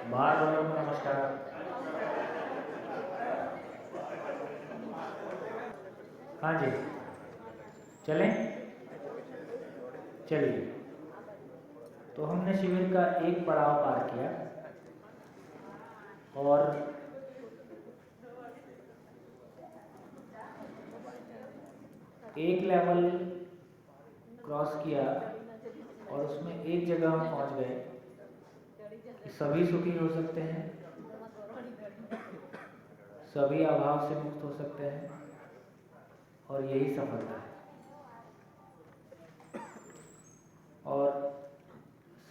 बाहर वालों को नमस्कार। हाँ जी, चलें। चलिए, तो हमने शिविर का एक पड़ाव पार किया और एक लेवल क्रॉस किया और उसमें एक जगह हम पहुंच गए कि सभी सुखी हो सकते हैं, सभी अभाव से मुक्त हो सकते हैं और यही सफलता है। और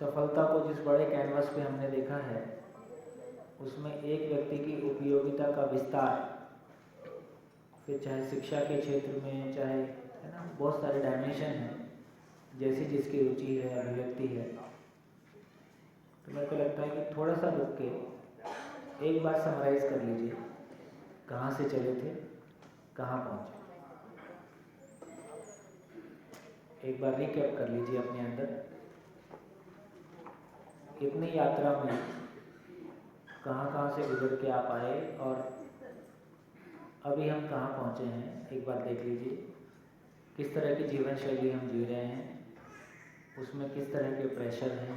सफलता को जिस बड़े कैनवस पे हमने देखा है उसमें एक व्यक्ति की उपयोगिता का विस्तार, फिर चाहे शिक्षा के क्षेत्र में, चाहे है ना, बहुत सारे डायमेंशन हैं, जैसी जिसकी रुचि है, अभिव्यक्ति है। तो मेरे को लगता है कि थोड़ा सा रुक के एक बार समराइज कर लीजिए, कहाँ से चले थे, कहाँ पहुँचे। एक बार रिकैप कर लीजिए अपने अंदर, इतनी यात्रा में कहाँ कहाँ से गुजर के आप आए और अभी हम कहाँ पहुँचे हैं। एक बार देख लीजिए किस तरह की जीवन शैली हम जी रहे हैं, उसमें किस तरह के प्रेशर हैं,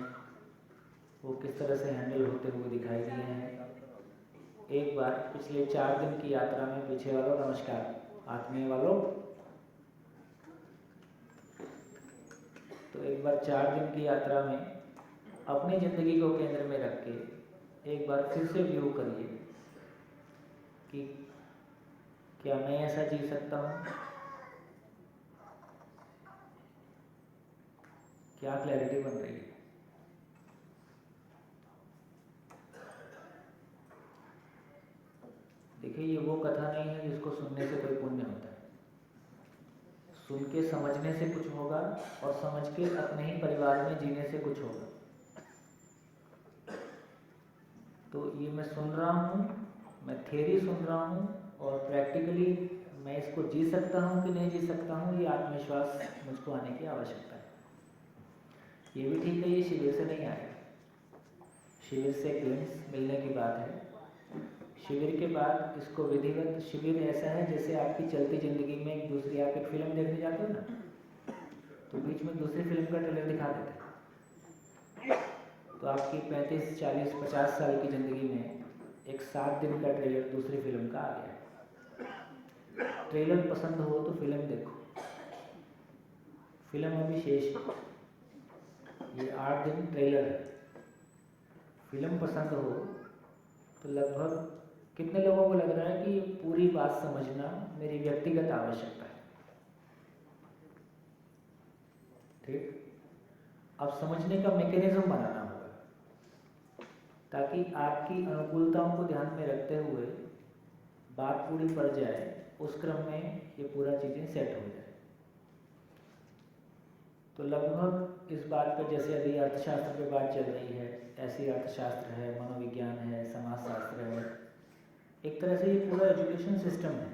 वो किस तरह से हैंडल होते हुए दिखाई दिए हैं। एक बार पिछले 4 दिन की यात्रा में, पीछे वालों नमस्कार, आत्मीय वालों, तो एक बार 4 दिन की यात्रा में अपनी ज़िंदगी को केंद्र में रख के एक बार फिर से व्यू करिए कि क्या मैं ऐसा जी सकता हूँ, क्या क्लैरिटी बन रही है। देखिए, ये वो कथा नहीं है जिसको सुनने से कोई पुण्य होता है। सुन के समझने से कुछ होगा और समझ के अपने ही परिवार में जीने से कुछ होगा। तो ये मैं सुन रहा हूँ, मैं थ्योरी सुन रहा हूँ और प्रैक्टिकली मैं इसको जी सकता हूँ कि नहीं जी सकता हूँ, ये आत्मविश्वास मुझको आने की आवश्यकता है। ये भी ठीक है, ये शिविर से नहीं आएगा। शिविर से ग्लिम्स मिलने की बात है। शिविर के बाद इसको विधिवत, शिविर ऐसा है जैसे आपकी चलती ज़िंदगी में एक दूसरी, आप एक फिल्म देखने जाते हो ना, तो बीच में दूसरी फिल्म का ट्रेलर दिखा देते हैं। तो आपकी 35, 40, 50 साल की ज़िंदगी में एक 7 दिन का ट्रेलर दूसरी फिल्म का आ गया। ट्रेलर पसंद हो तो फिल्म देखो, फिल्म अभी शेष है। ये 8 दिन ट्रेलर है। फिल्म पसंद हो तो लगभग कितने लोगों को लग रहा है कि ये पूरी बात समझना मेरी व्यक्तिगत आवश्यकता है। ठीक, अब समझने का मैकेनिज्म बनाना होगा ताकि आपकी अनुकूलताओं को ध्यान में रखते हुए बात पूरी पड़ जाए, उस क्रम में ये पूरा चीज़ें सेट हो जाए। तो लगभग इस बात पर, जैसे अभी अर्थशास्त्र पे बात चल रही है, ऐसी अर्थशास्त्र है, मनोविज्ञान है, समाजशास्त्र है, एक तरह से ये पूरा एजुकेशन सिस्टम है।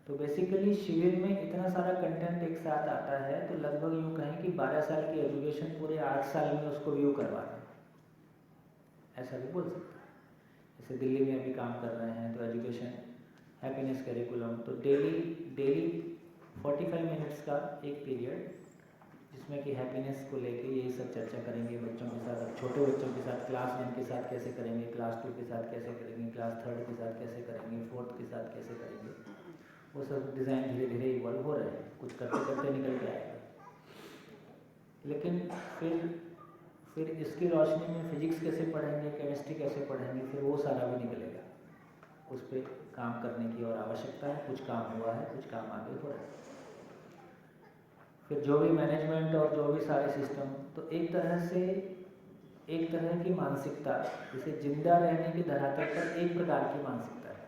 तो बेसिकली शिविर में इतना सारा कंटेंट एक साथ आता है, तो लगभग यूँ कहें कि 12 साल की एजुकेशन पूरे 8 साल में उसको व्यू करवा रहे हैं, ऐसा भी बोल सकते हैं। जैसे दिल्ली में अभी काम कर रहे हैं तो एजुकेशन हैप्पीनेस करिकुलम, तो डेली 45 मिनट्स का एक पीरियड, जिसमें कि हैप्पीनेस को लेके यही सब चर्चा करेंगे बच्चों के साथ। अब छोटे बच्चों के साथ, क्लास 1 के साथ कैसे करेंगे, क्लास 2 के साथ कैसे करेंगे, क्लास 3 के साथ कैसे करेंगे, 4th के साथ कैसे करेंगे, वो सब डिज़ाइन धीरे धीरे इवॉल्व हो रहे हैं, कुछ करते करते निकल के आएगा। लेकिन फिर इसकी रोशनी में फिजिक्स कैसे पढ़ेंगे, केमिस्ट्री कैसे पढ़ेंगे, फिर वो सारा भी निकलेगा। उस पर काम करने की और आवश्यकता है। कुछ काम हुआ है, कुछ काम आगे हो रहा है। फिर जो भी मैनेजमेंट और जो भी सारे सिस्टम, तो एक तरह की मानसिकता, जैसे जिंदा रहने की धरातल पर एक प्रकार की मानसिकता है,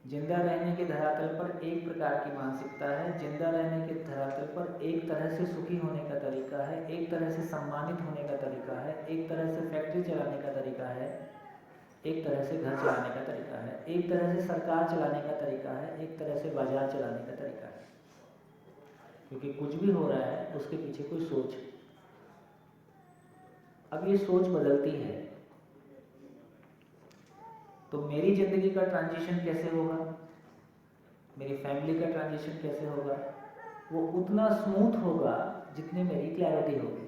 जिंदा रहने के धरातल पर एक प्रकार की मानसिकता है, जिंदा रहने के धरातल पर एक तरह से सुखी होने का तरीका है, एक तरह से सम्मानित होने का तरीका है, एक तरह से फैक्ट्री चलाने का तरीका है, एक तरह से घर चलाने का तरीका है, एक तरह से सरकार चलाने का तरीका है, एक तरह से बाजार चलाने का तरीका है। क्योंकि कुछ भी हो रहा है उसके पीछे कोई सोच है। अब ये सोच बदलती है तो मेरी ज़िंदगी का ट्रांजिशन कैसे होगा, मेरी फैमिली का ट्रांजिशन कैसे होगा, वो उतना स्मूथ होगा जितनी मेरी क्लैरिटी होगी।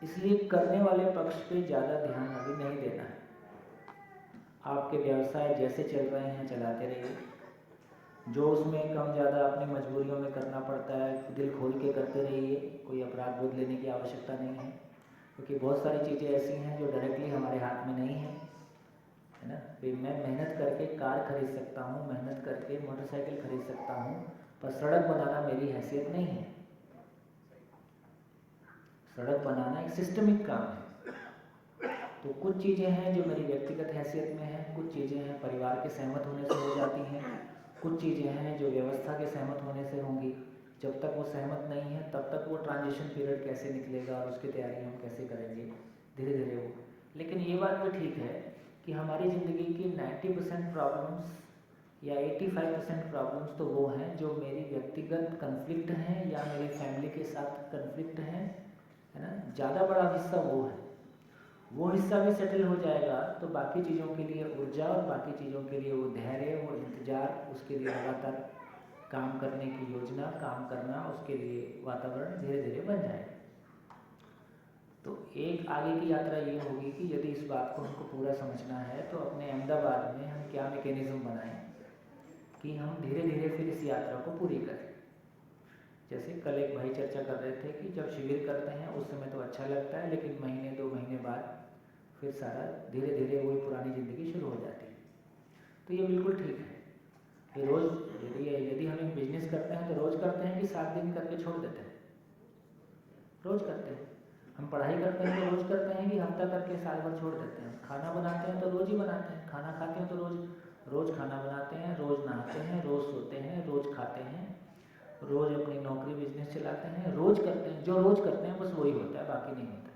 इसलिए करने वाले पक्ष पे ज़्यादा ध्यान अभी नहीं देना है। आपके व्यवसाय जैसे चल रहे हैं चलाते रहिए, जो उसमें कम ज़्यादा अपनी मजबूरियों में करना पड़ता है दिल खोल के करते रहिए, कोई अपराध बोध लेने की आवश्यकता नहीं है, क्योंकि बहुत सारी चीज़ें ऐसी हैं जो डायरेक्टली हमारे हाथ में नहीं है, है ना। भाई मैं मेहनत करके कार खरीद सकता हूँ, मेहनत करके मोटरसाइकिल खरीद सकता हूँ, पर सड़क बनाना मेरी हैसियत नहीं है। सड़क बनाना एक सिस्टमिक काम है। तो कुछ चीज़ें हैं जो मेरी व्यक्तिगत हैसियत में हैं, कुछ चीज़ें हैं परिवार के सहमत होने से हो जाती हैं, कुछ चीज़ें हैं जो व्यवस्था के सहमत होने से होंगी। जब तक वो सहमत नहीं है तब तक वो ट्रांजिशन पीरियड कैसे निकलेगा और उसकी तैयारी हम कैसे करेंगे, धीरे धीरे वो। लेकिन ये बात भी ठीक है कि हमारी ज़िंदगी की 90% प्रॉब्लम्स या 85% प्रॉब्लम्स तो वो हैं जो मेरी व्यक्तिगत कन्फ्लिक्ट हैं या मेरी फैमिली के साथ कन्फ्लिक्ट हैं, है ना। ज़्यादा बड़ा हिस्सा वो है। वो हिस्सा भी सेटल हो जाएगा तो बाकी चीज़ों के लिए ऊर्जा और बाकी चीज़ों के लिए वो धैर्य, वो इंतज़ार, उसके लिए लगातार काम करने की योजना, काम करना, उसके लिए वातावरण धीरे धीरे बन जाएगा। तो एक आगे की यात्रा ये होगी कि यदि इस बात को हमको पूरा समझना है तो अपने अहमदाबाद में हम क्या मैकेनिज़्म बनाएं कि हम धीरे धीरे फिर इस यात्रा को पूरी करें। जैसे कल एक भाई चर्चा कर रहे थे कि जब शिविर करते हैं उस समय तो अच्छा लगता है, लेकिन महीने 2 महीने बाद फिर सारा धीरे धीरे वही पुरानी ज़िंदगी शुरू हो जाती है। तो ये बिल्कुल ठीक है कि रोज़ यदि हम एक बिजनेस करते हैं तो रोज़ करते हैं कि 7 दिन करके छोड़ देते हैं, रोज़ करते हैं। हम पढ़ाई करते हैं तो रोज़ करते हैं कि हफ्ता करके साल भर छोड़ देते हैं। खाना बनाते हैं तो रोज़ ही बनाते हैं, खाना खाते हैं तो रोज़ खाना बनाते हैं, रोज़ नहाते हैं, रोज़ सोते हैं, रोज़ खाते हैं, रोज़ अपनी नौकरी बिजनेस चलाते हैं, रोज़ करते हैं। जो रोज़ करते हैं बस वही होता है, बाकी नहीं होता।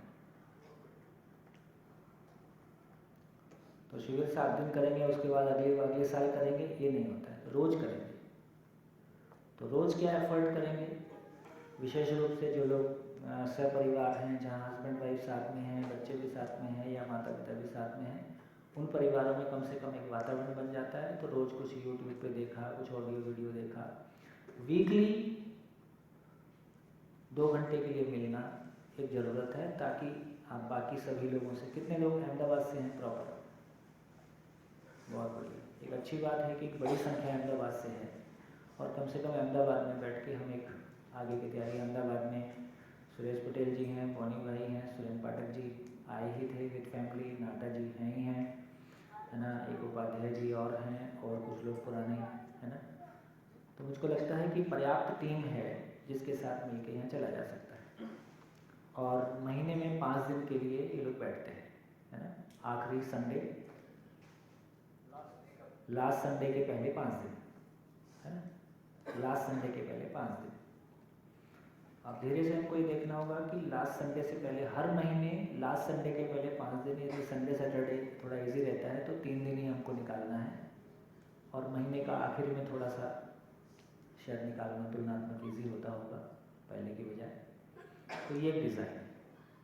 तो शिविर 7 दिन करेंगे उसके बाद अगले साल करेंगे, ये नहीं होता है, रोज़ करेंगे। तो रोज़ क्या एफर्ट करेंगे, विशेष रूप से जो लोग सपरिवार हैं, जहाँ हस्बैंड वाइफ साथ में हैं, बच्चे भी साथ में हैं या माता पिता भी साथ में हैं, उन परिवारों में कम से कम एक वातावरण बन जाता है। तो रोज़ कुछ यूट्यूब पे देखा, कुछ ऑडियो वीडियो देखा, वीकली 2 घंटे के लिए मिलना एक ज़रूरत है, ताकि आप बाकी सभी लोगों से, कितने लोग अहमदाबाद से हैं प्रॉपर, बहुत बढ़िया, एक अच्छी बात है कि बड़ी संख्या अहमदाबाद से है। और कम से कम अहमदाबाद में बैठ के हम एक आगे की तैयारी, अहमदाबाद में सुरेश पटेल जी हैं, पौनी भाई हैं, सुरेंद्र पाठक जी आए ही थे विद फैमिली, नाटा जी हैं ही हैं, है ना, एक उपाध्याय जी और हैं और कुछ लोग पुराने, है ना। तो मुझको लगता है कि पर्याप्त टीम है जिसके साथ मिलके यहाँ चला जा सकता है। और महीने में 5 दिन के लिए ये लोग बैठते हैं, है ना, आखिरी संडे, लास्ट संडे के पहले 5 दिन, है ना, लास्ट संडे के पहले 5 दिन। अब धीरे से हमको ये देखना होगा कि लास्ट संडे से पहले, हर महीने लास्ट संडे के पहले 5 दिन, यदि संडे सैटरडे थोड़ा इजी रहता है तो 3 दिन ही हमको निकालना है, और महीने का आखिर में थोड़ा सा शायद निकालना तुलनात्मक ईजी होता होगा पहले की बजाय। तो ये डिज़ाइन है।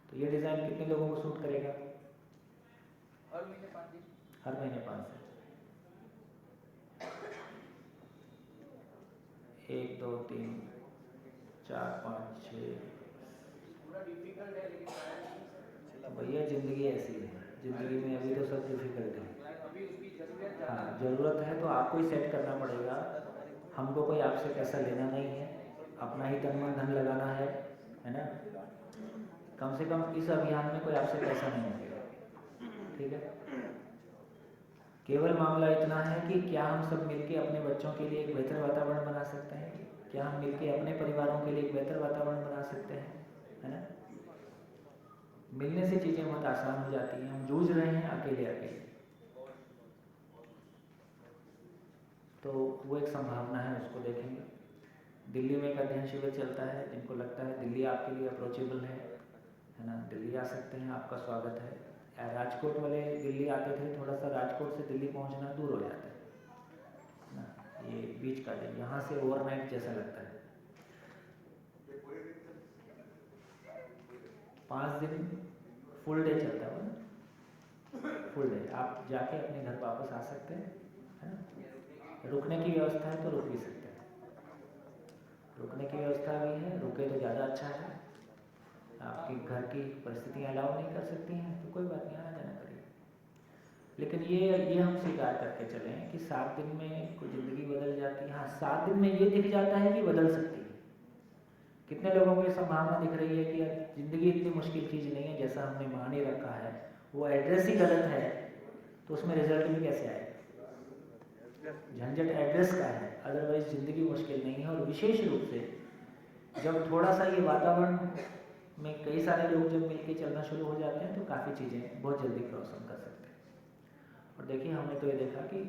तो ये डिज़ाइन कितने लोगों को सूट करेगा? हर महीने 5 दिन, हर महीने 5 दिन, 1 2 3 4 5 6। पूरा डिफिकल्ट है लेकिन भैया ज़िंदगी ऐसी है, ज़िंदगी में अभी तो सब डिफिकल्ट है। अभी उसकी जरूरत हाँ, ज़रूरत है तो आपको ही सेट करना पड़ेगा। हमको कोई आपसे पैसा लेना नहीं है, अपना ही तन मन धन लगाना है ना। कम से कम इस अभियान में कोई आपसे पैसा नहीं मांगेगा, ठीक है। केवल मामला इतना है कि क्या हम सब मिलके अपने बच्चों के लिए एक बेहतर वातावरण बना सकते हैं, क्या हम मिलके अपने परिवारों के लिए एक बेहतर वातावरण बना सकते हैं, है ना। मिलने से चीज़ें बहुत आसान हो जाती हैं। हम जूझ रहे हैं अकेले अकेले, तो वो एक संभावना है, उसको देखेंगे। दिल्ली में एक अध्ययन शिविर चलता है, जिनको लगता है दिल्ली आपके लिए अप्रोचेबल है ना, दिल्ली आ सकते हैं, आपका स्वागत है। राजकोट वाले दिल्ली आते थे, थोड़ा सा राजकोट से दिल्ली पहुंचना दूर हो जाता है ना, ये बीच का दिन, यहाँ से ओवरनाइट जैसा लगता है। 5 दिन फुल डे चलता है वो ना, फुल डे। आप जाके अपने घर वापस आ सकते हैं, है ना। रुकने की व्यवस्था है तो रुक भी सकते हैं, रुकने की व्यवस्था भी है, रुके तो ज़्यादा अच्छा है। आपकी घर की परिस्थितियाँ अलाउ नहीं कर सकती हैं तो कोई बात नहीं, आना जाना करिए। लेकिन ये हम स्वीकार करके चलें कि 7 दिन में कोई ज़िंदगी बदल जाती है। हाँ, 7 दिन में ये दिख जाता है कि बदल सकती है। कितने लोगों को संभावना दिख रही है कि ज़िंदगी इतनी मुश्किल चीज़ नहीं है जैसा हमने मान ही रखा है, वो एड्रेस ही गलत है तो उसमें रिजल्ट भी कैसे आएगा। झंझट एड्रेस का है, अदरवाइज ज़िंदगी मुश्किल नहीं है। और विशेष रूप से जब थोड़ा सा ये वातावरण में कई सारे लोग जब मिलके चलना शुरू हो जाते हैं तो काफ़ी चीज़ें बहुत जल्दी क्रॉस हम कर सकते हैं। और देखिए, हमने तो ये देखा कि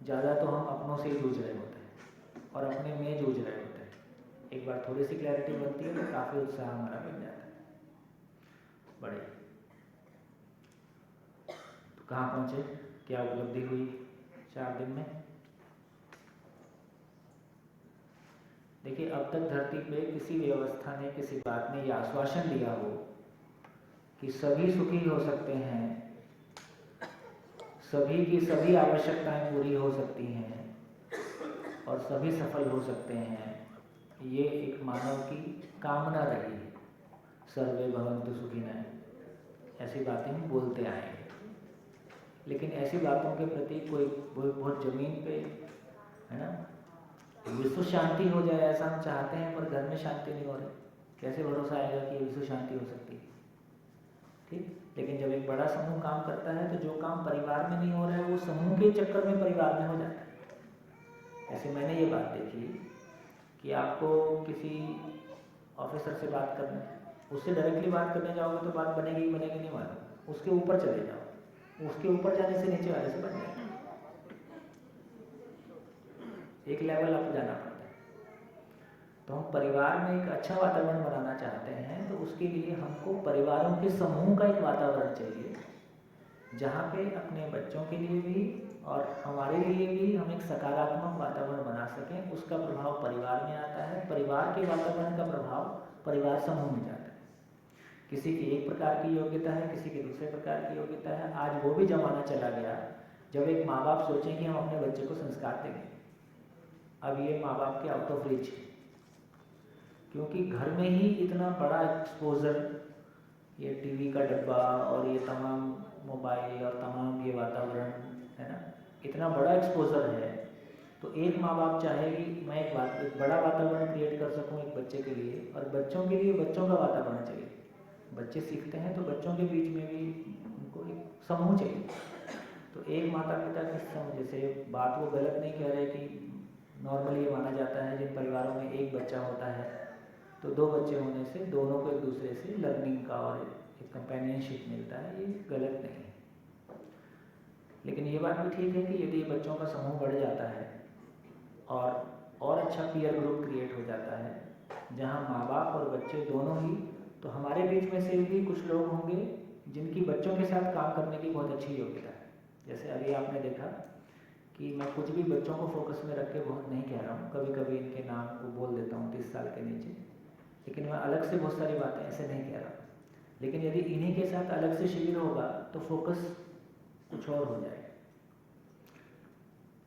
ज़्यादा तो हम अपनों से ही जूझ रहे होते हैं और अपने में जूझ रहे होते हैं। एक बार थोड़ी सी क्लैरिटी बनती है तो काफ़ी उत्साह हमारा बन जाता है। बढ़िया। तो कहाँ पहुँचे, क्या उपलब्धि हुई 4 दिन में? देखिए, अब तक धरती पे किसी व्यवस्था ने, किसी बात ने यह आश्वासन दिया हो कि सभी सुखी हो सकते हैं, सभी की सभी आवश्यकताएं पूरी हो सकती हैं और सभी सफल हो सकते हैं, ये एक मानव की कामना रही है। सर्वे भवन्तु सुखिनः, ऐसी बातें हम बोलते आए हैं। लेकिन ऐसी बातों के प्रति कोई बहुत ज़मीन पे, है ना, विश्व शांति हो जाए ऐसा हम चाहते हैं, पर घर में शांति नहीं हो रही, कैसे भरोसा आएगा कि विश्व शांति हो सकती है? ठीक। लेकिन जब एक बड़ा समूह काम करता है तो जो काम परिवार में नहीं हो रहा है वो समूह के चक्कर में परिवार में हो जाता है। ऐसे मैंने ये बात देखी कि आपको किसी ऑफिसर से बात करना है, उससे डायरेक्टली बात करने जाओगे तो बात बनेगी ही बनेगी नहीं मालूम, उसके ऊपर चले जाओ, उसके ऊपर जाने से नीचे वाले से बन जाए, एक लेवल अप जाना पड़ता है। तो हम परिवार में एक अच्छा वातावरण बनाना चाहते हैं तो उसके लिए हमको परिवारों के समूह का एक वातावरण चाहिए जहाँ पे अपने बच्चों के लिए भी और हमारे लिए भी हम एक सकारात्मक वातावरण बना सकें। उसका प्रभाव परिवार में आता है, परिवार के वातावरण का प्रभाव परिवार समूह में जाता है। किसी की एक प्रकार की योग्यता है, किसी की दूसरे प्रकार की योग्यता है। आज वो भी ज़माना चला गया जब एक माँ बाप सोचें कि हम अपने बच्चे को संस्कार देंगे। अब ये माँ बाप के आउट ऑफ रीच है, क्योंकि घर में ही इतना बड़ा एक्सपोजर, ये टीवी का डब्बा और ये तमाम मोबाइल और तमाम ये वातावरण, है ना, इतना बड़ा एक्सपोजर है। तो एक माँ बाप चाहेगी मैं एक बड़ा वातावरण क्रिएट कर सकूँ एक बच्चे के लिए, और बच्चों के लिए बच्चों का वातावरण चाहिए। बच्चे सीखते हैं तो बच्चों के बीच में भी उनको एक समूह चाहिए। तो एक माता पिता के समूह, जैसे बात वो गलत नहीं कह रहे कि नॉर्मली ये माना जाता है जिन परिवारों में एक बच्चा होता है तो 2 बच्चे होने से दोनों को एक दूसरे से लर्निंग का और एक कंपेनियनशिप मिलता है, ये गलत नहीं है। लेकिन ये बात भी ठीक है कि यदि बच्चों का समूह बढ़ जाता है और अच्छा पीयर ग्रुप क्रिएट हो जाता है जहाँ माँ बाप और बच्चे दोनों ही, तो हमारे बीच में से भी कुछ लोग होंगे जिनकी बच्चों के साथ काम करने की बहुत अच्छी योग्यता है। जैसे अभी आपने देखा कि मैं कुछ भी बच्चों को फोकस में रख के बहुत नहीं कह रहा हूँ, कभी कभी इनके नाम को बोल देता हूँ 30 साल के नीचे, लेकिन मैं अलग से बहुत सारी बातें ऐसे नहीं कह रहा। लेकिन यदि इन्हीं के साथ अलग से शिविर होगा तो फोकस कुछ और हो जाएगा।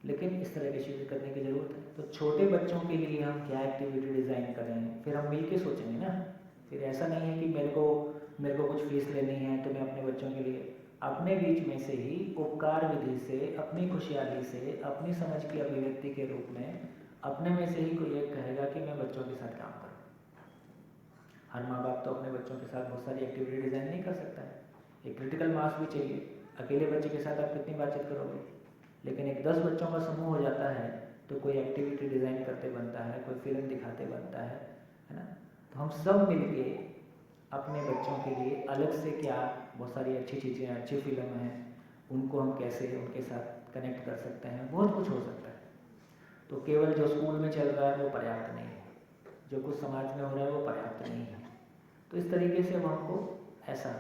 लेकिन इस तरह के शिविर करने की ज़रूरत है। तो छोटे बच्चों के लिए हम क्या एक्टिविटी डिज़ाइन करें, फिर हम मिल के सोचेंगे ना। फिर ऐसा नहीं है कि मेरे को कुछ फीस लेनी है तो मैं अपने बच्चों के लिए, अपने बीच में से ही उपकार विधि से, अपनी खुशहाली से, अपनी समझ की अभिव्यक्ति के रूप में अपने में से ही कोई एक कहेगा कि मैं बच्चों के साथ काम करूँ। हर माँ बाप तो अपने बच्चों के साथ बहुत सारी एक्टिविटी डिज़ाइन नहीं कर सकता है, एक क्रिटिकल मास भी चाहिए। अकेले बच्चे के साथ आप कितनी बातचीत करोगे, लेकिन एक 10 बच्चों का समूह हो जाता है तो कोई एक्टिविटी डिज़ाइन करते बनता है, कोई फिल्म दिखाते बनता है ना। तो हम सब मिलके अपने बच्चों के लिए अलग से क्या बहुत सारी अच्छी चीज़ें, अच्छी फिल्म हैं, उनको हम कैसे उनके साथ कनेक्ट कर सकते हैं, बहुत कुछ हो सकता है। तो केवल जो स्कूल में चल रहा है वो पर्याप्त नहीं है, जो कुछ समाज में हो रहा है वो पर्याप्त नहीं है। तो इस तरीके से हमको ऐसा,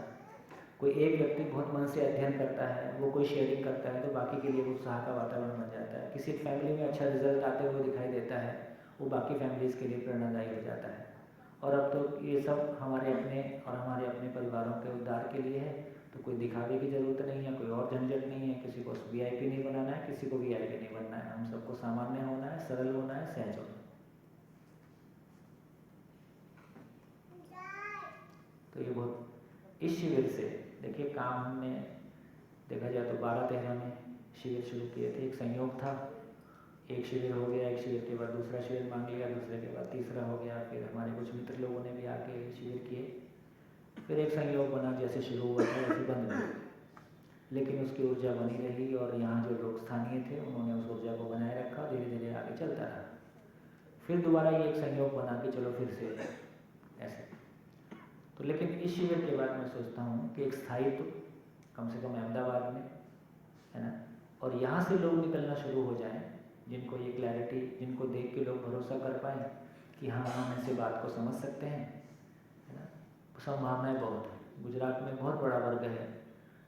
कोई एक व्यक्ति बहुत मन से अध्ययन करता है, वो कोई शेयरिंग करता है तो बाकी के लिए उत्साह का वातावरण बन जाता है। किसी फैमिली में अच्छा रिजल्ट आते हुए दिखाई देता है, वो बाकी फैमिलीज़ के लिए प्रेरणादायी हो जाता है। और अब तो ये सब हमारे अपने परिवारों के उद्धार के लिए है, तो कोई दिखावे की ज़रूरत नहीं है, कोई और झंझट नहीं है, किसी को वीआईपी नहीं बनाना है, किसी को वीआईपी नहीं बनना है, हम सबको सामान्य होना है, सरल होना है, सहज होना है। तो ये बहुत इस शिविर से देखिए काम हमने देखा जाए तो 12-13 में शिविर शुरू किए थे। एक संयोग था, एक शिविर हो गया, एक शिविर के बाद दूसरा शिविर मांग लिया, दूसरे के बाद तीसरा हो गया, फिर हमारे कुछ मित्र लोगों ने भी आके शिविर किए, फिर एक संयोग बना, जैसे शुरू हुआ था वैसे बंद नहीं, लेकिन उसकी ऊर्जा बनी रही और यहाँ जो लोग स्थानीय थे उन्होंने उस ऊर्जा को बनाए रखा, धीरे धीरे आगे चलता रहा। फिर दोबारा ये एक संयोग बना कि चलो फिर से ऐसे। तो लेकिन इस शिविर के बाद मैं सोचता हूँ कि एक स्थायित्व कम से कम अहमदाबाद में है ना, और यहाँ से लोग निकलना शुरू हो जाएं जिनको ये क्लैरिटी, जिनको देख के लोग भरोसा कर पाएँ कि हाँ हम ऐसे बात को समझ सकते हैं, है ना। संभावनाएं बहुत है, गुजरात में बहुत बड़ा वर्ग है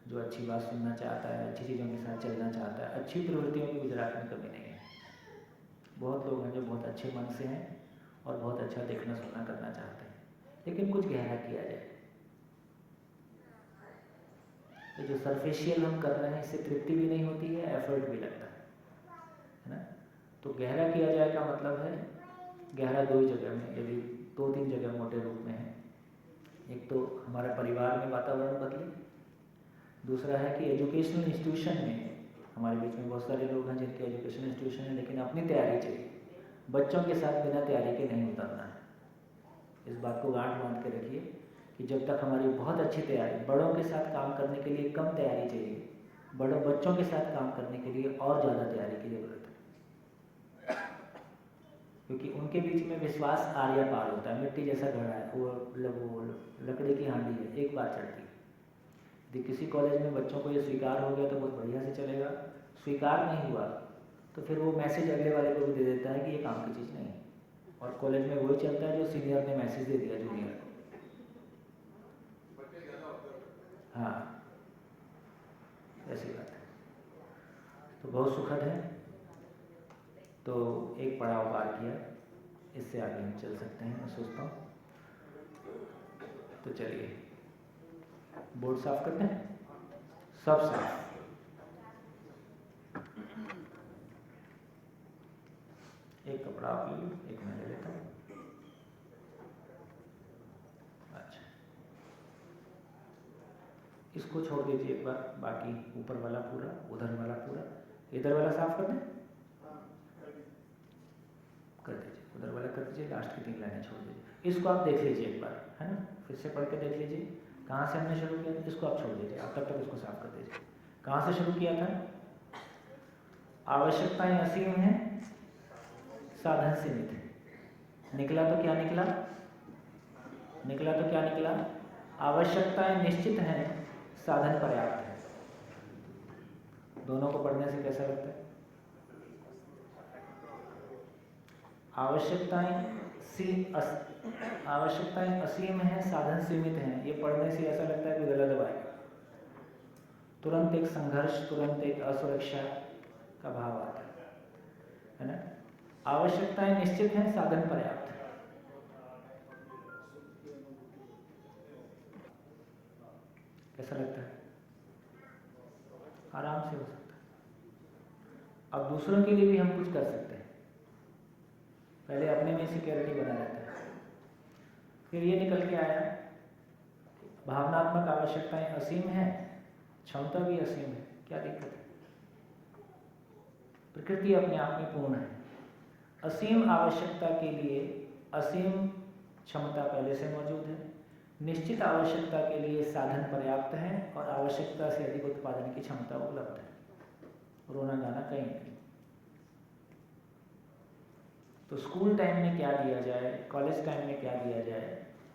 जो अच्छी बात सुनना चाहता है, अच्छी चीज़ों के साथ चलना चाहता है, अच्छी प्रवृत्तियों की गुजरात में कमी नहीं है। बहुत लोग हैं जो बहुत अच्छे मन से हैं और बहुत अच्छा देखना सुनना करना चाहते हैं, लेकिन कुछ गहरा किया जाए। तो जो सरफेशियल हम कर रहे हैं इससे तृप्ति भी नहीं होती है, एफर्ट भी लगता है ना। तो गहरा किया जाए का मतलब है गहरा दो ही जगह में, यदि 2-3 जगह मोटे रूप में है। एक तो हमारा परिवार में वातावरण बदले, दूसरा है कि एजुकेशनल इंस्टीट्यूशन में हमारे बीच में बहुत सारे लोग हैं जिनके एजुकेशनल इंस्टीट्यूशन है लेकिन अपनी तैयारी चाहिए, बच्चों के साथ बिना तैयारी के नहीं उतरना है। इस बात को गांठ बांध के रखिए कि जब तक हमारी बहुत अच्छी तैयारी, बड़ों के साथ काम करने के लिए कम तैयारी चाहिए, बच्चों के साथ काम करने के लिए और ज़्यादा तैयारी की ज़रूरत है, क्योंकि उनके बीच में विश्वास आर्या पार होता है। मिट्टी जैसा घड़ा है, वो लकड़ी की हांडी है, एक बार चढ़ती है। यदि किसी कॉलेज में बच्चों को ये स्वीकार हो गया तो बहुत बढ़िया से चलेगा, स्वीकार नहीं हुआ तो फिर वो मैसेज अगले वाले को भी दे देता है कि ये काम की चीज़ नहीं है, और कॉलेज में वही चलता है जो सीनियर ने मैसेज दे दिया जूनियर को। हाँ, ऐसी बात है। तो बहुत सुखद है। तो एक पड़ाव पार किया, इससे आगे हम चल सकते हैं, मैं सोचता हूँ। तो चलिए बोर्ड साफ करते हैं, सब साफ। एक कपड़ा आप ले लो, एक मैं ले लेता हूँ। अच्छा, इसको छोड़ दीजिए एक बार, बाकी ऊपर वाला पूरा, उधर वाला पूरा, इधर वाला साफ कर दें, कर दीजिए, उधर वाला कर दीजिए, लास्ट की 3 लाइनें छोड़ दीजिए। इसको आप देख लीजिए एक बार, है ना, फिर से पढ़ के देख लीजिए कहाँ से हमने शुरू किया। इसको आप छोड़ दीजिए, आप तब तक इसको साफ कर दीजिए। कहाँ से शुरू किया था? आवश्यकताएं असीम हैं, साधन सीमित है। निकला तो क्या निकला? निकला तो क्या निकला? आवश्यकताएं निश्चित हैं, साधन पर्याप्त है। दोनों को पढ़ने से कैसा लगता है? आवश्यकताएं असीम हैं, साधन सीमित हैं। ये पढ़ने से ऐसा लगता है कि गलत आएगा, तुरंत एक संघर्ष, तुरंत एक असुरक्षा का भाव आता है ना। आवश्यकताएं निश्चित हैं, साधन पर्याप्त है। कैसा लगता है? आराम से हो सकता है। अब दूसरों के लिए भी हम कुछ कर सकते हैं। पहले अपने में सिक्योरिटी बना रहता है, फिर ये निकल के आया भावनात्मक आवश्यकताएं असीम है, क्षमता भी असीम है। क्या दिक्कत है? प्रकृति अपने आप में पूर्ण है। असीम आवश्यकता के लिए असीम क्षमता पहले से मौजूद है। निश्चित आवश्यकता के लिए साधन पर्याप्त है और आवश्यकता से अधिक उत्पादन की क्षमता उपलब्ध है। रोना गाना कहीं नहीं। तो स्कूल टाइम में क्या दिया जाए, कॉलेज टाइम में क्या दिया जाए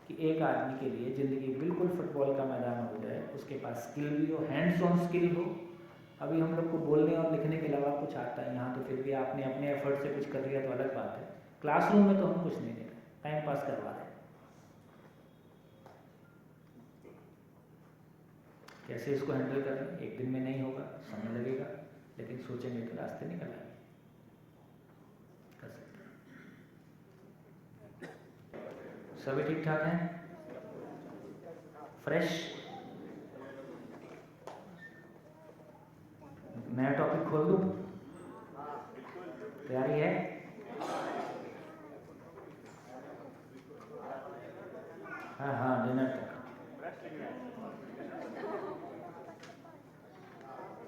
कि एक आदमी के लिए ज़िंदगी बिल्कुल फुटबॉल का मैदान हो जाए, उसके पास स्किल भी हो, हैंड्स ऑन स्किल हो। अभी हम लोग को बोलने और लिखने के अलावा कुछ आता है यहाँ, तो फिर भी आपने अपने एफर्ट से कुछ कर लिया तो अलग बात है। क्लासरूम में तो हम कुछ नहीं दे रहे, टाइम पास करवा रहे हैं। कैसे इसको हैंडल करें? एक दिन में नहीं होगा, समय लगेगा, लेकिन सोचेंगे तो रास्ते निकल आएंगे। सभी ठीक ठाक हैं? फ्रेश? नया टॉपिक खोल दूं? तैयारी है? हाँ हाँ, डिनर तक।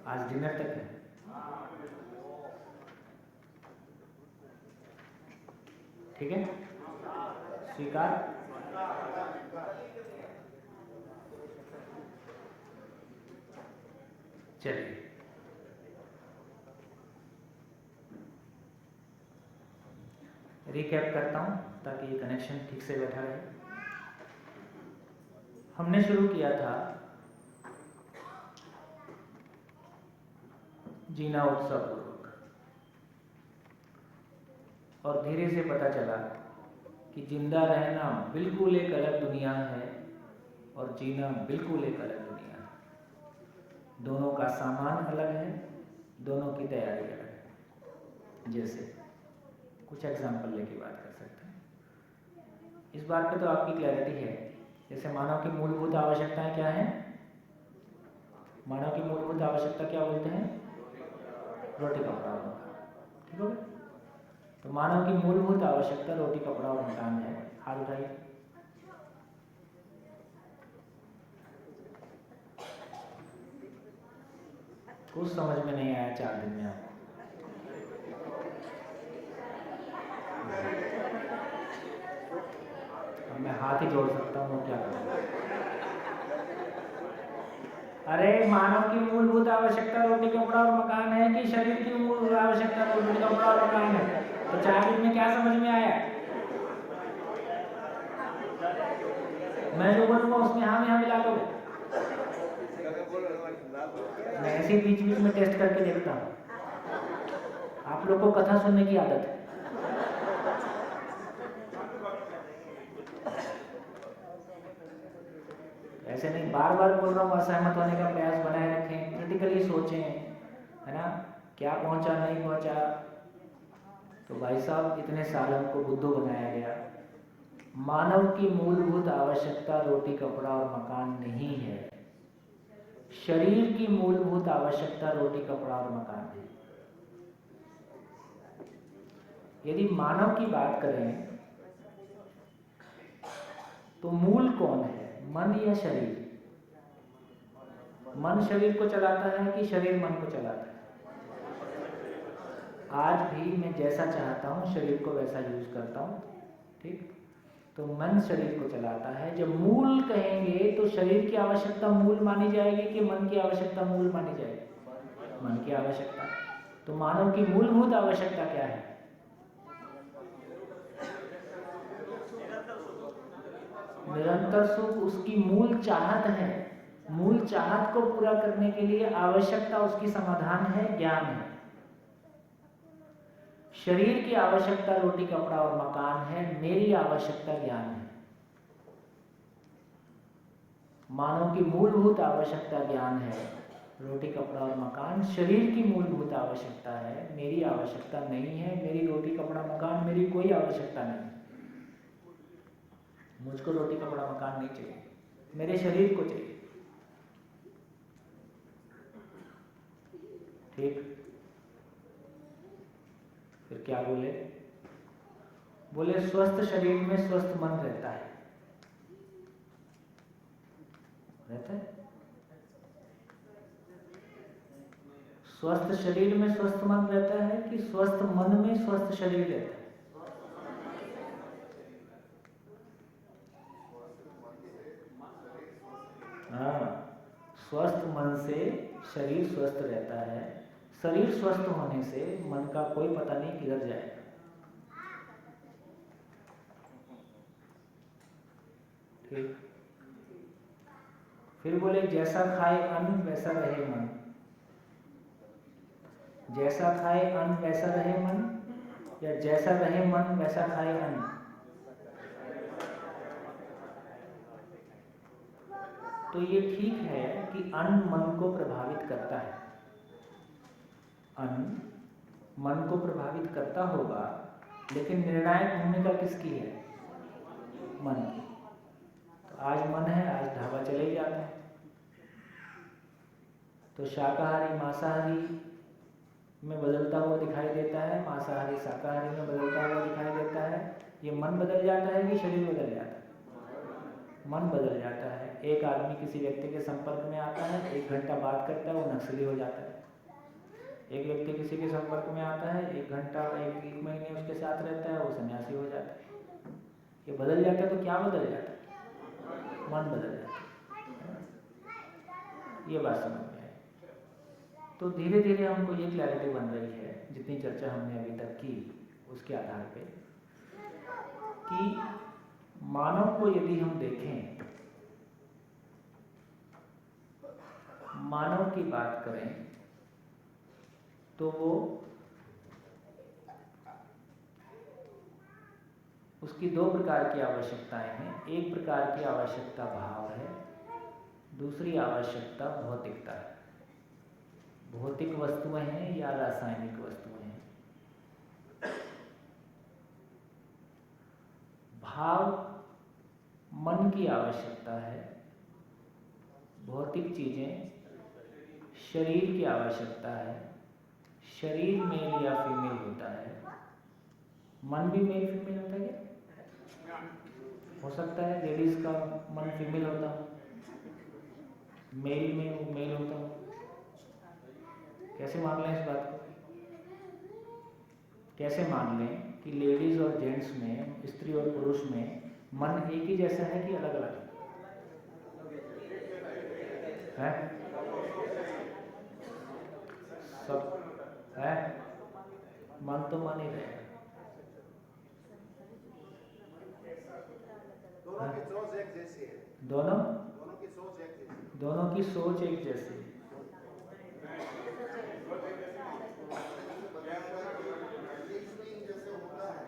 आज डिनर तक है। ठीक है, स्वीकार? चलिए, रिकैप करता हूँ ताकि ये कनेक्शन ठीक से बैठा रहे। हमने शुरू किया था जीना उत्साहपूर्वक, और धीरे से पता चला कि जिंदा रहना बिल्कुल एक अलग दुनिया है और जीना बिल्कुल एक अलग दुनिया है। दोनों का सामान अलग है, दोनों की तैयारी अलग है। जैसे कुछ एग्जाम्पल लेके बात कर सकते हैं। इस बात पे तो आपकी क्लैरिटी है। जैसे मानव की मूलभूत आवश्यकताएं क्या हैं? मानव की मूलभूत आवश्यकता क्या बोलते हैं? रोटी कपड़ा और मकान। ठीक हो गया? तो मानव की मूलभूत आवश्यकता रोटी कपड़ा और मकान है। हाथ उठाइए। कुछ समझ में नहीं आया 4 दिन में आपको? अब मैं हाथ ही जोड़ सकता हूँ, क्या करूँ? अरे मानव की मूलभूत आवश्यकता रोटी कपड़ा और मकान है कि शरीर की मूल आवश्यकता रोटी कपड़ा और मकान है? तो 4 दिन में क्या समझ में आया? मैं जो बोलूँगा उसमें हाँ में हाँ मिला दोगे? मैं ऐसे ही बीच बीच में टेस्ट करके देखता हूँ। आप लोग को कथा सुनने की आदत है। ऐसे नहीं, बार बार बोल रहा हूँ, असहमत होने का प्रयास बनाए रखें, क्रिटिकली सोचें, है ना? क्या पहुंचा नहीं पहुंचा। तो भाई साहब, इतने साल हमको बुद्धू बनाया गया। मानव की मूलभूत आवश्यकता रोटी कपड़ा और मकान नहीं है। शरीर की मूलभूत आवश्यकता रोटी कपड़ा और मकान है। यदि मानव की बात करें तो मूल कौन है, मन या शरीर? मन शरीर को चलाता है कि शरीर मन को चलाता है? आज भी मैं जैसा चाहता हूँ शरीर को वैसा यूज करता हूँ। ठीक, तो मन शरीर को चलाता है। जब मूल कहेंगे तो शरीर की आवश्यकता मूल मानी जाएगी कि मन की आवश्यकता मूल मानी जाएगी? मन की आवश्यकता। तो मानव की मूलभूत आवश्यकता क्या है? निरंतर सुख उसकी मूल चाहत है। मूल चाहत को पूरा करने के लिए आवश्यकता उसकी समाधान है, ज्ञान है। शरीर की आवश्यकता रोटी कपड़ा और मकान है, मेरी आवश्यकता ज्ञान है। मानव की मूलभूत आवश्यकता ज्ञान है, रोटी कपड़ा और मकान शरीर की मूलभूत आवश्यकता है, मेरी आवश्यकता नहीं है। मेरी रोटी कपड़ा मकान मेरी कोई आवश्यकता नहीं। मुझको रोटी कपड़ा मकान नहीं चाहिए, मेरे शरीर को चाहिए। ठीक, फिर क्या बोले? बोले स्वस्थ शरीर में स्वस्थ मन रहता है। रहता है? स्वस्थ शरीर में स्वस्थ मन रहता है कि स्वस्थ मन में स्वस्थ शरीर रहता है? हाँ, स्वस्थ मन से शरीर स्वस्थ रहता है। शरीर स्वस्थ होने से मन का कोई पता नहीं किधर जाएगा। ठीक, फिर बोले जैसा खाए अन्न वैसा रहे मन। जैसा खाए अन्न वैसा रहे मन, या जैसा रहे मन वैसा खाए अन्न? तो ये ठीक है कि अन्न मन को प्रभावित करता है। अन्न मन को प्रभावित करता होगा, लेकिन निर्णायक भूमिका किसकी है? मन की। तो आज मन है, आज ढाबा चले ही जाते हैं। तो शाकाहारी मांसाहारी में बदलता हुआ दिखाई देता है, मांसाहारी शाकाहारी में बदलता हुआ दिखाई देता है। ये मन बदल जाता है कि शरीर बदल जाता है? मन बदल जाता है। एक आदमी किसी व्यक्ति के संपर्क में आता है, 1 घंटा बात करता है, वो नक्सली हो जाता है। एक व्यक्ति किसी के संपर्क में आता है, 1 घंटा 1 महीने उसके साथ रहता है, वो सन्यासी हो जाता है। ये बदल जाता है। तो क्या बदल जाता है? मन बदल जाता है। ये बात समझ में आई। तो धीरे धीरे हमको ये क्लैरिटी बन रही है, जितनी चर्चा हमने अभी तक की उसके आधार पे, कि मानव को यदि हम देखें, मानव की बात करें, तो वो उसकी 2 प्रकार की आवश्यकताएं हैं। एक प्रकार की आवश्यकता भाव है, दूसरी आवश्यकता भौतिकता है। भौतिक वस्तुएं हैं या रासायनिक वस्तुएं हैं। भाव मन की आवश्यकता है, भौतिक चीजें शरीर की आवश्यकता है। शरीर मेल या फीमेल होता है। मन भी मेल फीमेल होता है क्या? हो सकता है लेडीज का मन फीमेल होता हो, मेल में वो मेल होता हो। कैसे मान लें इस बात को? कैसे मान लें कि लेडीज और जेंट्स में, स्त्री और पुरुष में मन एक ही जैसा है कि अलग अलग है? सब है। मन तो मन ही रहेगा। दोनों की सोच एक जैसी है। दोनों दोनों की सोच एक जैसी दोनों की सोच एक जैसी है। कंडीशनिंग जैसे होता है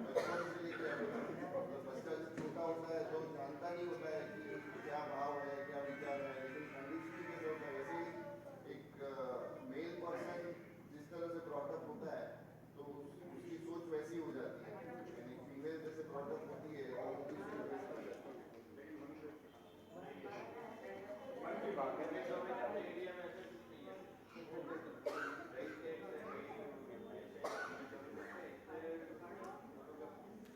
बचपन से लेकर अभी तक, मतलब बच्चा जब छोटा होता है तो जानता नहीं होता है कि क्या भाव है, क्या विचार है, लेकिन कंडीशनिंग जैसे होता है वैसे ही एक मेल पर्सन जिस तरह से ब्रॉटअप होता है तो उसकी सोच वैसी हो जाती है, यानी फीमेल जैसे ब्रॉटअप होती है तो उनकी सोच वैसी हो जाती है।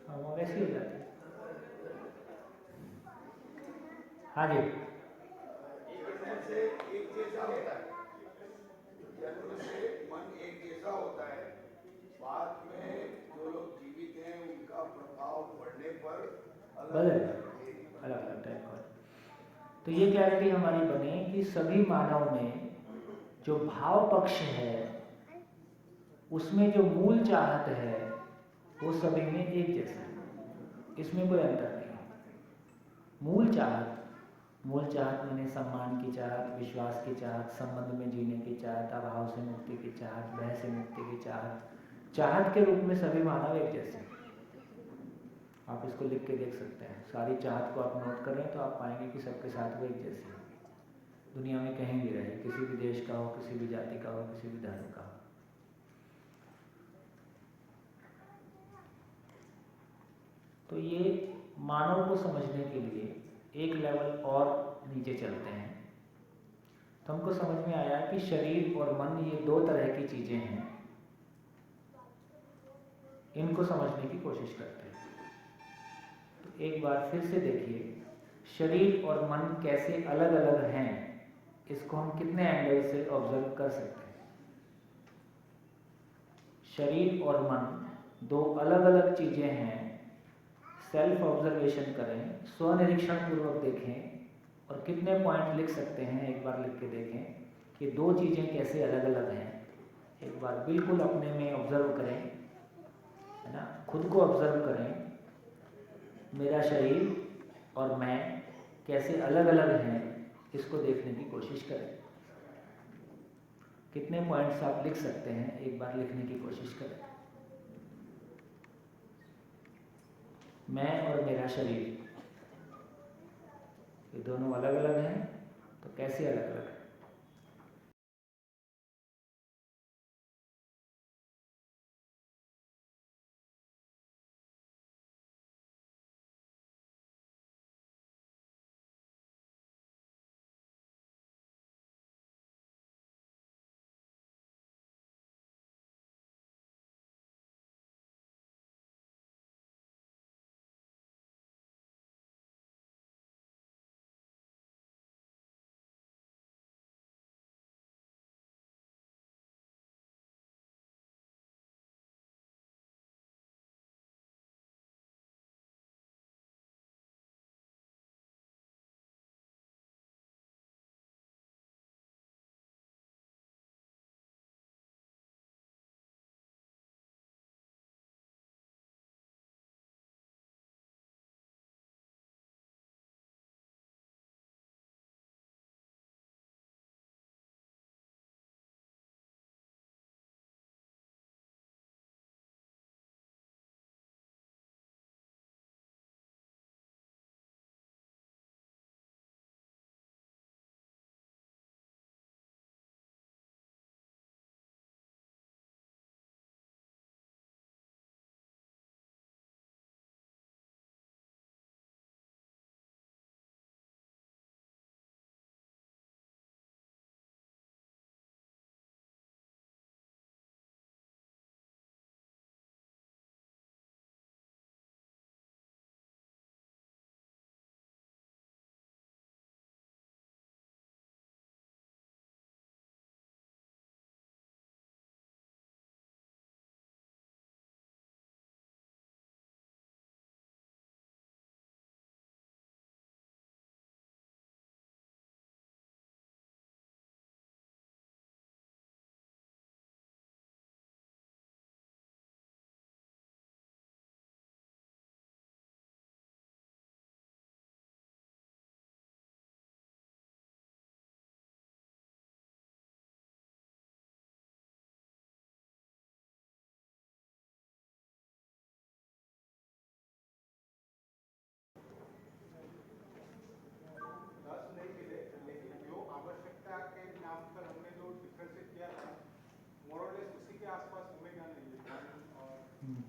हाँ, वो वैसी हो जाती है। हाँ जी। एक जैसा होता है, जन्म से मन एक जैसा होता है, बाद में जो लोग जीवित हैं उनका प्रभाव बढ़ने पर बदल अलग अलग टाइप का। तो ये क्लैरिटी हमारी बने कि सभी मानव में जो भाव पक्ष है, उसमें जो मूल चाहत है, वो सभी में एक जैसा है। इसमें कोई अंतर नहीं है। मूल चाहत माने सम्मान की चाहत, विश्वास की चाहत, संबंध में जीने की चाहत, अभाव से मुक्ति की चाहत, भय से मुक्ति की चाहत, चाहत के रूप में सभी मानव एक जैसे। आप इसको लिख के देख सकते हैं। सारी चाहत को आप नोट करें तो आप पाएंगे कि सबके साथ वो एक जैसे है। दुनिया में कहीं भी रहे, किसी भी देश का हो, किसी भी जाति का हो, किसी भी धर्म का हो। तो ये मानव को समझने के लिए एक लेवल और नीचे चलते हैं। तो हमको समझ में आया कि शरीर और मन ये 2 तरह की चीजें हैं। इनको समझने की कोशिश करते हैं। तो एक बार फिर से देखिए, शरीर और मन कैसे अलग अलग हैं, इसको हम कितने एंगल से ऑब्जर्व कर सकते हैं। शरीर और मन 2 अलग अलग चीजें हैं। सेल्फ ऑब्जर्वेशन करें, स्वनिरीक्षण पूर्वक देखें और कितने पॉइंट लिख सकते हैं, एक बार लिख के देखें कि 2 चीजें कैसे अलग अलग हैं। एक बार बिल्कुल अपने में ऑब्जर्व करें, है ना, खुद को ऑब्जर्व करें। मेरा शरीर और मैं कैसे अलग अलग हैं, इसको देखने की कोशिश करें। कितने पॉइंट्स आप लिख सकते हैं, एक बार लिखने की कोशिश करें। मैं और मेरा शरीर, ये दोनों अलग अलग हैं, तो कैसे अलग अलग हैं?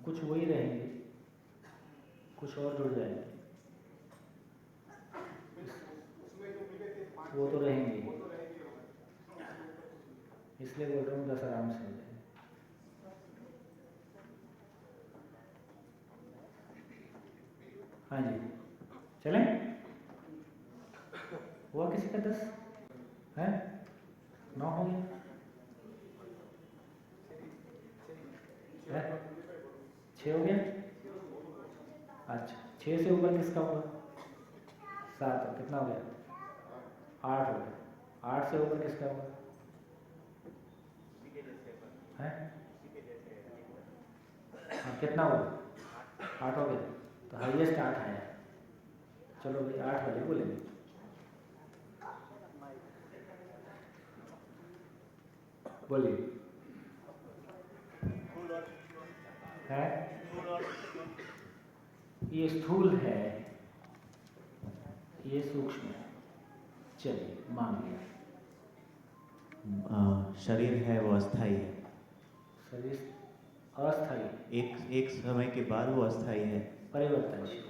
कुछ वही रहेंगे, कुछ और जुड़ जाएंगे, वो तो रहेंगे, इसलिए बोल रहा हूँ 10 आराम से हो जाए। हाँ जी, चलें? हुआ किसी का 10 है? 9 हो गया है? 6 हो गया? अच्छा, 6 से ऊपर किसका हुआ? 7, कितना हो गया? 8 हो गया। 8 से ऊपर किसका हुआ? है? हाँ, कितना हुआ? 8 हो गया, तो हाईएस्ट 8 आया। चलो भाई 8 वाले बोलेंगे। बोलिए। है? ये स्थूल है, ये सूक्ष्म है। चलिए, मान लिया। शरीर है वो अस्थाई है, शरीर अस्थायी, एक समय के बाद वो अस्थाई है। परिवर्तनशील।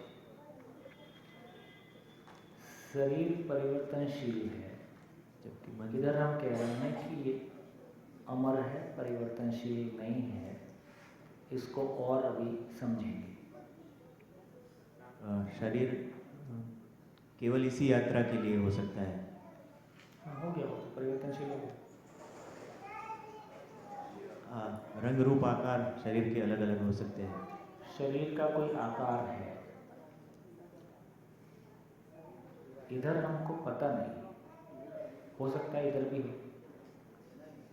शरीर परिवर्तनशील है, जबकि मन इधर हम कह रहे हैं कि ये अमर है, परिवर्तनशील नहीं है। इसको और अभी समझेंगे। शरीर केवल इसी यात्रा के लिए हो सकता है। हाँ, हो गया, वो तो परिवर्तनशील हो गया। रंग रूप आकार शरीर के अलग अलग हो सकते हैं। शरीर का कोई आकार है, इधर हमको पता नहीं, हो सकता है इधर भी हो।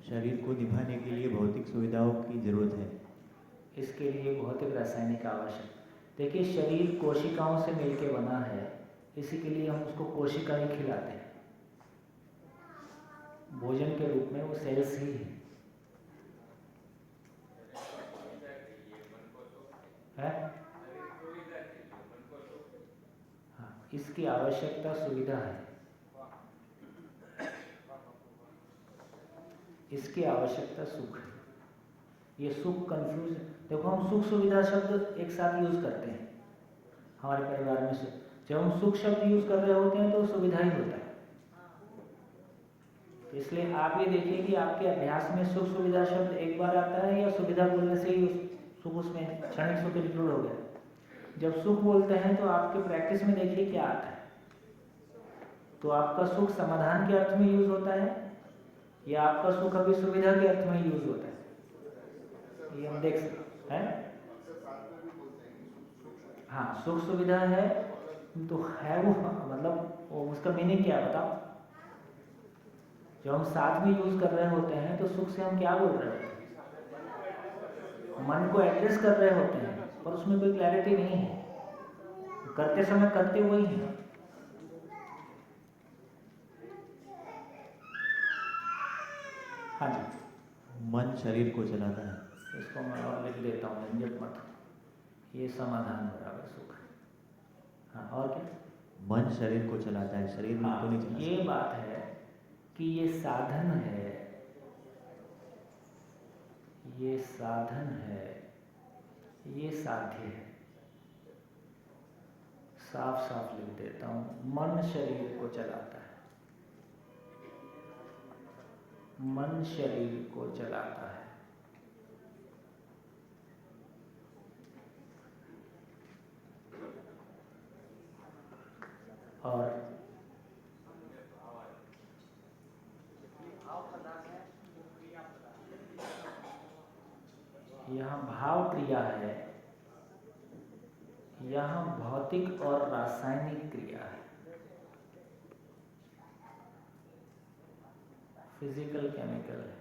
शरीर को निभाने के लिए भौतिक सुविधाओं की जरूरत है। इसके लिए भौतिक रासायनिक आवश्यक। देखिए, शरीर कोशिकाओं से मिलके बना है, इसी के लिए हम उसको कोशिका ही खिलाते हैं। भोजन के रूप में वो सेल्स ही है। हाँ, इसकी आवश्यकता सुविधा है, इसकी आवश्यकता सुख है। ये सुख कंफ्यूज, देखो हम सुख सुविधा शब्द एक साथ यूज करते हैं हमारे परिवार में से। जब हम सुख शब्द यूज कर रहे होते हैं तो सुविधा ही होता है। इसलिए आप ये देखिए कि आपके अभ्यास में सुख सुविधा शब्द एक बार आता है या सुविधा बोलने से ही सुख उसमें क्षणिक सुख इंक्लूड हो गया। जब सुख बोलते हैं तो आपके प्रैक्टिस में देखिए क्या आता है। तो आपका सुख समाधान के अर्थ में यूज होता है या आपका सुख अभी सुविधा के अर्थ में यूज होता है, ये हम देख सकते हैं। हाँ, सुख सुविधा है तो है वो, मतलब वो उसका मीनिंग क्या है बताओ। जब हम साथ में यूज कर रहे होते हैं तो सुख से हम क्या बोल रहे होते हैं? मन को एड्रेस कर रहे होते हैं, पर उसमें कोई क्लैरिटी नहीं है। करते समय करते वही है। हाँ जी, मन शरीर को चलाता है। इसको मैं और लिख देता हूँ, झंझट मत। ये समाधान बराबर सुख है। हाँ, और क्या? मन शरीर को चलाता है, शरीर मन को नहीं चलाता। ये बात है कि ये साधन है, ये साधन है, ये साध्य है। साफ साफ लिख देता हूँ, मन शरीर को चलाता है, मन शरीर को चलाता है। और यहाँ भाव क्रिया है, यहाँ भौतिक और रासायनिक क्रिया है, फिजिकल केमिकल है।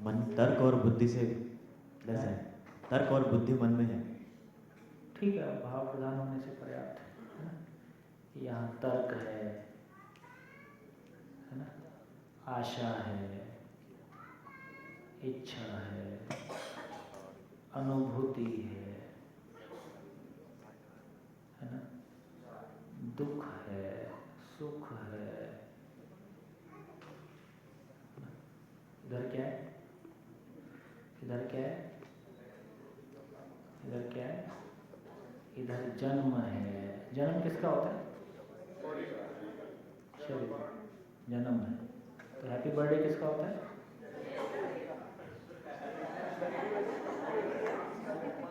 मन तर्क और बुद्धि से लस है, तर्क और बुद्धि मन में है। ठीक है, भाव प्रधान होने से पर्याप्त है ना। यहाँ तर्क है ना, आशा है, इच्छा है, अनुभूति है ना, दुख है, सुख है। इधर क्या है? इधर इधर क्या है, इधर क्या है, इधर जन्म है। जन्म किसका होता है? शरीर, जन्म है। तो हैप्पी बर्थडे किसका होता है?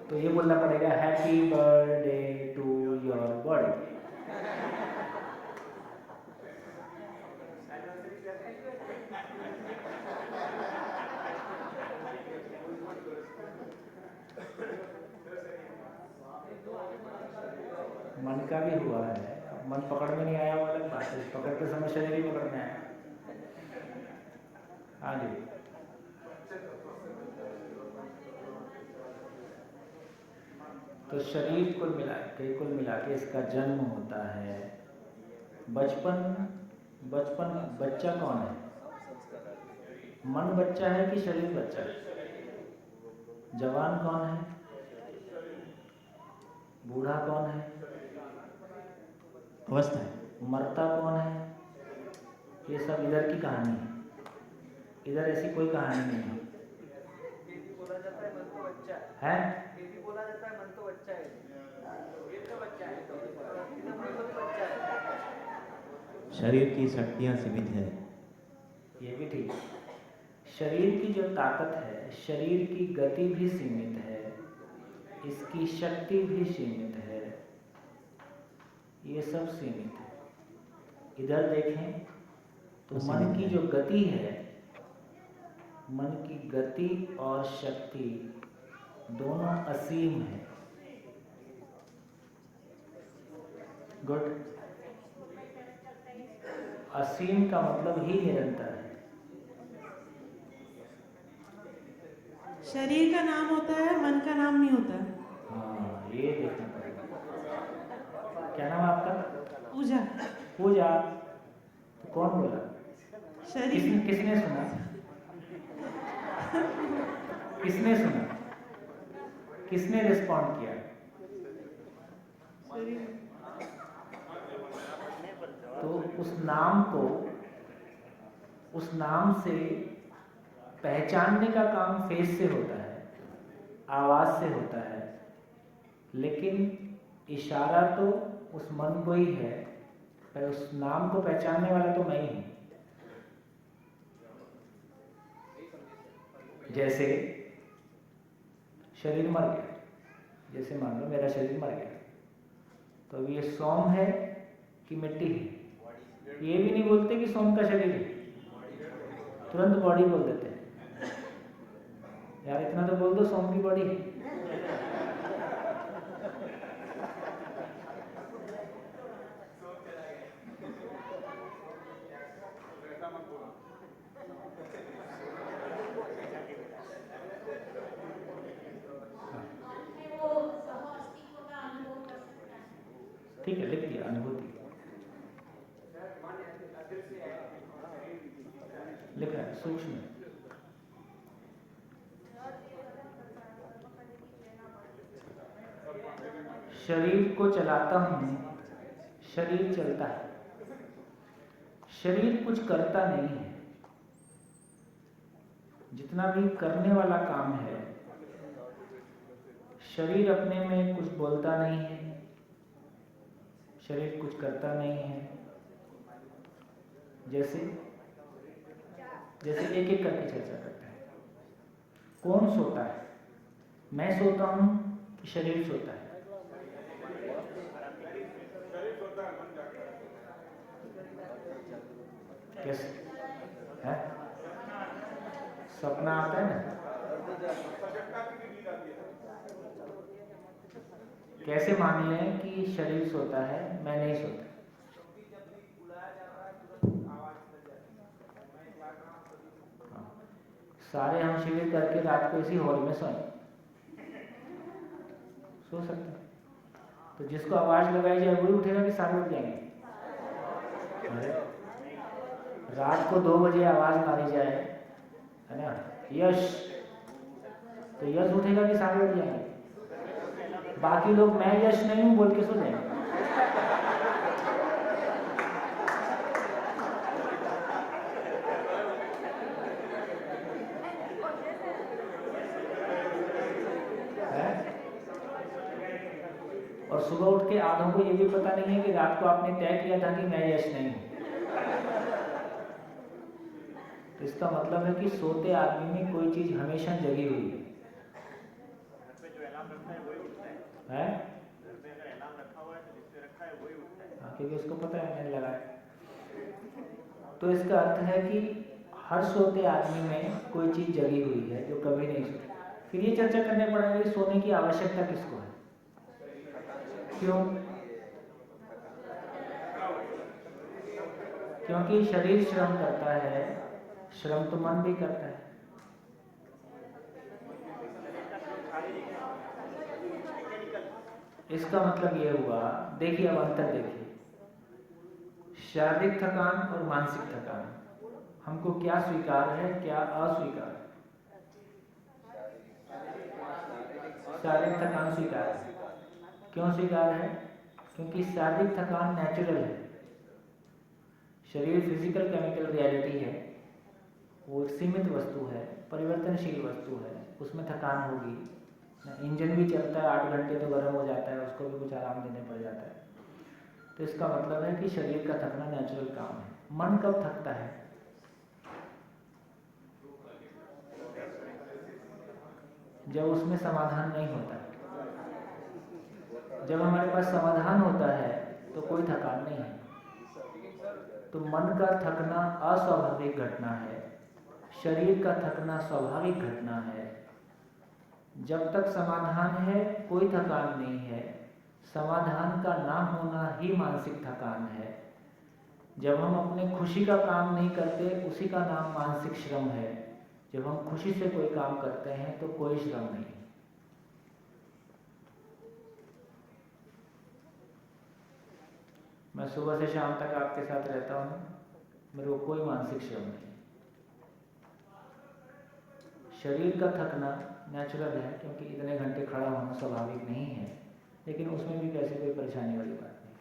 तो ये बोलना पड़ेगा happy birthday to your body. मन का भी हुआ है, अब मन पकड़ में नहीं आया वो अलग बात है, पकड़ते समय शरीर ही पकड़ में आया। आगे तो शरीर कुल मिला के इसका जन्म होता है। बचपन बच्चा कौन है? मन बच्चा है कि शरीर बच्चा है? जवान कौन है? बूढ़ा कौन है? अवस्था है। मरता कौन है? ये सब इधर की कहानी है, इधर ऐसी कोई कहानी नहीं है। ये भी बोला जाता है मन तो बच्चा है? ये भी बोला जाता है मन तो बच्चा है, ये तो बच्चा है, तो मन तो बच्चा है। शरीर की शक्तियाँ सीमित है। ये भी ठीक है। शरीर की जो ताकत है, शरीर की गति भी सीमित है, इसकी शक्ति भी सीमित है, ये सब सीमित है। इधर देखें तो मन की जो गति है, मन की गति और शक्ति दोनों असीम है। गुड। असीम का मतलब ही निरंतर है। शरीर का नाम होता है, मन का नाम नहीं होता। हाँ, ये देखना पड़ेगा। क्या नाम है आपका? पूजा। पूजा। तो कौन बोला? शरीर। किसने सुना? किसने सुना? किसने रिस्पॉन्ड किया? शरीर। तो उस नाम से पहचानने का काम फेस से होता है, आवाज से होता है, लेकिन इशारा तो उस मन को ही है, पर उस नाम को पहचानने वाला तो मैं ही हूं। जैसे शरीर मर गया, जैसे मान लो मेरा शरीर मर गया, तो अब ये सोम है कि मिट्टी है? ये भी नहीं बोलते कि सोम का शरीर है, तुरंत बॉडी बोल देते हैं। यार इतना तो बोल दो सोम की बॉडी है। ठीक है, लिख दिया अनुभूति, लिख रहा है सूक्ष्म। शरीर को चलाता हूं, शरीर चलता है, शरीर कुछ करता नहीं है। जितना भी करने वाला काम है, शरीर अपने में कुछ बोलता नहीं है, शरीर कुछ करता नहीं है। जैसे एक एक करके चर्चा करते हैं। कौन सोता है? मैं सोता हूं कि शरीर सोता है? कैसे है? सपना आता है ना? कैसे मान लें कि शरीर सोता है, मैं नहीं सोता? हाँ। सारे हम शिविर करके रात को इसी हॉल में सोए, सो सकते हैं। तो जिसको आवाज लगाई जाए वही उठेगा कि सारे उठ जाएंगे? रात को 2 बजे आवाज मारी जाए, है ना, यश, तो यश उठेगा कि सारे उठ जाएंगे? बाकी लोग मैं यश नहीं हूं बोल के सो जाएंगे। और सुबह उठ के आधों को ये भी पता नहीं है कि रात को आपने तय किया था कि मैं यश नहीं हूँ। तो इसका मतलब है कि सोते आदमी में कोई चीज हमेशा जगी हुई है। घर पे जो अलार्म रखा है वही उठता है। है? घर पे अगर अलार्म रखा हुआ है तो जिससे रखा है वही उठता है। हाँ, क्योंकि उसको पता है मैंने लगाया। तो इसका अर्थ है कि हर सोते आदमी में कोई चीज जगी हुई है जो कभी नहीं सोती। फिर ये चर्चा करने पड़ेगी सोने की आवश्यकता किसको है, क्यों? क्योंकि शरीर श्रम करता है, श्रम तो मन भी करता है। इसका मतलब ये हुआ, देखिए अब अंतर देखिए, शारीरिक थकान और मानसिक थकान हमको क्या स्वीकार है, क्या अस्वीकार है? शारीरिक थकान स्वीकार है। क्यों स्वीकार है? क्योंकि शारीरिक थकान नेचुरल है। शरीर फिजिकल केमिकल रियलिटी है, वो सीमित वस्तु है, परिवर्तनशील वस्तु है, उसमें थकान होगी। इंजन भी चलता है 8 घंटे तो गर्म हो जाता है, उसको भी कुछ आराम देने पड़ जाता है। तो इसका मतलब है कि शरीर का थकना नेचुरल काम है। मन कब थकता है? जब उसमें समाधान नहीं होता है। जब हमारे पास समाधान होता है तो कोई थकान नहीं है। तो मन का थकना अस्वाभाविक घटना है, शरीर का थकना स्वाभाविक घटना है। जब तक समाधान है कोई थकान नहीं है। समाधान का ना होना ही मानसिक थकान है। जब हम अपने खुशी का काम नहीं करते उसी का नाम मानसिक श्रम है। जब हम खुशी से कोई काम करते हैं तो कोई श्रम नहीं। मैं सुबह से शाम तक आपके साथ रहता हूँ, मेरे को कोई मानसिक श्रम नहीं। शरीर का थकना नेचुरल है क्योंकि इतने घंटे खड़ा होना स्वाभाविक नहीं है, लेकिन उसमें भी कैसे कोई परेशानी वाली बात नहीं।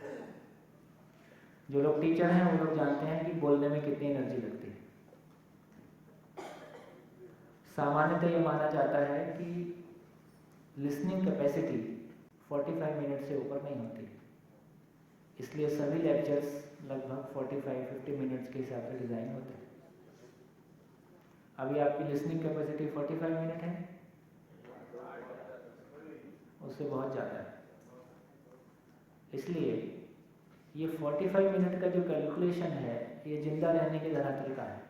जो लोग टीचर हैं वो लोग जानते हैं कि बोलने में कितनी एनर्जी लगती है। सामान्यतः ये माना जाता है कि लिसनिंग कैपेसिटी 45 मिनट से ऊपर नहीं होती, इसलिए सभी लेक्चर्स लगभग 45-50 मिनट्स के हिसाब से डिज़ाइन होते हैं। अभी आपकी लिसनिंग कैपेसिटी 45 मिनट है, उससे बहुत ज़्यादा है। इसलिए ये 45 मिनट का जो कैलकुलेशन है ये जिंदा रहने के धरातल का है।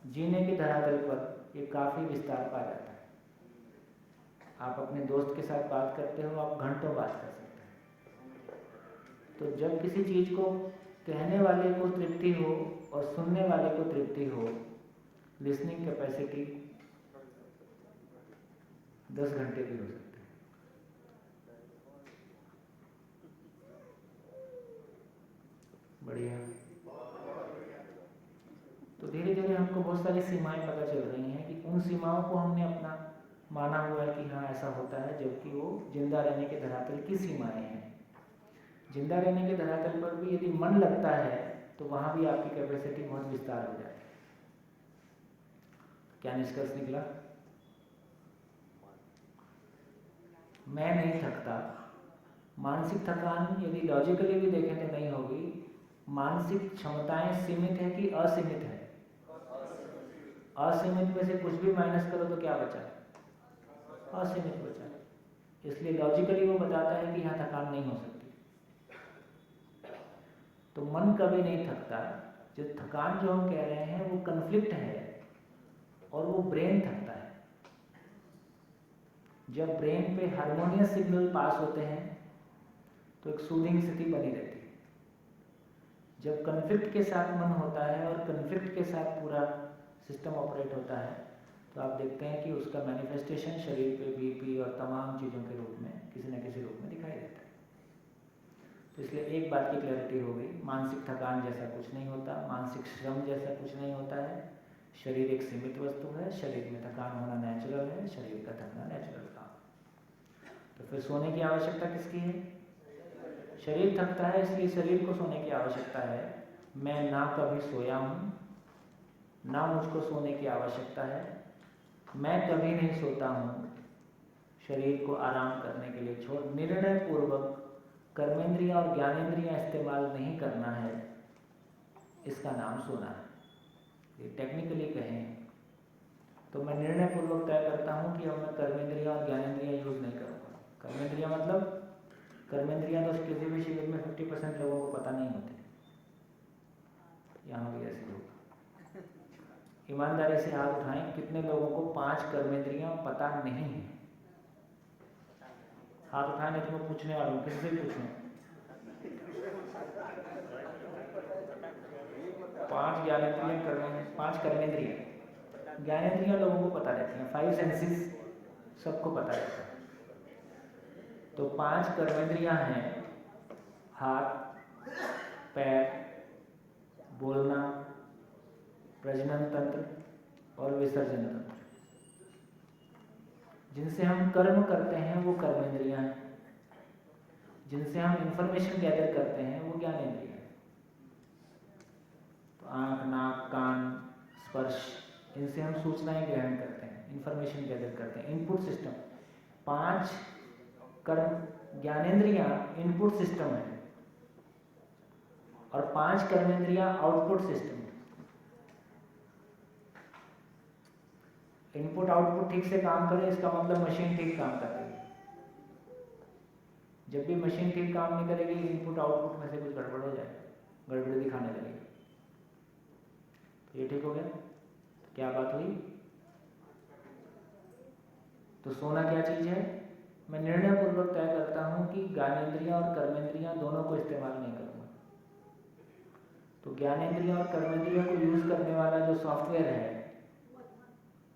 जीने के धरातल पर ये काफ़ी विस्तार पा जाता है। आप अपने दोस्त के साथ बात करते हो, आप घंटों बात कर सकते हैं। तो जब किसी चीज़ को कहने वाले को तृप्ति हो और सुनने वाले को तृप्ति हो, लिसनिंग कैपेसिटी 10 घंटे की हो सकती है। बढ़िया। तो धीरे धीरे हमको बहुत सारी सीमाएं पता चल रही हैं कि उन सीमाओं को हमने अपना माना हुआ है कि हाँ ऐसा होता है, जबकि वो जिंदा रहने के धरातल की सीमाएं हैं। जिंदा रहने के धरातल पर भी यदि मन लगता है तो वहाँ भी आपकी कैपेसिटी बहुत विस्तार हो जाती है। क्या निष्कर्ष निकला? मैं नहीं थकता। मानसिक थकान यदि लॉजिकली भी देखें तो नहीं होगी। मानसिक क्षमताएं सीमित है कि असीमित है? असीमित में से कुछ भी माइनस करो तो क्या बचा? असीमित बचा। इसलिए लॉजिकली वो बताता है कि यहाँ थकान नहीं हो सकती। तो मन कभी नहीं थकता। जो थकान जो हम कह रहे हैं वो कन्फ्लिक्ट है और वो ब्रेन थकता है। जब ब्रेन पे हार्मोनियस सिग्नल पास होते हैं तो एक सूदिंग स्थिति बनी रहती है। जब कन्फ्लिक्ट के साथ मन होता है और कन्फ्लिक्ट के साथ पूरा सिस्टम ऑपरेट होता है तो आप देखते हैं कि उसका मैनिफेस्टेशन शरीर पे बीपी और तमाम चीज़ों के रूप में किसी न किसी रूप में दिखाई देता है। तो इसलिए एक बात की क्लैरिटी हो गई, मानसिक थकान जैसा कुछ नहीं होता, मानसिक श्रम जैसा कुछ नहीं होता है। शरीर एक सीमित वस्तु है, शरीर में थकान होना नेचुरल है, शरीर का थकना नेचुरल काम। तो फिर सोने की आवश्यकता किसकी है? शरीर थकता है इसलिए शरीर को सोने की आवश्यकता है। मैं ना कभी सोया हूँ, ना मुझको सोने की आवश्यकता है। मैं कभी नहीं सोता हूँ, शरीर को आराम करने के लिए छोड़ निर्णय पूर्वक कर्मेंद्रियां और ज्ञानेंद्रियां इस्तेमाल नहीं करना है, इसका नाम सोना है। ये टेक्निकली कहें तो मैं निर्णय पूर्वक तय करता हूँ कि अब मैं कर्मेंद्रियां और ज्ञानेंद्रियां यूज नहीं करूँगा। कर्मेंद्रियां मतलब कर्मेंद्रियां तो किसी भी शिविर में 50% लोगों को पता नहीं होते, यहाँ भी ऐसे होगा। ईमानदारी से हाथ उठाएं, कितने लोगों को 5 कर्मेंद्रियां पता नहीं है? हाथ उठाने तो मैं पूछने वाला हूँ, किससे पूछूं? 5 ज्ञानेंद्रियां 5 कर्मेंद्रियां। ज्ञानेंद्रियां लोगों को पता रहती हैं, 5 सेंसेस सबको पता रहता है। तो 5 कर्मेंद्रियां हैं, हाथ, पैर, बोलना, प्रजनन तंत्र और विसर्जन तंत्र। जिनसे हम कर्म करते हैं वो कर्मेंद्रियां हैं, जिनसे हम इंफॉर्मेशन गैदर करते हैं वो ज्ञानेंद्रियां हैं। तो आँख, नाक, कान, स्पर्श, इनसे हम सूचनाएं ग्रहण करते हैं, इंफॉर्मेशन गैदर करते हैं, इनपुट सिस्टम। 5 कर्म ज्ञानेंद्रियां इनपुट सिस्टम है और 5 कर्मेंद्रियां आउटपुट सिस्टम है। इनपुट आउटपुट ठीक से काम करे, इसका मतलब मशीन ठीक काम कर रही है। जब भी मशीन ठीक काम नहीं करेगी, इनपुट आउटपुट में से कुछ गड़बड़ हो जाएगा, गड़बड़ी दिखाने लगेगी। तो ये ठीक हो गया? क्या बात हुई? तो सोना क्या चीज है? मैं निर्णय पूर्वक तय करता हूं कि ज्ञानेंद्रियां और कर्मेंद्रियां दोनों को इस्तेमाल नहीं करूंगा। तो ज्ञानेंद्रियां और कर्मेंद्रियों को यूज करने वाला जो सॉफ्टवेयर है,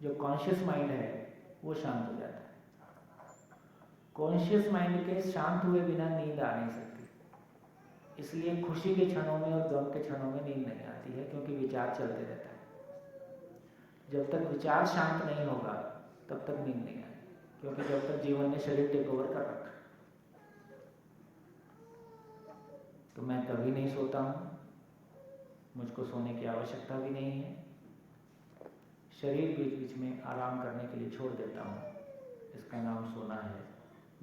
जो कॉन्शियस माइंड है, वो शांत हो जाता है। कॉन्शियस माइंड के शांत हुए बिना नींद आ नहीं सकती। इसलिए खुशी के क्षणों में और गम के क्षणों में नींद नहीं आती है, क्योंकि विचार चलते रहता है। जब तक विचार शांत नहीं होगा तब तक नींद नहीं आएगी, क्योंकि जब तक जीवन ने शरीर टेक ओवर कर रखा। तो मैं कभी नहीं सोता हूँ, मुझको सोने की आवश्यकता भी नहीं है। शरीर बीच बीच में आराम करने के लिए छोड़ देता हूँ, इसका नाम सोना है।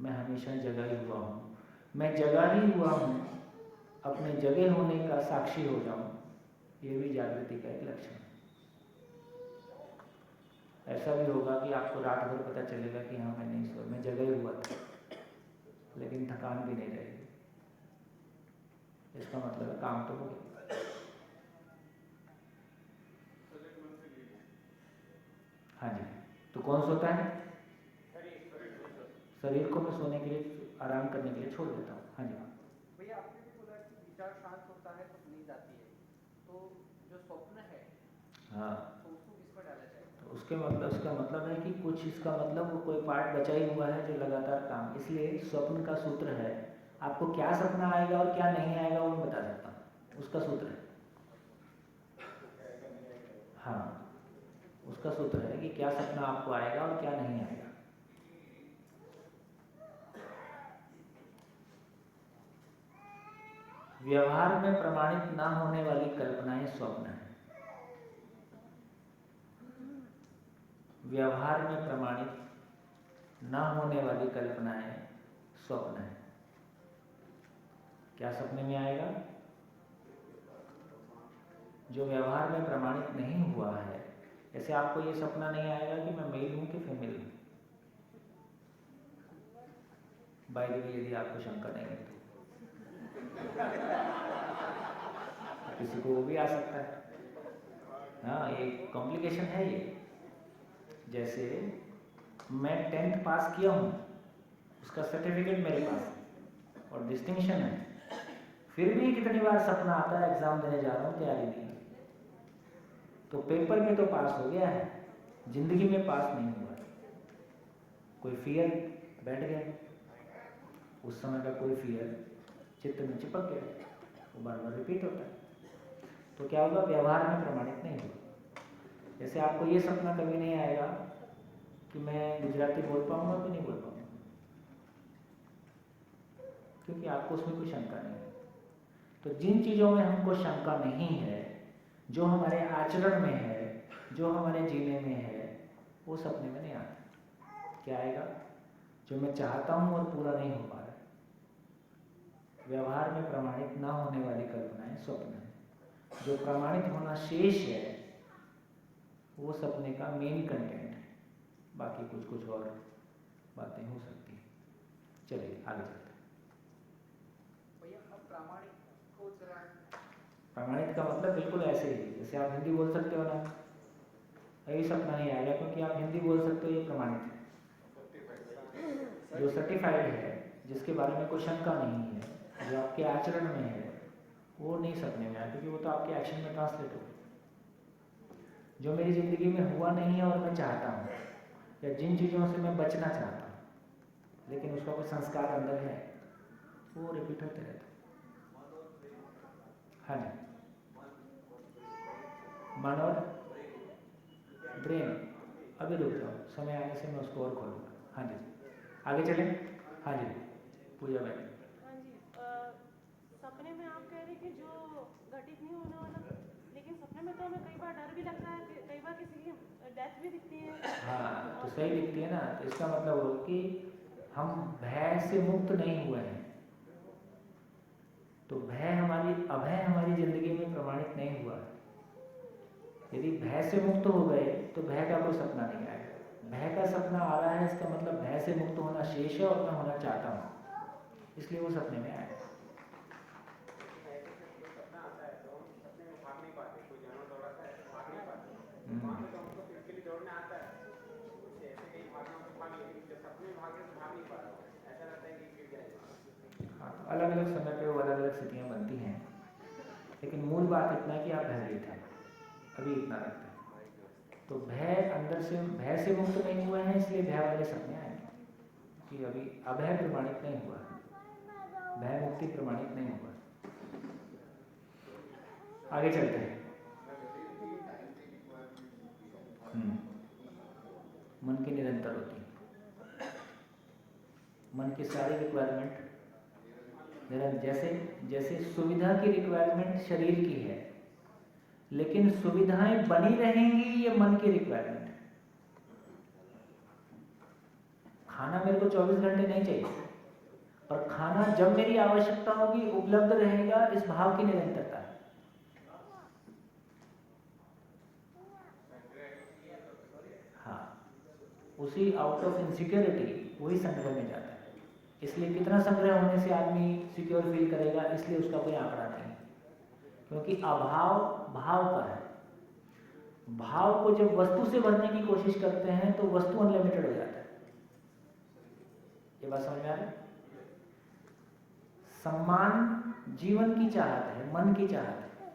मैं हमेशा जगा ही हुआ हूँ, मैं जगा ही हुआ हूँ, अपने जगे होने का साक्षी हो जाऊँ, ये भी जागृति का एक लक्षण है। ऐसा भी होगा कि आपको रात भर पता चलेगा कि हाँ मैं नहीं सोया, मैं जगा ही हुआ था, लेकिन थकान भी नहीं रहेगी। इसका मतलब है काम तो हो गया। हाँ जी। तो कौन सोता है? शरीर को मैं सोने के लिए, आराम करने के लिए छोड़ देता हूँ। हाँ जी। भैया आपने भी बोला कि विचार शांत होता है तो नींद आती है, तो जो स्वप्न है हाँ, तो उसको किस पर डाला जाए? तो उसका मतलब है कि कुछ इसका मतलब वो कोई पार्ट बचा ही हुआ है जो लगातार काम। इसलिए स्वप्न का सूत्र है, आपको क्या सपना आएगा और क्या नहीं आएगा वो मैं बता सकता हूँ, उसका सूत्र है। हाँ, उसका सूत्र है कि क्या सपना आपको आएगा और क्या नहीं आएगा। व्यवहार में प्रमाणित ना होने वाली कल्पनाएं स्वप्न है। व्यवहार में प्रमाणित ना होने वाली कल्पनाएं स्वप्न है। क्या सपने में आएगा? जो व्यवहार में प्रमाणित नहीं हुआ है। जैसे आपको ये सपना नहीं आएगा कि मैं मेल हूं कि फीमेल हूं। बाय द वे, यदि आपको शंका नहीं है तो किसी को वो भी आ सकता है। हाँ, ये कॉम्प्लिकेशन है ये। जैसे मैं 10th पास किया हूँ, उसका सर्टिफिकेट मेरे पास है और डिस्टिंक्शन है, फिर भी कितनी बार सपना आता है एग्जाम देने जा रहा हूँ, तैयारी नहीं। तो पेपर में तो पास हो गया है, जिंदगी में पास नहीं हुआ। कोई फियर बैठ गया, उस समय का कोई फियर चित्त में चिपक गया, वो बार बार रिपीट होता है। तो क्या होगा? व्यवहार में प्रमाणित नहीं होगा। जैसे आपको ये सपना कभी नहीं आएगा कि मैं गुजराती बोल पाऊंगा कि नहीं बोल पाऊंगा, क्योंकि आपको उसमें कोई शंका नहीं है। तो जिन चीज़ों में हमको शंका नहीं है, जो हमारे आचरण में है, जो हमारे जीने में है, वो सपने में नहीं आता। क्या आएगा? जो मैं चाहता हूँ और पूरा नहीं हो पा रहा है। व्यवहार में प्रमाणित ना होने वाली कल्पनाएं स्वप्न है। जो प्रमाणित होना शेष है वो सपने का मेन कंटेंट है, बाकी कुछ कुछ और बातें हो सकती हैं। चलिए आगे चलते हैं। भैया अब प्रामाणिक खोज रहा है। प्रमाणित का मतलब बिल्कुल ऐसे ही, जैसे आप हिंदी बोल सकते हो ना, यही सपना नहीं आएगा क्योंकि आप हिंदी बोल सकते हो, ये प्रमाणित है। जो सर्टिफाइड है, जिसके बारे में कोई शंका नहीं है, जो आपके आचरण में है, वो नहीं सपने में आया क्योंकि वो तो आपके एक्शन में ट्रांसलेट हो। जो मेरी ज़िंदगी में हुआ नहीं है और मैं चाहता हूँ, या जिन चीज़ों से मैं बचना चाहता हूँ लेकिन उसका कोई संस्कार अंदर है, वो रिपीट होते रहते हैं। हाँ जी, मन और ब्रेन। अभी रुक जाओ, समय आने से मैं उसको और खोलूँगा। हाँ जी, आगे चलें। हाँ जी, पूजा भाई। हाँ जी, सपने में आप कह रहे कि जो घटित नहीं होने वाला, लेकिन सपने में तो हमें कई बार डर भी लगता है, कई बार किसी की डेथ भी दिखती है। हाँ, तो सही दिखती है ना, तो इसका मतलब हो कि हम भय से मुक्त नहीं हुए हैं। तो अभय हमारी जिंदगी में प्रमाणित नहीं हुआ है। यदि भय से मुक्त हो गए तो भय का कोई सपना नहीं आएगा। भय का सपना आ रहा है, इसका मतलब भय से मुक्त होना शेष है और मैं होना चाहता हूँ, इसलिए वो सपने में आएगा। सपना आता है तो हम सपने में भाग नहीं पाते, कोई जानवर दौड़ाता है तो भाग नहीं पाते, वहाँ पे तो हमको फिर के लिए दौड़ना आता है, उससे ऐसे कहीं भागना तो भाग, लेकिन जब सपने में भागे तो भाग नहीं पा रहा, ऐसा लगता है कि गिर जाएगा। हाँ, तो अलग अलग समय पे वो अलग अलग स्थितियाँ बनती हैं, लेकिन मूल बात इतना है कि आप भयभीत हैं, अभी इतना रखते हैं। तो भय अंदर से, भय से मुक्त नहीं हुए हैं, इसलिए भय वाले सपने आएंगे कि अभी अभय प्रमाणित नहीं हुआ, भय मुक्ति प्रमाणित नहीं हुआ। आगे चलते हैं। मन की निरंतर होती है। मन की सारी रिक्वायरमेंट निरंतर, जैसे सुविधा की रिक्वायरमेंट शरीर की है, लेकिन सुविधाएं बनी रहेंगी, ये मन की रिक्वायरमेंट है। खाना मेरे को 24 घंटे नहीं चाहिए, और खाना जब मेरी आवश्यकता होगी उपलब्ध रहेगा, इस भाव की निरंतरता है। हाँ, उसी आउट ऑफ इनसिक्योरिटी वही संग्रह में जाता है। इसलिए कितना संग्रह होने से आदमी सिक्योर फील करेगा, इसलिए उसका कोई आंकड़ा नहीं, क्योंकि अभाव भाव का है। भाव को जब वस्तु से भरने की कोशिश करते हैं तो वस्तु अनलिमिटेड हो जाता है। ये बात समझ में आ रही? सम्मान जीवन की चाहत है, मन की चाहत है।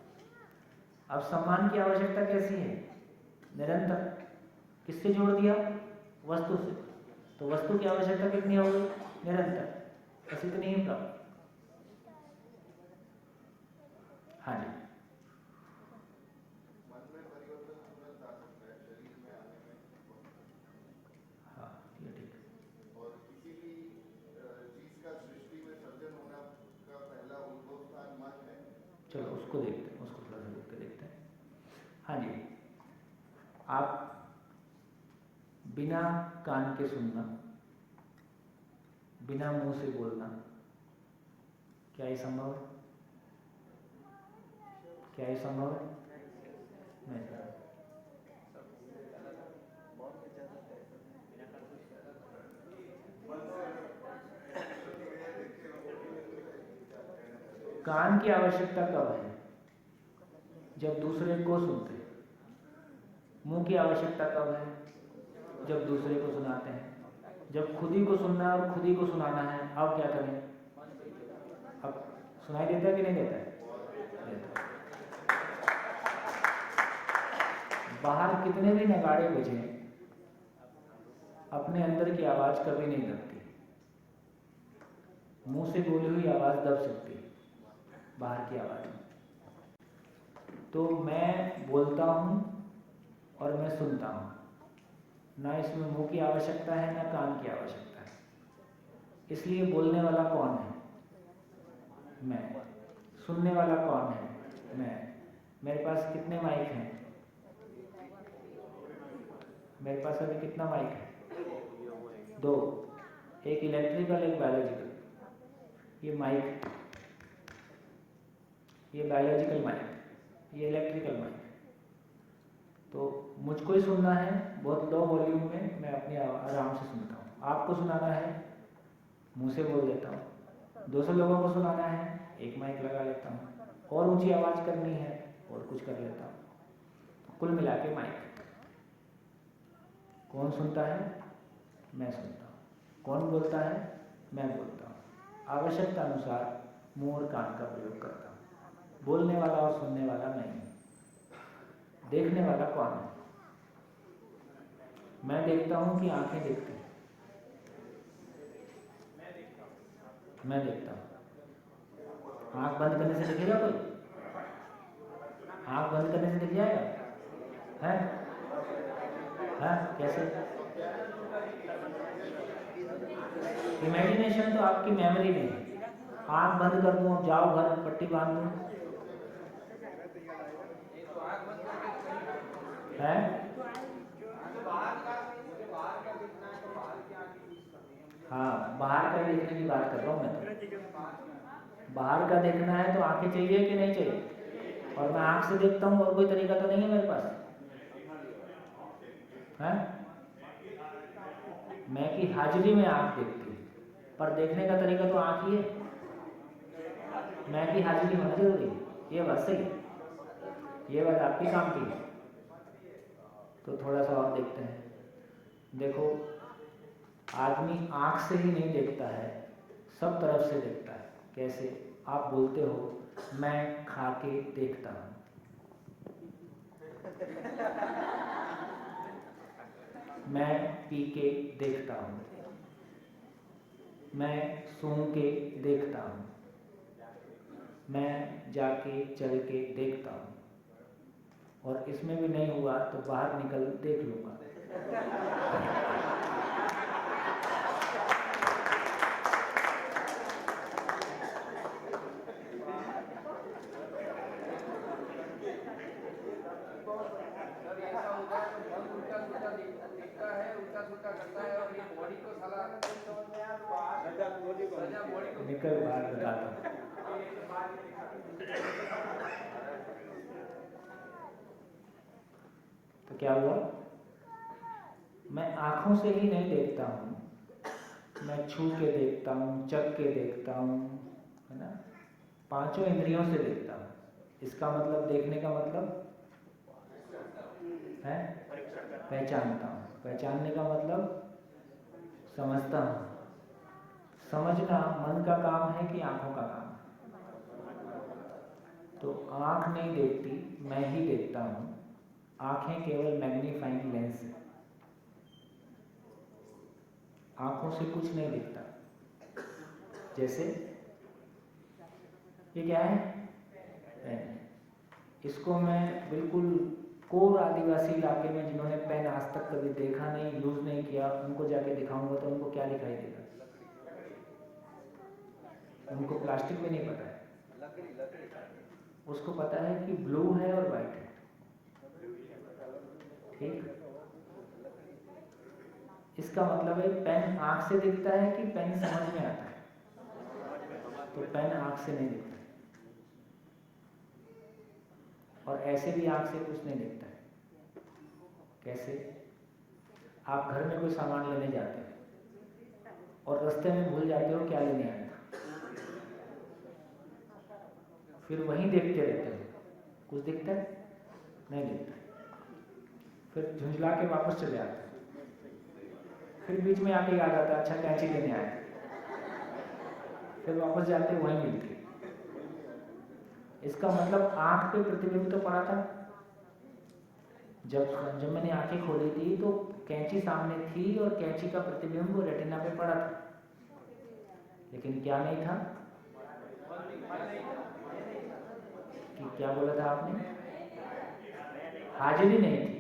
अब सम्मान की आवश्यकता कैसी है? निरंतर। किससे जोड़ दिया? वस्तु से। तो वस्तु की आवश्यकता कितनी हो गई? निरंतर। बस इतनी ही प्राप्त। हाँ जी, मन में परिवर्तन तुरंत आ सकता है, शरीर में आने में, हाँ ये ठीक है। और किसी भी चीज का सृष्टि में सर्जन होना का पहला उद्भव स्थान मन है। चलो उसको देखते हैं, उसको थोड़ा सा रुक के देखते हैं। हाँ जी, आप बिना कान के सुनना, बिना मुंह से बोलना, क्या ये संभव है? क्या ये संभव है? नहीं। कान की आवश्यकता कब है? जब दूसरे को सुनते हैं। मुंह की आवश्यकता कब है? जब दूसरे को सुनाते हैं। जब खुद ही को सुनना है और खुद ही को सुनाना है, अब क्या करें? अब सुनाई देता है कि नहीं देता है? देता है। बाहर कितने भी नगाड़े बजे, अपने अंदर की आवाज कभी नहीं दबती। मुंह से बोली हुई आवाज दब सकती है, बाहर की आवाज में। तो मैं बोलता हूं और मैं सुनता हूं, ना इसमें मुंह की आवश्यकता है ना कान की आवश्यकता है। इसलिए बोलने वाला कौन है? मैं। सुनने वाला कौन है? मैं। मेरे पास कितने माइक हैं? मेरे पास अभी कितना माइक है? 2। एक इलेक्ट्रिकल, एक बायोलॉजिकल। ये माइक, ये बायोलॉजिकल माइक, ये इलेक्ट्रिकल माइक। तो मुझको ही सुनना है बहुत लो वॉल्यूम में, मैं अपने आराम से सुनता हूँ। आपको सुनाना है मुंह से बोल देता हूँ। 200 लोगों को सुनाना है, एक माइक लगा लेता हूँ। और ऊंची आवाज़ करनी है और कुछ कर लेता हूँ। कुल मिला के माइक। कौन सुनता है? मैं सुनता हूँ। कौन बोलता है? मैं बोलता हूँ। आवश्यकता अनुसार मुंह और कान का प्रयोग करता हूँ। बोलने वाला और सुनने वाला मैं हूँ। देखने वाला कौन है? मैं देखता हूँ कि आंखें देखती हैं? मैं देखता हूँ। आंख बंद करने से दिखेगा कोई? आंख बंद करने से दिख जाएगा? है? कैसे? इमेजिनेशन तो आपकी मेमोरी में है। आंख बंद कर दूं, अब जाओ घर, पट्टी बांध दूं, है? हाँ, बाहर का देखने की बात कर रहा हूँ मैं तो। बाहर का देखना है तो आंखें चाहिए कि नहीं चाहिए? और मैं आंख से देखता हूँ और कोई तरीका तो नहीं है मेरे पास, है? मैं की हाजिरी में आंख देखती है, पर देखने का तरीका तो आंख ही है। मैं की हाजिरी होना जरूरी है, ये बात सही है। ये बात आपकी काम की है। तो थोड़ा सा और देखते हैं। देखो, आदमी आंख से ही नहीं देखता है, सब तरफ से देखता है। कैसे? आप बोलते हो मैं खा के देखता हूँ, मैं पी के देखता हूँ, मैं सूंघ के देखता हूँ, मैं जाके चल के देखता हूँ, और इसमें भी नहीं हुआ तो बाहर निकल देख लूँगा। सर ऐसा होता है तो मन उल्टा सुल्टा दिखता है, उल्टा सुल्टा करता है, और ये बॉडी को साला सजा बॉडी को निकल बाहर बताता हूँ। तो क्या हुआ? मैं आंखों से ही नहीं देखता हूँ, मैं छू के देखता हूँ, चख के देखता हूँ, है ना? पांचों इंद्रियों से देखता हूँ। इसका मतलब, देखने का मतलब है पहचानता हूँ। पहचानने का मतलब समझता हूँ। समझना मन का काम है कि आंखों का काम है? तो आंख नहीं देखती, मैं ही देखता हूँ। आंखें केवल मैग्नीफाइंग लेंस है। आंखों से कुछ नहीं दिखता। जैसे ये क्या है? पेन। इसको मैं बिल्कुल कोर आदिवासी इलाके में, जिन्होंने पेन आज तक कभी देखा नहीं, यूज नहीं किया, उनको जाके दिखाऊंगा तो उनको क्या दिखाई देगा? उनको प्लास्टिक भी नहीं पता है। उसको पता है कि ब्लू है और वाइट है, ठीक? इसका मतलब है पेन आंख से दिखता है कि पेन समझ में आता है? तो पेन आंख से नहीं दिखता है। और ऐसे भी आंख से कुछ नहीं दिखता है। कैसे? आप घर में कोई सामान लेने जाते हैं और रास्ते में भूल जाते हो क्या लेने आए था, फिर वहीं देखते रहते हो, कुछ दिखता है? नहीं दिखता है। फिर झुंझला के वापस चले आते हैं, फिर बीच में आके याद आता है अच्छा कैंची लेने आए, फिर वापस जाते वहीं मिलती है। इसका मतलब आंख पे प्रतिबिंब तो पड़ा था। जब मैंने आंखें खोली थी तो कैंची सामने थी और कैंची का प्रतिबिंब रेटिना पे पड़ा था, लेकिन क्या नहीं था? कि क्या बोला था आपने? हाजिरी नहीं थी,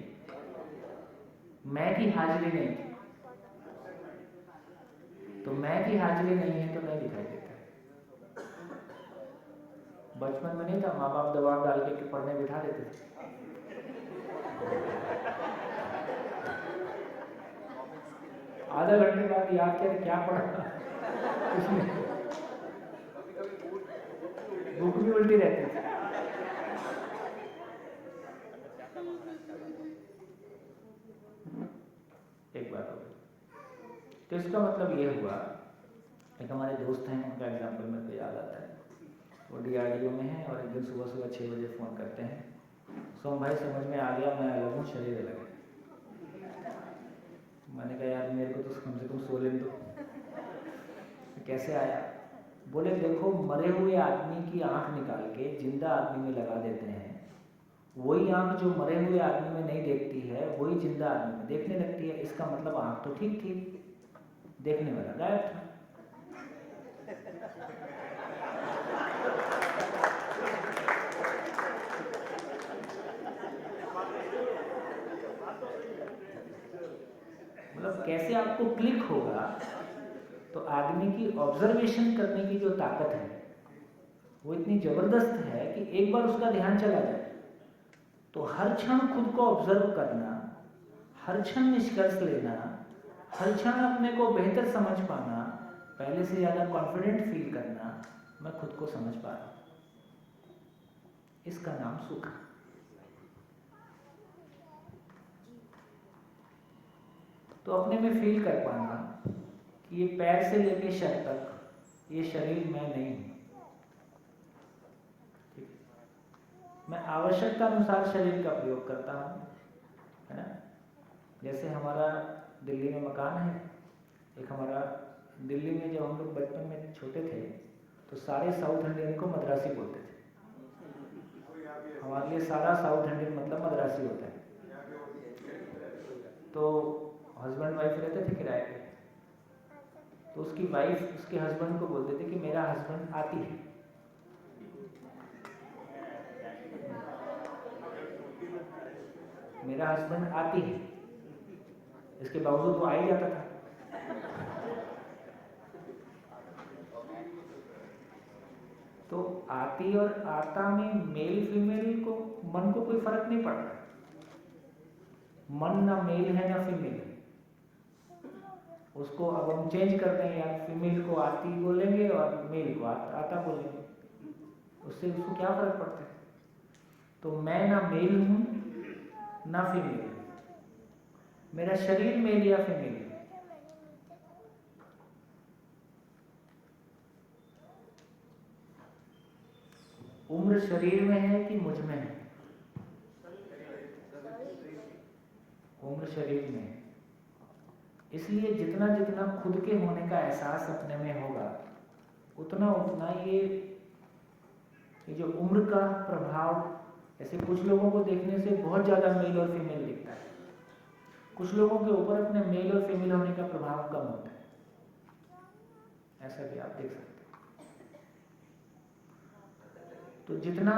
मैं की हाजिरी नहीं थी। तो मैं की हाजिरी नहीं है तो नहीं दिखाई देता। बचपन में नहीं था, माँ बाप दबाव डाल के पढ़ने बिठा देते थे। आधा घंटे बाद याद किया क्या पढ़ा कुछ नहीं, भूख भी उल्टी रहती थी। एक बात हो गई। तो इसका मतलब ये हुआ, एक हमारे दोस्त हैं, उनका एग्जाम्पल मेरे को याद आता है। वो DRDO में है और एक दिन सुबह सुबह 6 बजे फ़ोन करते हैं, सोम भाई समझ में आ गया, मैं अलग हूँ, शरीर अलग है। मैंने कहा यार मेरे को तो कम से कम सो लेने दो। कैसे आया? बोले देखो मरे हुए आदमी की आंख निकाल के जिंदा आदमी में लगा देते हैं, वही आंख जो मरे हुए आदमी में नहीं देखती है वही जिंदा आदमी में देखने लगती है। इसका मतलब आंख तो ठीक थी, देखने वाला गायब था। मतलब कैसे आपको क्लिक होगा? तो आदमी की ऑब्जर्वेशन करने की जो ताकत है वो इतनी जबरदस्त है कि एक बार उसका ध्यान चला जाए तो हर क्षण खुद को ऑब्जर्व करना, हर क्षण निष्कर्ष लेना, हर क्षण अपने को बेहतर समझ पाना, पहले से ज़्यादा कॉन्फिडेंट फील करना, मैं खुद को समझ पा रहा हूँ, इसका नाम सुख है। तो अपने में फील कर पाना कि ये पैर से लेके सर तक ये शरीर मैं नहीं हूँ। ठीक है? मैं आवश्यकता अनुसार शरीर का प्रयोग करता हूँ, है ना। जैसे हमारा दिल्ली में मकान है, एक हमारा दिल्ली में जब हम लोग बचपन में छोटे थे तो सारे साउथ इंडियन को मद्रासी बोलते थे। हमारे लिए सारा साउथ इंडियन मतलब मद्रासी होता है। तो हस्बैंड वाइफ रहते थे किराए पे, तो उसकी वाइफ उसके हस्बैंड को बोलते थे कि मेरा हस्बैंड आती है। मेरा हस्बैंड आती है, इसके बावजूद वो आ ही जाता था। तो आती और आता में मेल फीमेल को मन को कोई फर्क नहीं पड़ता। मन ना मेल है ना फीमेल है। उसको अब हम चेंज कर दें, या फीमेल को आती बोलेंगे और मेल को आता बोलेंगे, उससे उसको क्या फर्क पड़ता है? तो मैं ना मेल हूं ना फीमेल हूं, मेरा शरीर मेल या फीमेल है। उम्र शरीर में है कि मुझ में है? उम्र शरीर में है। इसलिए जितना जितना खुद के होने का एहसास अपने में होगा उतना उतना ये जो उम्र का प्रभाव, ऐसे कुछ लोगों को देखने से बहुत ज़्यादा मेल और फीमेल दिखता है, कुछ लोगों के ऊपर अपने मेल और फीमेल होने का प्रभाव कम होता है, ऐसा भी आप देख सकते हैं। तो जितना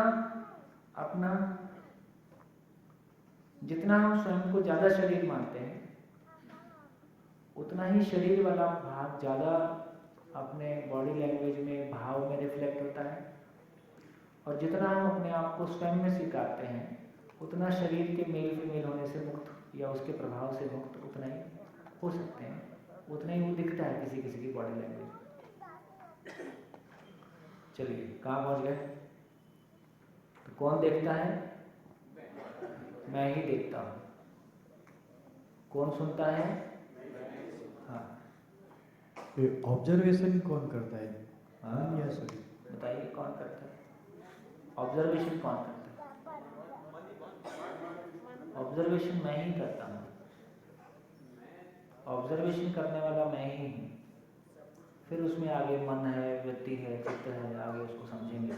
हम स्वयं को ज़्यादा शरीर मानते हैं उतना ही शरीर वाला भाग ज़्यादा अपने बॉडी लैंग्वेज में, भाव में रिफ्लेक्ट होता है। और जितना हम अपने आप को स्वयं में स्वीकारते हैं उतना शरीर के मेल फीमेल होने से मुक्त या उसके प्रभाव से मुक्त उतना ही हो सकते हैं, उतना ही वो दिखता है किसी किसी की बॉडी लैंग्वेज। चलिए कहाँ पहुँच गए? तो कौन देखता है? मैं ही देखता हूँ। कौन सुनता है? हाँ ऑब्जर्वेशन कौन करता है? हाँ या शरीर? बताइए कौन करता है? ऑब्जर्वेशन कौन करता है? ऑब्जर्वेशन मैं ही करता हूँ। ऑब्जर्वेशन करने वाला मैं ही हूँ। फिर उसमें आगे मन है, वृत्ति है, चित्त है, आगे उसको समझेंगे।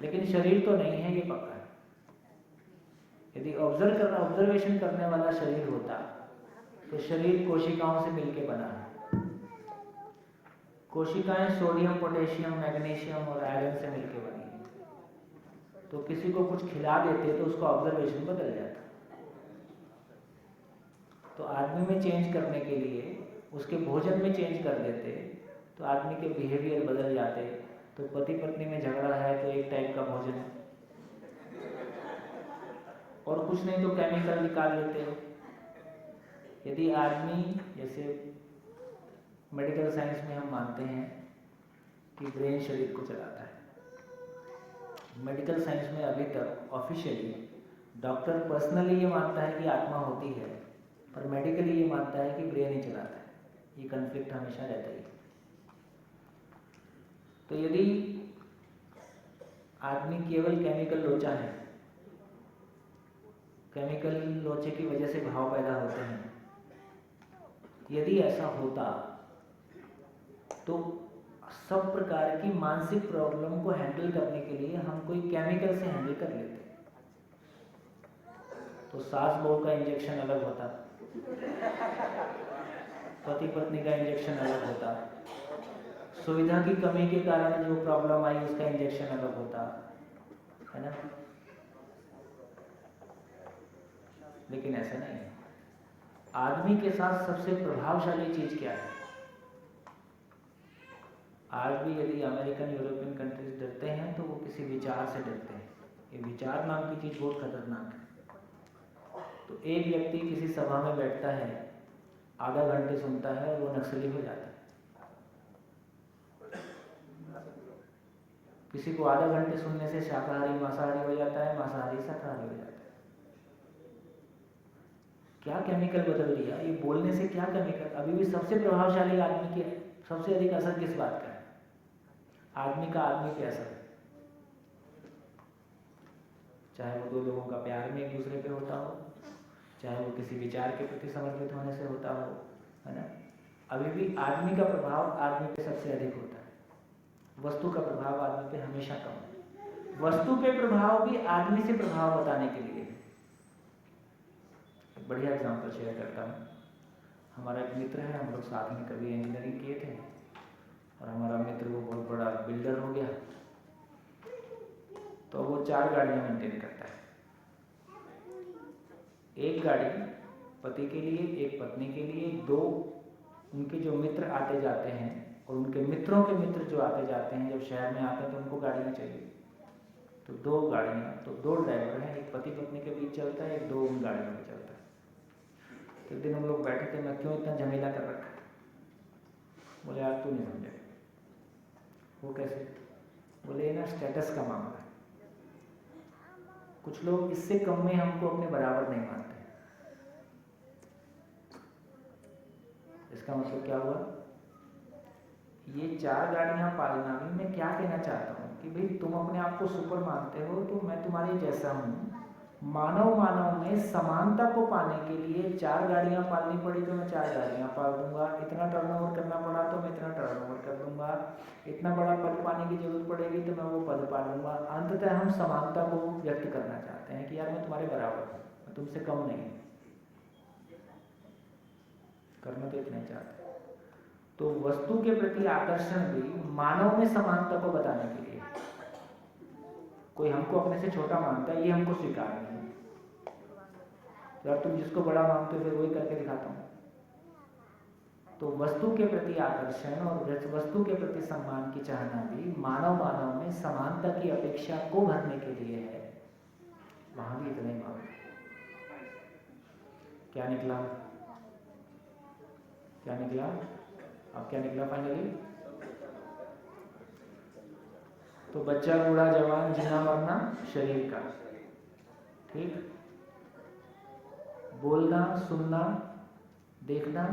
लेकिन शरीर तो नहीं है, ये पक्का है। यदि ऑब्जर्वेशन करने वाला शरीर होता तो शरीर कोशिकाओं से मिलकर बना है। कोशिकाएं सोडियम, पोटेशियम, मैग्नीशियम और आयरन से मिलकर बनी है। तो किसी को कुछ खिला देते तो उसका ऑब्जर्वेशन बदल जाता। तो आदमी में चेंज करने के लिए उसके भोजन में चेंज कर देते तो आदमी के बिहेवियर बदल जाते। तो पति पत्नी में झगड़ा है तो एक टाइप का भोजन, और कुछ नहीं तो केमिकल निकाल लेते, यदि आदमी, जैसे मेडिकल साइंस में हम मानते हैं कि ब्रेन शरीर को चलाता है। मेडिकल साइंस में अभी तक ऑफिशियली डॉक्टर पर्सनली ये मानता है कि आत्मा होती है, पर मेडिकली ये मानता है कि ब्रेन ही चलाता है। ये कन्फ्लिक्ट हमेशा रहता ही है। तो यदि आदमी केवल केमिकल लोचा है, केमिकल लोचे की वजह से भाव पैदा होते हैं, यदि ऐसा होता तो सब प्रकार की मानसिक प्रॉब्लम को हैंडल करने के लिए हम कोई केमिकल से हैंडल कर लेते। तो सास बहू का इंजेक्शन अलग होता, पति पत्नी का इंजेक्शन अलग होता, सुविधा की कमी के कारण जो प्रॉब्लम आई उसका इंजेक्शन अलग होता, है ना। लेकिन ऐसा नहीं है। आदमी के साथ सबसे प्रभावशाली चीज क्या है? आज भी यदि अमेरिकन यूरोपियन कंट्रीज डरते हैं तो वो किसी विचार से डरते हैं। ये विचार नाम की चीज बहुत खतरनाक है। तो एक व्यक्ति किसी सभा में बैठता है, आधा घंटे सुनता है और वो नक्सली हो जाता है। किसी को आधा घंटे सुनने से शाकाहारी मांसाहारी हो जाता है, मांसाहारी शाकाहारी हो जाता है। क्या केमिकल बदल दिया? ये बोलने से क्या केमिकल? अभी भी सबसे प्रभावशाली आदमी के सबसे अधिक असर किस बात का है? आदमी का आदमी पे असर है। चाहे वो दो लोगों का प्यार में एक दूसरे पे होता हो, चाहे वो किसी विचार के प्रति समर्पित होने से होता हो, है ना। अभी भी आदमी का प्रभाव आदमी पे सबसे अधिक होता है। वस्तु का प्रभाव आदमी पे हमेशा कम है। वस्तु पे प्रभाव भी आदमी से प्रभाव बताने के लिए। एक बढ़िया एग्जांपल शेयर करता हूँ। हमारा एक मित्र है, हम लोग साथ में कभी इंजीनियरिंग किए थे और हमारा मित्र वो बहुत बड़ा बिल्डर हो गया, तो वो 4 गाड़ियाँ मेंटेन करता है। एक गाड़ी पति के लिए, एक पत्नी के लिए, 2 उनके जो मित्र आते जाते हैं और उनके मित्रों के मित्र जो आते जाते हैं, जब शहर में आते हैं तो उनको गाड़ियाँ चाहिए। तो 2 गाड़ियाँ, तो 2 ड्राइवर हैं, एक पति पत्नी के बीच चलता है, एक 2 उन गाड़ियों में चलता है। तो एक दिन हम लोग बैठे थे, मैं क्यों इतना झमेला कर रखा? बोले यार तू नहीं समझे। वो कैसे? बोले ये ना स्टेटस का मामला है। कुछ लोग इससे कम में हमको अपने बराबर नहीं मानते। इसका मतलब क्या हुआ? ये 4 गाड़ियां पालना भी, मैं क्या कहना चाहता हूँ कि भाई तुम अपने आप को सुपर मानते हो तो मैं तुम्हारे जैसा हूँ। मानव में समानता को पाने के लिए 4 गाड़ियां पालनी पड़ी तो मैं 4 गाड़ियां पाल दूंगा। इतना टर्नओवर करना पड़ा तो मैं इतना टर्नओवर कर दूंगा। इतना बड़ा पद पाने की जरूरत पड़ेगी तो मैं वो पद पा लूंगा। अंततः हम समानता को व्यक्त करना चाहते हैं कि यार मैं तुम्हारे बराबर हूँ, मैं तुमसे कम नहीं हूँ। करना तो इतना ही चाहते हैं। तो वस्तु के प्रति आकर्षण भी मानव में समानता को बताने के लिए। कोई हमको अपने से छोटा मानता है, ये हमको स्वीकार नहीं है। तो अब तुम जिसको बड़ा मानते हो फिर वही करके दिखाता हूँ। तो वस्तु के प्रति आकर्षण और वस्तु के प्रति सम्मान की चाहना भी मानव में समानता की अपेक्षा को भरने के लिए है। वहां भी इतना ही मामला। क्या निकला? क्या निकला? अब क्या निकला फाइनली? तो बच्चा बूढ़ा जवान जीना मरना शरीर का, ठीक। बोलना सुनना देखना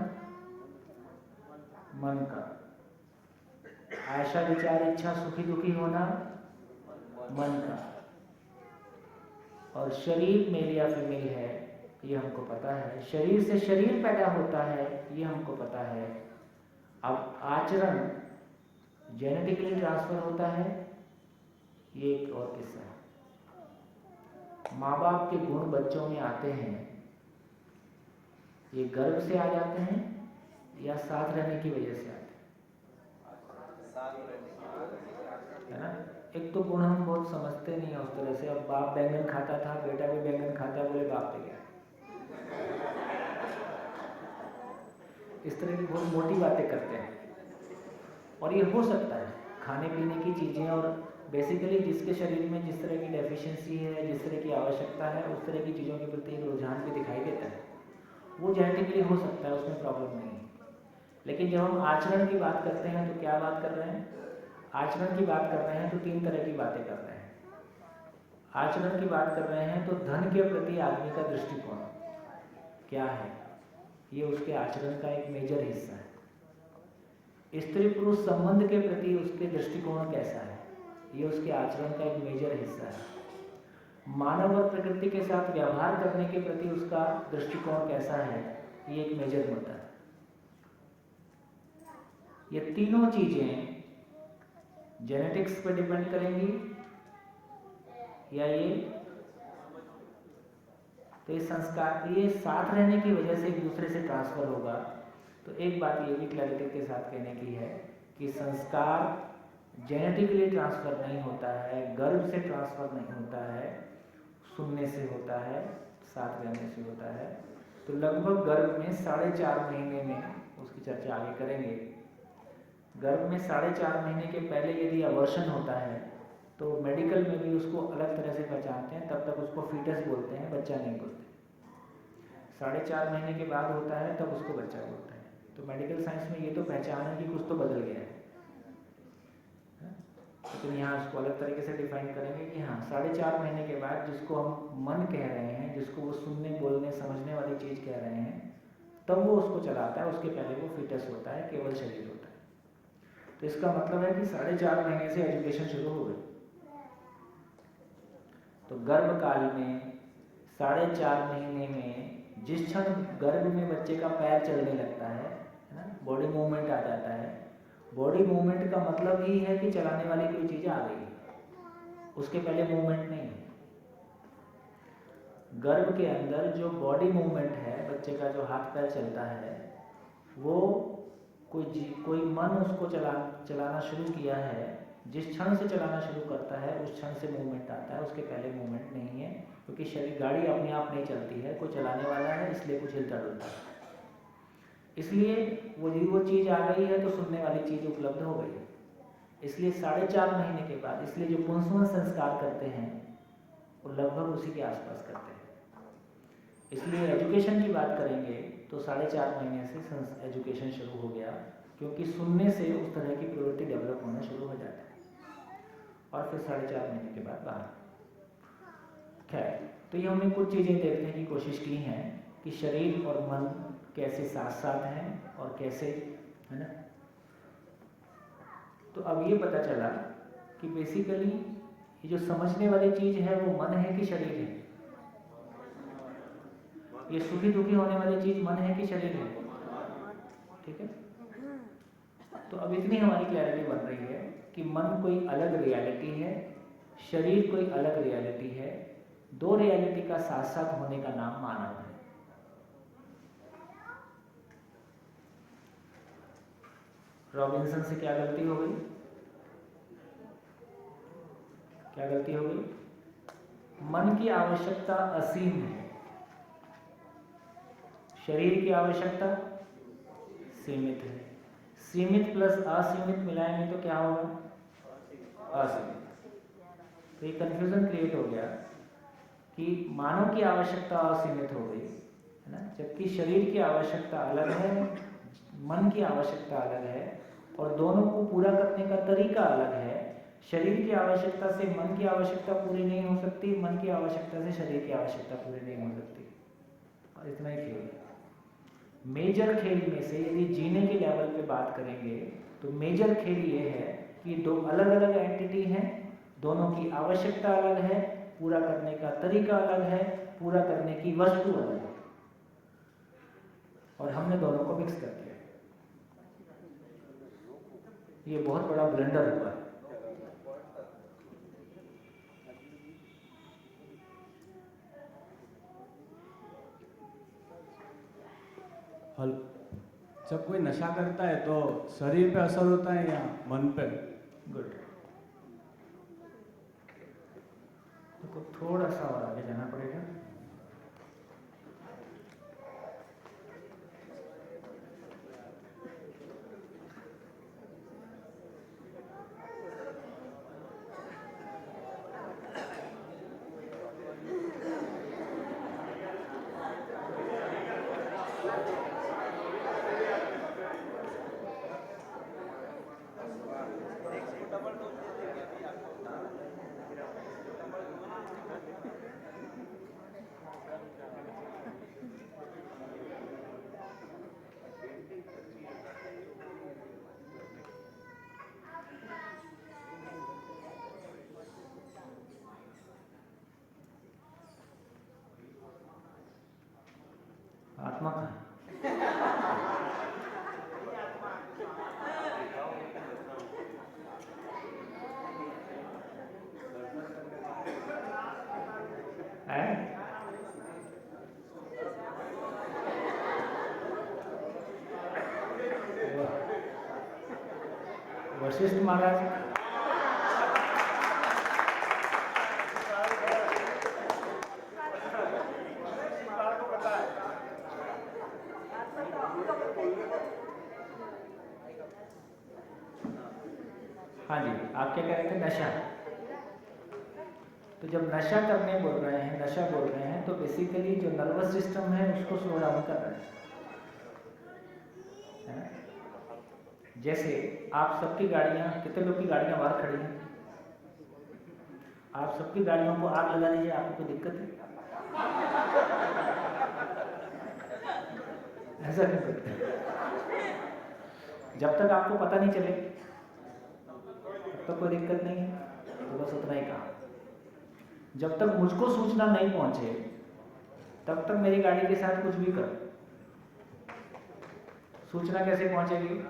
मन का, आशा विचार इच्छा सुखी दुखी होना मन का, और शरीर मेल या फीमेल है ये हमको पता है। शरीर से शरीर पैदा होता है ये हमको पता है। अब आचरण जेनेटिकली ट्रांसफर होता है, ये एक और किस्सा है। माँ बाप के गुण बच्चों में आते हैं, ये गर्भ से आ जाते हैं या साथ रहने की वजह से आते हैं, है ना। एक तो गुण हम बहुत समझते नहीं है उस तरह से। अब बाप बैंगन खाता था, बेटा भी बैंगन खाता है, बोले बाप पे गया। इस तरह की बहुत मोटी बातें करते हैं। और ये हो सकता है खाने पीने की चीज़ें, और बेसिकली जिसके शरीर में जिस तरह की डेफिशिएंसी है, जिस तरह की आवश्यकता है, उस तरह की चीज़ों के प्रति एक रुझान भी दिखाई देता है। वो जेनेटिकली हो सकता है, उसमें प्रॉब्लम नहीं है। लेकिन जब हम आचरण की बात करते हैं तो क्या बात कर रहे हैं? आचरण की बात कर रहे हैं तो 3 तरह की बातें कर रहे हैं। आचरण की बात कर रहे हैं तो धन के प्रति आदमी का दृष्टिकोण क्या है, ये उसके आचरण का एक मेजर हिस्सा है। स्त्री पुरुष संबंध के प्रति उसके दृष्टिकोण कैसा है, ये उसके आचरण का एक मेजर हिस्सा है। मानव और प्रकृति के साथ व्यवहार करने के प्रति उसका दृष्टिकोण कैसा है, ये एक मेजर मुद्दा है। ये तीनों चीजें जेनेटिक्स पर डिपेंड करेंगी या ये तो ये संस्कार, ये साथ रहने की वजह से एक दूसरे से ट्रांसफर होगा। तो एक बात ये भी क्लैरिटी के साथ कहने की है कि संस्कार जेनेटिकली ट्रांसफर नहीं होता है, गर्भ से ट्रांसफर नहीं होता है, सुनने से होता है, साथ रहने से होता है। तो लगभग गर्भ में 4.5 महीने में, उसकी चर्चा आगे करेंगे, गर्भ में 4.5 महीने के पहले यदि अवर्शन होता है तो मेडिकल में भी उसको अलग तरह से पहचानते हैं, तब तक उसको फीटस बोलते हैं, बच्चा नहीं बोलते। 4.5 महीने के बाद होता है तब उसको बच्चा बोलते हैं। तो मेडिकल साइंस में ये तो पहचान है कि कुछ तो बदल गया है, लेकिन यहाँ उसको अलग तरीके से डिफाइन करेंगे कि हाँ 4.5 महीने के बाद जिसको हम मन कह रहे हैं, जिसको वो सुनने बोलने समझने वाली चीज़ कह रहे हैं, तब वो उसको चलाता है। उसके पहले वो फीटस होता है, केवल शरीर होता है। तो इसका मतलब है कि 4.5 महीने से एजुकेशन शुरू हो गई। तो गर्भ काल में 4.5 महीने में जिस क्षण गर्भ में बच्चे का पैर चलने लगता है ना, बॉडी मूवमेंट आ जाता है। बॉडी मूवमेंट का मतलब ही है कि चलाने वाली कोई चीज़ आ गई है, उसके पहले मूवमेंट नहीं है। गर्भ के अंदर जो बॉडी मूवमेंट है, बच्चे का जो हाथ पैर चलता है, वो कोई मन उसको चलाना शुरू किया है। जिस क्षण से चलाना शुरू करता है उस क्षण से मूवमेंट आता है, उसके पहले मूवमेंट नहीं है। क्योंकि शरीर, गाड़ी अपने आप नहीं चलती है, कोई चलाने वाला है, इसलिए कुछ हिलता डुलता है। इसलिए वो चीज़ आ गई है तो सुनने वाली चीज़ उपलब्ध हो गई है। इसलिए 4.5 महीने के बाद, इसलिए जो पुंसवन संस्कार करते हैं वो लगभग उसी के आसपास करते हैं। इसलिए एजुकेशन की बात करेंगे तो 4.5 महीने से एजुकेशन शुरू हो गया, क्योंकि सुनने से उस तरह की प्रवृत्ति डेवलप होना शुरू हो जाता है। और फिर 4.5 महीने के बाद बाहर। खैर, तो ये हमने कुछ चीज़ें देखने की कोशिश की हैं कि शरीर और मन कैसे साथ साथ हैं और कैसे, है ना। तो अब ये पता चला कि बेसिकली ये जो समझने वाली चीज़ है वो मन है कि शरीर है? ये सुखी दुखी होने वाली चीज़ मन है कि शरीर है? ठीक है। तो अब इतनी हमारी क्लैरिटी बन रही है कि मन कोई अलग रियलिटी है, शरीर कोई अलग रियलिटी है। दो रियलिटी का साथ साथ होने का नाम मानव है। रॉबिन्सन से क्या गलती हो गई? क्या गलती हो गई? मन की आवश्यकता असीम है, शरीर की आवश्यकता सीमित है। सीमित प्लस असीमित मिलाएंगे तो क्या होगा? असीमित। तो ये कंफ्यूजन क्रिएट हो गया कि मानव की आवश्यकता असीमित हो गई, है ना, जबकि शरीर की आवश्यकता अलग है, मन की आवश्यकता अलग है, और दोनों को पूरा करने का तरीका अलग है। शरीर की आवश्यकता से मन की आवश्यकता पूरी नहीं हो सकती, मन की आवश्यकता से शरीर की आवश्यकता पूरी नहीं हो सकती। और इतना ही खेल। मेजर खेल में से यदि जीने के लेवल पे बात करेंगे तो मेजर खेल ये है कि दो अलग अलग एंटिटी हैं, दोनों की आवश्यकता अलग है, पूरा करने का तरीका अलग है, पूरा करने की वस्तु अलग है, और हमने दोनों को मिक्स कर दिया। ये बहुत बड़ा ब्लंडर हुआ है। हल, जब कोई नशा करता है तो शरीर पे असर होता है या मन पे? गुड। तो थोड़ा सा और आगे जाना पड़ेगा। आत्मा का है। वशिष्ठ महाराज हाँ जी, आप क्या कह रहे थे? नशा। तो जब नशा करने बोल रहे हैं, नशा बोल रहे हैं, तो बेसिकली जो नर्वस सिस्टम है उसको स्लो डाउन कर रहे हैं। जैसे आप सबकी गाड़ियाँ, कितने लोग की गाड़ियाँ बाहर खड़ी हैं, आप सबकी गाड़ियों को आग लगा दीजिए, आपको कोई दिक्कत है? ऐसा नहीं करते। जब तक आपको पता नहीं चले तब तक कोई दिक्कत नहीं है। तो बस उतना ही कहा, जब तक मुझको सूचना नहीं पहुंचे तब तक मेरी गाड़ी के साथ कुछ भी करो। सूचना कैसे पहुंचेगी?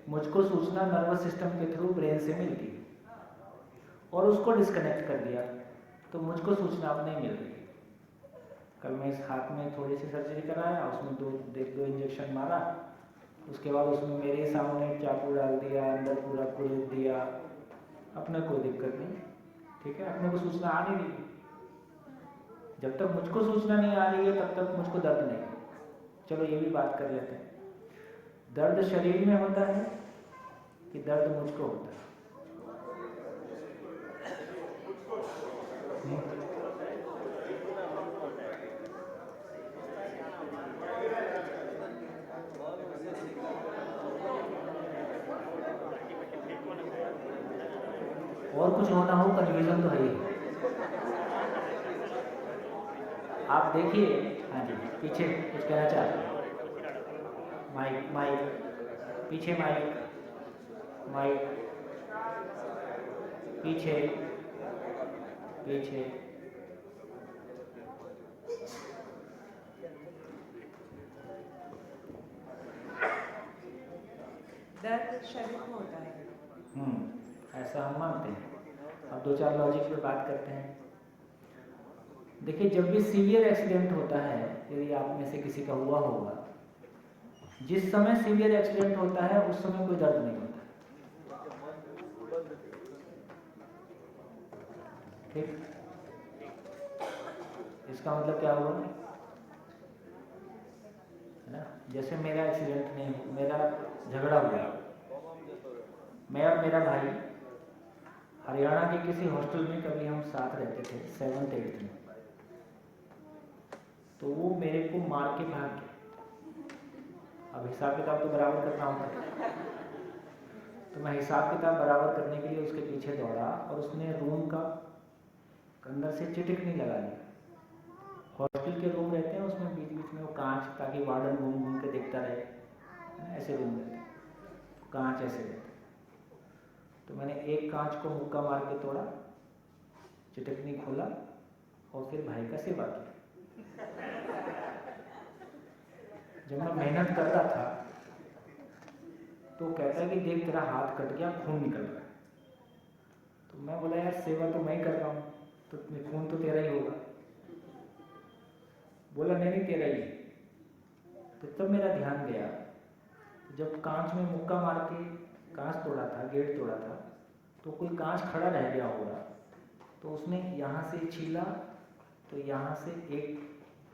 मुझको सूचना नर्वस सिस्टम के थ्रू ब्रेन से मिलती है और उसको डिस्कनेक्ट कर दिया तो मुझको सूचना अब नहीं मिल रही। कल मैं इस हाथ में थोड़ी सी सर्जरी कराया, उसमें दो इंजेक्शन मारा, उसके बाद उसमें मेरे सामने चाकू डाल दिया, अंदर पूरा कुरेद दिया, अपने कोई दिक्कत नहीं, ठीक है, अपने को सूचना आ नहीं रही। जब तक मुझको सूचना नहीं आ रही है तब तक मुझको दर्द नहीं। चलो ये भी बात कर लेते हैं, दर्द शरीर में होता है कि दर्द मुझको होता है? और कुछ होना हो, कन्फ्यूजन तो है ही। आप देखिए, हाँ जी, पीछे कुछ कहना चाहते हैं? माइक माइक पीछे, माइक माइक पीछे पीछे। दर्द शरीर में होता है। ऐसा हम मानते हैं। अब दो चार लॉजिक पे बात करते हैं। देखिए, जब भी सीवियर एक्सीडेंट होता है, यदि आप में से किसी का हुआ होगा, जिस समय सीवियर एक्सीडेंट होता है उस समय कोई दर्द नहीं होता, ठीक? इसका मतलब क्या हुआ है ना? जैसे मेरा एक्सीडेंट नहीं, मेरा झगड़ा हुआ, मैं और मेरा भाई हरियाणा के किसी हॉस्टल में कभी हम साथ रहते थे 7th 8th में, तो वो मेरे को मार के भाग गया। अब हिसाब किताब तो बराबर करना होता है, तो मैं हिसाब किताब बराबर करने के लिए उसके पीछे दौड़ा और उसने रूम का अंदर से चिटिकनी लगा ली। हॉस्टल के रूम रहते हैं, उसमें बीच बीच में वो कांच, ताकि वार्डन घूम घूम के देखता रहे, ऐसे रूम रहते हैं, कांच ऐसे रहते। तो मैंने एक कांच को मुक्का मार के तोड़ा, चिटकनी खोला और फिर भाई का सेवा किया। जब मैं मेहनत कर रहा था तो कहता है कि देख तेरा हाथ कट गया, खून निकल रहा है। तो मैं बोला यार सेवा तो मैं ही कर रहा हूँ, तो खून तो तेरा ही होगा। बोला नहीं तेरा ही। तो तब मेरा ध्यान गया, जब कांच में मुक्का मार के कांच तोड़ा था, गेट तोड़ा था, तो कोई कांच खड़ा रह गया होगा, तो उसने यहाँ से छीला, तो यहाँ से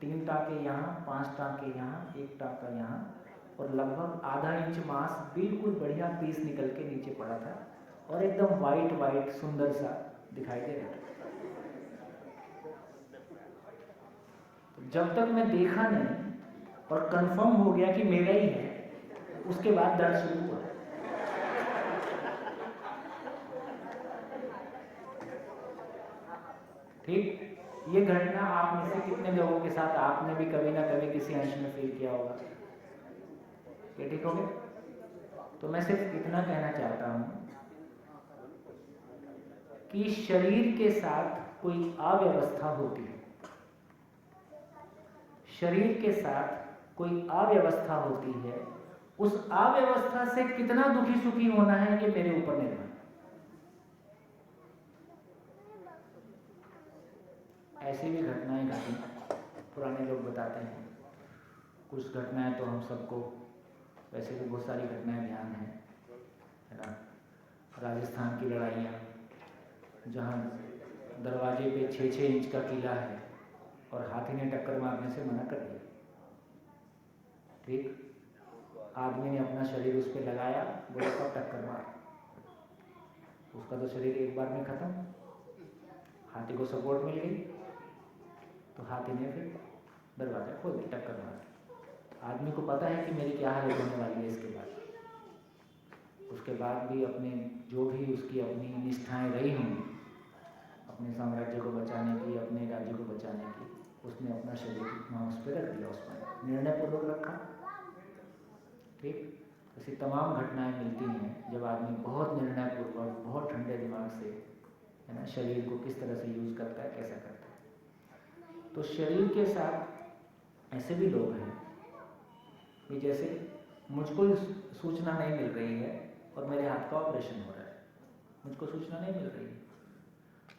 3 टाँके यहाँ, 5 टाँके यहाँ, 1 टाँका यहाँ, और लगभग आधा इंच मांस बिल्कुल बढ़िया पीस निकल के नीचे पड़ा था और एकदम वाइट वाइट सुंदर सा दिखाई दे रहा था। तो जब तक मैं देखा नहीं और कंफर्म हो गया कि मेरा ही है, उसके बाद दर्द शुरू हुआ। ठीक, ये घटना आप में से कितने लोगों के साथ आपने भी कभी ना कभी किसी अंश में फील किया होगा? ये ठीक हो गया? तो मैं सिर्फ इतना कहना चाहता हूँ कि शरीर के साथ कोई अव्यवस्था होती है, शरीर के साथ कोई अव्यवस्था होती है, उस अव्यवस्था से कितना दुखी सुखी होना है ये मेरे ऊपर निर्भर है। ऐसी भी घटनाएं घटी, पुराने लोग बताते हैं। कुछ घटनाएं तो हम सबको, वैसे भी बहुत सारी घटनाएं ध्यान है ना। राजस्थान की लड़ाइयाँ, जहाँ दरवाजे पे 6-6 इंच का किला है और हाथी ने टक्कर मारने से मना कर दिया। ठीक, आदमी ने अपना शरीर उस पर लगाया, बोला कब टक्कर मार, उसका तो शरीर एक बार में खत्म। हाथी को सपोर्ट मिल गई तो हाथी ने फिर दरवाजा खोल दिया, टक्कर मार। आदमी को पता है कि मेरी क्या हालत होने वाली है इसके बाद। उसके बाद भी अपने जो भी उसकी अपनी निष्ठाएं रही होंगी, अपने साम्राज्य को बचाने की, अपने राज्य को बचाने की, उसने अपना शरीर इतना उस पर रख दिया, उस पर निर्णय पूर्वक रखा। ठीक, ऐसी तमाम घटनाएं मिलती हैं जब आदमी बहुत निर्णय पूर्वक, बहुत ठंडे दिमाग से, है ना, शरीर को किस तरह से यूज़ करता है, कैसा करता है। तो शरीर के साथ ऐसे भी लोग हैं कि जैसे मुझको सूचना नहीं मिल रही है और मेरे हाथ का ऑपरेशन हो रहा है, मुझको सूचना नहीं मिल रही है।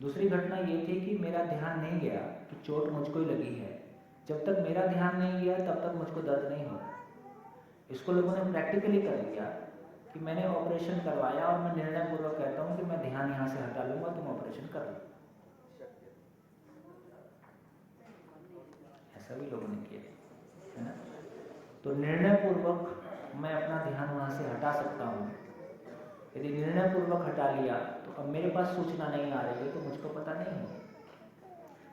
दूसरी घटना ये थी कि मेरा ध्यान नहीं गया कि चोट मुझको ही लगी है। जब तक मेरा ध्यान नहीं गया तब तक मुझको दर्द नहीं हो रहा। इसको लोगों ने प्रैक्टिकली कर लिया कि मैंने ऑपरेशन करवाया और मैं निर्णय पूर्वक कहता हूँ कि मैं ध्यान यहाँ से हटा लूँगा, तुम ऑपरेशन कर लो। ऐसा भी लोगों ने किया है ना। तो निर्णय पूर्वक मैं अपना ध्यान वहाँ से हटा सकता हूँ। यदि निर्णय पूर्वक हटा लिया तो अब मेरे पास सूचना नहीं आ रही है तो मुझको पता नहीं है।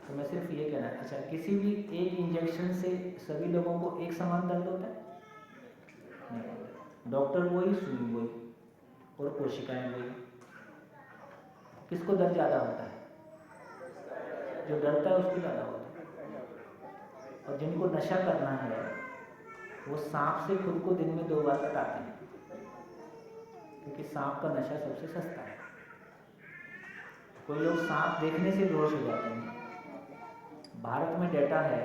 तो मैं सिर्फ ये कहना, अच्छा किसी भी एक इंजेक्शन से सभी लोगों को एक समान दर्द होता है? नहीं। डॉक्टर वही, सुई वही और कोशिकाएं वही। किसको दर्द ज़्यादा होता है? जो डरता है उसको ज़्यादा होता है। और जिनको नशा करना है वो सांप से खुद को दिन में 2 बार कटाते हैं, क्योंकि सांप का नशा सबसे सस्ता है। कोई लोग सांप देखने से बेहोश हो जाते हैं। भारत में डेटा है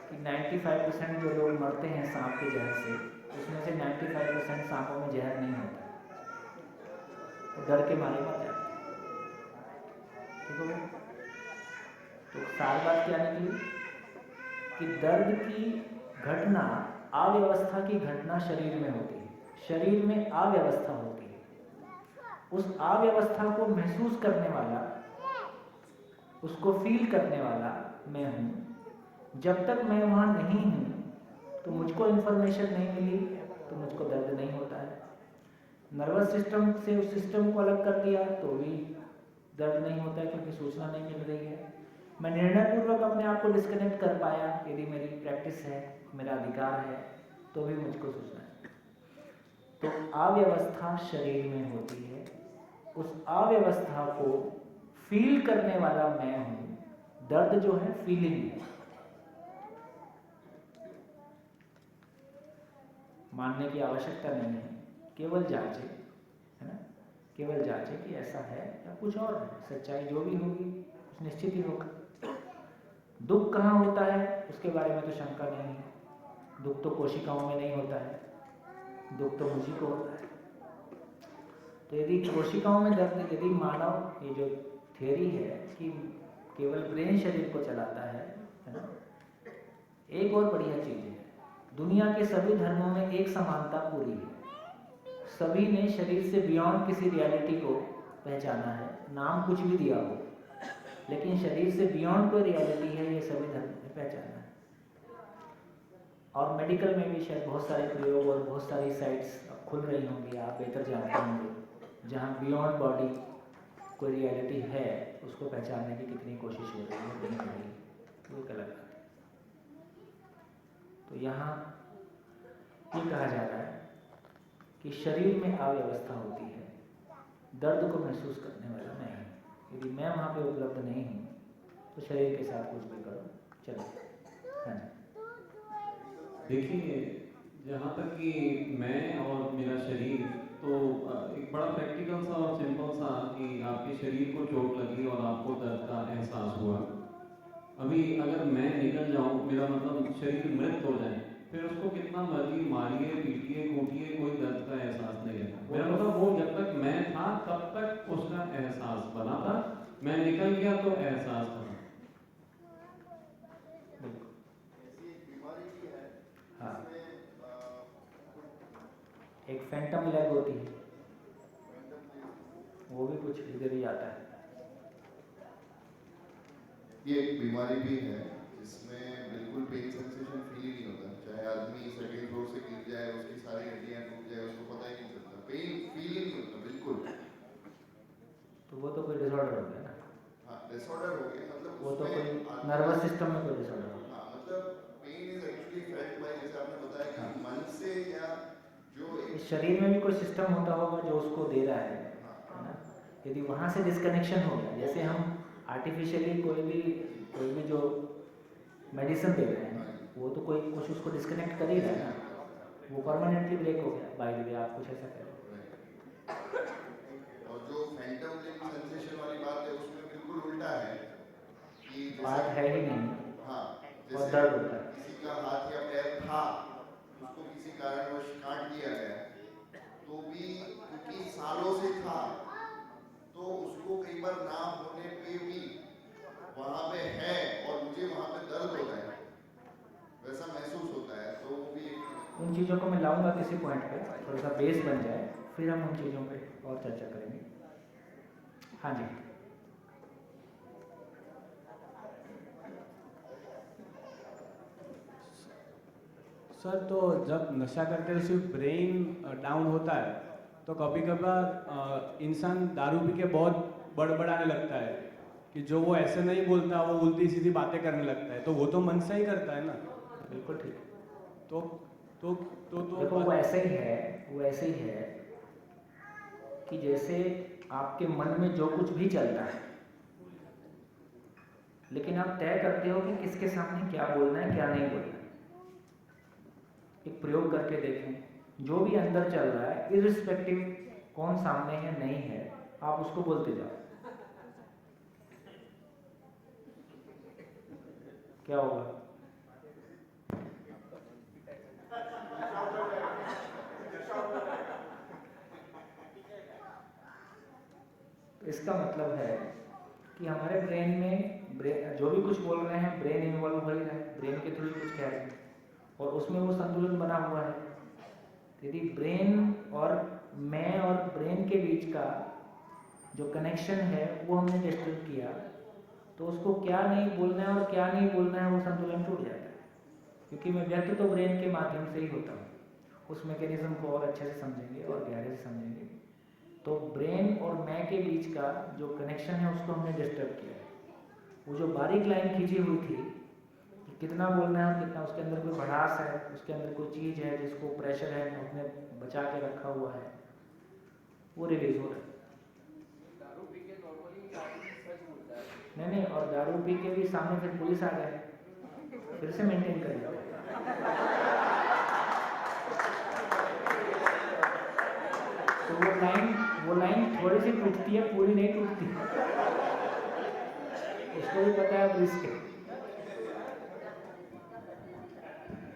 कि 95% जो लोग मरते हैं सांप के जहर से, उसमें से 95% सांपों में जहर नहीं होता, वो डर के मारे मर जाते हैं। ठीक हो गया? तो सारी बात क्या निकली कि दर्द की घटना, अव्यवस्था की घटना शरीर में होती है। शरीर में अव्यवस्था होती है। उस अव्यवस्था को महसूस करने वाला, उसको फील करने वाला मैं हूँ। जब तक मैं वहाँ नहीं हूँ तो मुझको इन्फॉर्मेशन नहीं मिली तो मुझको दर्द नहीं होता है। नर्वस सिस्टम से उस सिस्टम को अलग कर दिया तो भी दर्द नहीं होता है, क्योंकि सूचना नहीं मिल रही है। मैं निर्णय पूर्वक अपने आप को डिस्कनेक्ट कर पाया, यदि मेरी प्रैक्टिस है, मेरा अधिकार है, तो भी मुझको सूचना है। तो अव्यवस्था शरीर में होती है। उस अव्यवस्था को फील करने वाला मैं हूँ। दर्द जो है फीलिंग है। मानने की आवश्यकता नहीं है, केवल जांचे, है ना, केवल जांचे कि ऐसा है या कुछ और है। सच्चाई जो भी होगी कुछ निश्चित ही होगा। दुख कहाँ होता है उसके बारे में तो शंका नहीं है। दुख तो कोशिकाओं में नहीं होता है, दुख तो मुझी को होता है। तो यदि कोशिकाओं में दर्द, यदि मानव, ये जो थियरी है कि केवल ब्रेन शरीर को चलाता है ना। एक और बढ़िया चीज़ है, दुनिया के सभी धर्मों में एक समानता पूरी है। सभी ने शरीर से बियॉन्ड किसी रियलिटी को पहचाना है, नाम कुछ भी दिया हो, लेकिन शरीर से बियॉन्ड कोई रियलिटी है, ये सभी धर्म ने पहचाना है। और मेडिकल में भी शायद बहुत सारे प्रयोग और बहुत सारी साइट्स खुल रही होंगी, आप बेहतर जानते होंगे, जहाँ बियॉन्ड बॉडी कोई रियलिटी है, उसको पहचानने की कितनी कोशिश हो रही है, नहीं हो रही है, वो एक अलग बात है। तो यहाँ ये कहा जा रहा है कि शरीर में अव्यवस्था होती है, दर्द को महसूस करने वाला मैं हूँ। यदि मैं वहाँ पे उपलब्ध नहीं हूँ तो शरीर के साथ कुछ भी करो, चलो। हाँ जी, देखिए, जहाँ तक कि मैं और मेरा शरीर, तो एक बड़ा प्रैक्टिकल सा और सिंपल सा कि आपके शरीर को चोट लगी और आपको दर्द का एहसास हुआ। अभी अगर मैं निकल जाऊं, मेरा मतलब शरीर मृत हो जाए, फिर उसको कितना मर्जी मारिए, पीटिए, कूटिए, कोई दर्द का एहसास नहीं रहता। मेरा मतलब वो जब तक मैं था तब तक उसका एहसास बना था, मैं निकल गया तो एहसास बना। ऐसी एक बीमारी भी है हाँ। जिसमें एक फैंटम लैग होती है, random वो भी कुछ इधर ही आता है। ये एक बीमारी भी है जिसमें बिल्कुल पेन सेंसेशन फील ही नहीं होता, चाहे आदमी सेकंड फ्लोर से गिर जाए, उसकी सारी हड्डियां टूट जाए, उसको पता ही नहीं चलता, पेन फील ही नहीं होता बिल्कुल। तो वो तो कोई डिसऑर्डर हो गया ना, हाँ, डिसऑर्डर हो गया, मतलब वो तो उसमें कोई आदमी- नर्वस सिस्टम में कोई डिसऑर्डर हो गया। हाँ, मतलब pain is actually felt by, जैसे आपने बताया कि हाँ। मन से या जो इस शरीर में भी कोई सिस्टम होता होगा जो उसको दे रहा है ना। यदि वहाँ से डिस्कनेक्शन हो गया, जैसे हम आर्टिफिशियली कोई भी जो मेडिसिन दे रहे हैं, वो तो कोई कुछ उसको डिस्कनेक्ट कर ही रहा है ना, वो परमानेंटली ब्रेक हो गया। बाय द वे आप कुछ ऐसा कह रहे हो। और जो फैंटम लिम्ब सेंसेशन वाली बात है उसमें बिल्कुल उल्टा है कि बात है ही नहीं, हाँ, और जैसे दर्द होता है। किसी का हाथ या पैर था, उसको किसी कारणवश काट दिया गया, तो भी क्योंकि सालों से था, तो उसको कई बार ना होने पे भी वहाँ पे है और मुझे वहाँ पे दर्द होता है, वैसा महसूस होता है, तो वो भी एक उन चीज़ों को मैं लाऊंगा किसी पॉइंट पे, थोड़ा सा बेस बन जाए, फिर हम उन चीज़ों पे और चर्चा करेंगे। हाँ जी। सर, तो जब नशा करते हैं सिर्फ ब्रेन डाउन होता है, तो कभी कभार इंसान दारू पी के बहुत बड़बड़ाने लगता है कि जो वो ऐसे नहीं बोलता, वो उल्टी सीधी बातें करने लगता है, तो वो तो मन से ही करता है ना। बिल्कुल ठीक। तो तो देखो वो ऐसे ही है कि जैसे आपके मन में जो कुछ भी चलता है, लेकिन आप तय करते हो कि किसके सामने क्या बोलना है, क्या नहीं बोलना है। एक प्रयोग करके देखें, जो भी अंदर चल रहा है, इर्रिस्पेक्टिव कौन सामने है नहीं है, आप उसको बोलते जाओ, क्या होगा? इसका मतलब है कि हमारे ब्रेन में जो भी कुछ बोल रहे हैं, ब्रेन इन्वॉल्व हो ही रहा है, ब्रेन के थ्रू कुछ कह रहे हैं, और उसमें वो संतुलन बना हुआ है। यदि ब्रेन और मैं और ब्रेन के बीच का जो कनेक्शन है वो हमने डिस्टर्ब किया, तो उसको क्या नहीं बोलना है और क्या नहीं बोलना है वो संतुलन टूट जाता है। क्योंकि मैं व्यक्त तो ब्रेन के माध्यम से ही होता हूँ, उस मैकेनिज्म को और अच्छे से समझेंगे और गहरे से समझेंगे। तो ब्रेन और मैं के बीच का जो कनेक्शन है उसको हमने डिस्टर्ब किया है। वो जो बारीक लाइन खींची हुई थी कि कितना बोलना है और कितना, उसके अंदर कोई भड़ास है, उसके अंदर कोई चीज़ है जिसको प्रेशर है उसने बचा के रखा हुआ है, वो रिलीज हो रहा है। दारू पी के नॉर्मली आदमी सच बोलता है। नहीं, और दारू पी के भी सामने फिर पुलिस आ जाए, फिर से मेंटेन कर लेते हैं। तो वो लाइन थोड़ी सी टूटती है, पूरी नहीं टूटती। उसको भी पता है अब रिस्क है।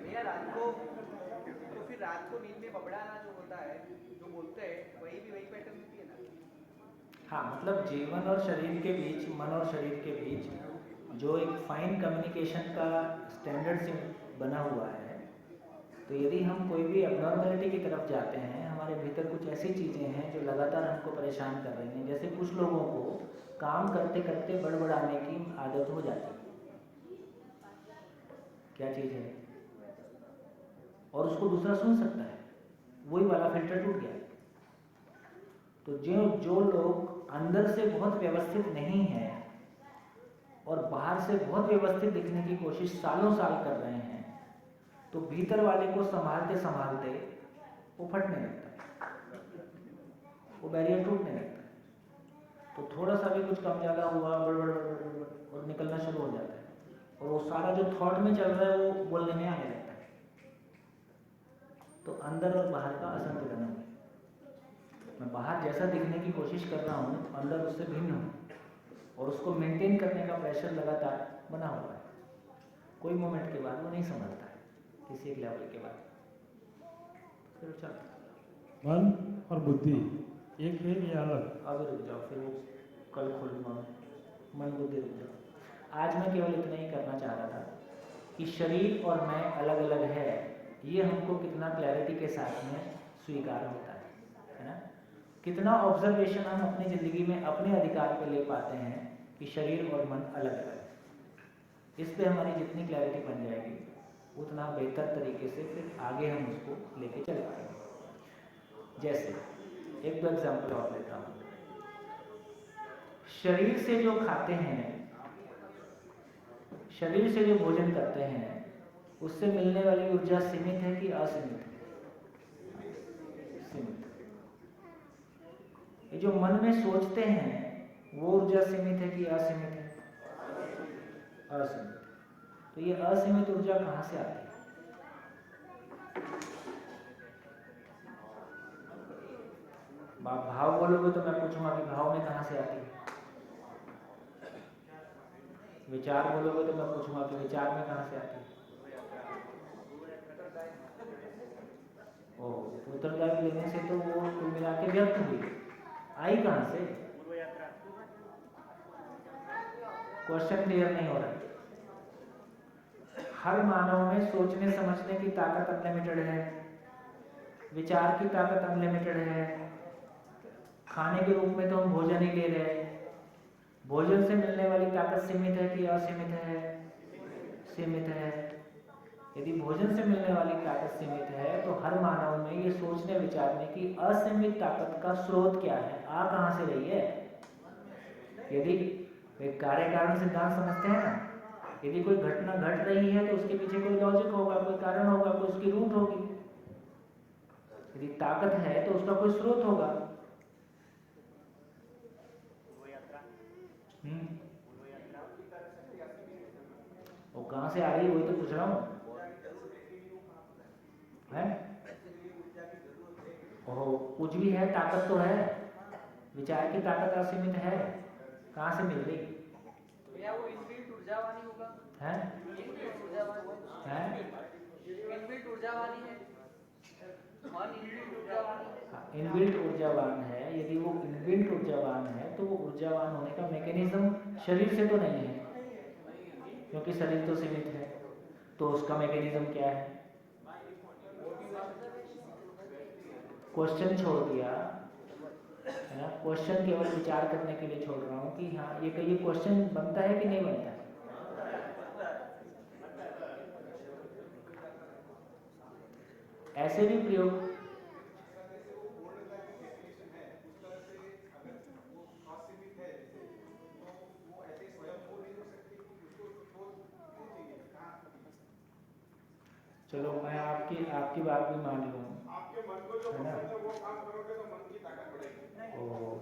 भैया रात को तो फिर रात को नींद में बबड़ाना जो होता है, जो बोलते हैं, वही पैटर्न होती है ना। हाँ, मतलब जीवन और शरीर के बीच, मन और शरीर के बीच जो एक फाइन कम्युनिकेशन का स्टैंडर्ड से बना हुआ है, तो यदि हम कोई भी एबनॉर्मलिटी की तरफ जाते हैं, हमारे भीतर कुछ ऐसी चीज़ें हैं जो लगातार हमको परेशान कर रही हैं। जैसे कुछ लोगों को काम करते करते बड़बड़ाने की आदत हो जाती है। क्या चीज़ है? और उसको दूसरा सुन सकता है, वही वाला फिल्टर टूट गया। तो जो लोग अंदर से बहुत व्यवस्थित नहीं हैं और बाहर से बहुत व्यवस्थित दिखने की कोशिश सालों साल कर रहे हैं, तो भीतर वाले को संभालते संभालते वो फटने लगता है, वो बैरियर टूटने लगता है। तो थोड़ा सा भी कुछ कम ज़्यादा हुआ, बड़ और निकलना शुरू हो जाता है, और वो सारा जो थॉट में चल रहा है वो बोलने में आने लगता है। तो अंदर और बाहर का असंतुलन है। मैं बाहर जैसा दिखने की कोशिश कर रहा हूँ, अंदर उससे भिन्न हूँ, और उसको मेंटेन करने का प्रेशर लगातार बना हुआ है। कोई मोमेंट के बाद वो नहीं समझता है, किसी एक लेवल के बाद फिर चलता है। मन और बुद्धि एक है या अलग? अब रुक जाओ, फिर वो कल खोलूँगा मैं। मन बुद्धि रुक जाओ। आज मैं केवल इतना ही करना चाह रहा था कि शरीर और मैं अलग अलग है, ये हमको कितना क्लैरिटी के साथ में स्वीकार होता है ना? कितना ऑब्जर्वेशन हम अपनी ज़िंदगी में अपने अधिकार पे ले पाते हैं कि शरीर और मन अलग अलग है। इस पे हमारी जितनी क्लैरिटी बन जाएगी उतना बेहतर तरीके से फिर आगे हम उसको लेके चल पाएंगे। जैसे एक दो एग्जाम्पल और लेता हूँ। शरीर से जो खाते हैं, शरीर से जो भोजन करते हैं, उससे मिलने वाली ऊर्जा सीमित है कि असीमित है? सीमित। ये जो मन में सोचते हैं वो ऊर्जा सीमित है कि असीमित है? असीमित। तो ये असीमित ऊर्जा कहाँ से आती है? भाव बोलोगे तो मैं पूछूंगा कि भाव में कहाँ से आती है? विचार बोलोगे तो मैं पूछूंगा कि विचार में कहाँ से आती है? उत्तरदायित्व लेने से तो वो कुल मिला के व्यक्त हुई, आई कहाँ से? क्वेश्चन क्लियर नहीं हो रहा है। हर मानव में सोचने समझने की ताकत अनलिमिटेड है, विचार की ताकत अनलिमिटेड है। खाने के रूप में तो हम भोजन ही ले रहे हैं, भोजन से मिलने वाली ताकत सीमित है कि असीमित है? सीमित है। यदि भोजन से मिलने वाली ताकत सीमित है तो हर मानव में ये सोचने विचारने की असीमित ताकत का स्रोत क्या है? आ कहाँ से रही है? यदि एक कार्य कारण सिद्धांत समझते हैं ना, यदि कोई घटना घट रही है तो उसके पीछे कोई लॉजिक होगा, कोई कारण होगा, कोई उसकी रूट होगी। यदि ताकत है तो उसका कोई स्रोत होगा। वो कहाँ से आ रही है वही तो पूछ रहा हूँ। है ओह, कुछ भी है, ताकत तो है। विचार की ताकत असीमित है, कहाँ से मिल रही भैया? वो इनबिल्ट ऊर्जा वाली होगा है? इनबिल्ट ऊर्जा वाली है? इनबिल्ट ऊर्जा वाली है। मन इनबिल्ट ऊर्जा वाली है। इनबिल्ट ऊर्जावान है। यदि वो इनबिल्ट ऊर्जावान है तो वो ऊर्जावान होने का मैकेनिज्म शरीर से तो नहीं है, क्योंकि शरीर तो सीमित है। तो उसका मैकेनिज्म क्या है? क्वेश्चन छोड़ दिया है ना? क्वेश्चन केवल विचार करने के लिए छोड़ रहा हूँ कि हाँ ये क्वेश्चन बनता है कि नहीं बनता है। ऐसे भी प्रयोग चलो मैं आपकी बात भी मान लूँ, है ना?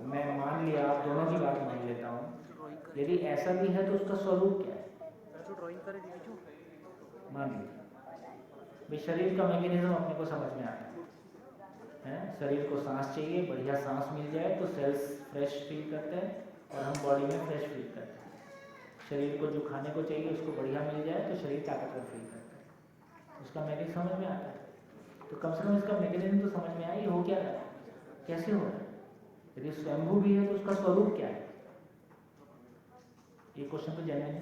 मैं मान लिया, आप दोनों की बात मान लेता हूँ। यदि ऐसा भी है तो उसका स्वरूप क्या है? मान लिया भाई, शरीर का मैकेनिज्म अपने को समझ में आता है। शरीर को सांस चाहिए, बढ़िया सांस मिल जाए तो सेल्स फ्रेश फील करते हैं और हम बॉडी में फ्रेश फील करते हैं। शरीर को जो खाने को चाहिए उसको बढ़िया मिल जाए तो शरीर ताकतवर फील करता है। उसका मैकेनिज्म समझ में आता है। तो कम से कम इसका मैकेनिज्म तो समझ में आया, ये हो क्या रहा है, कैसे हो रहा है। यदि स्वयंभू भी है तो उसका स्वरूप क्या है? ये क्वेश्चन तो जाने है।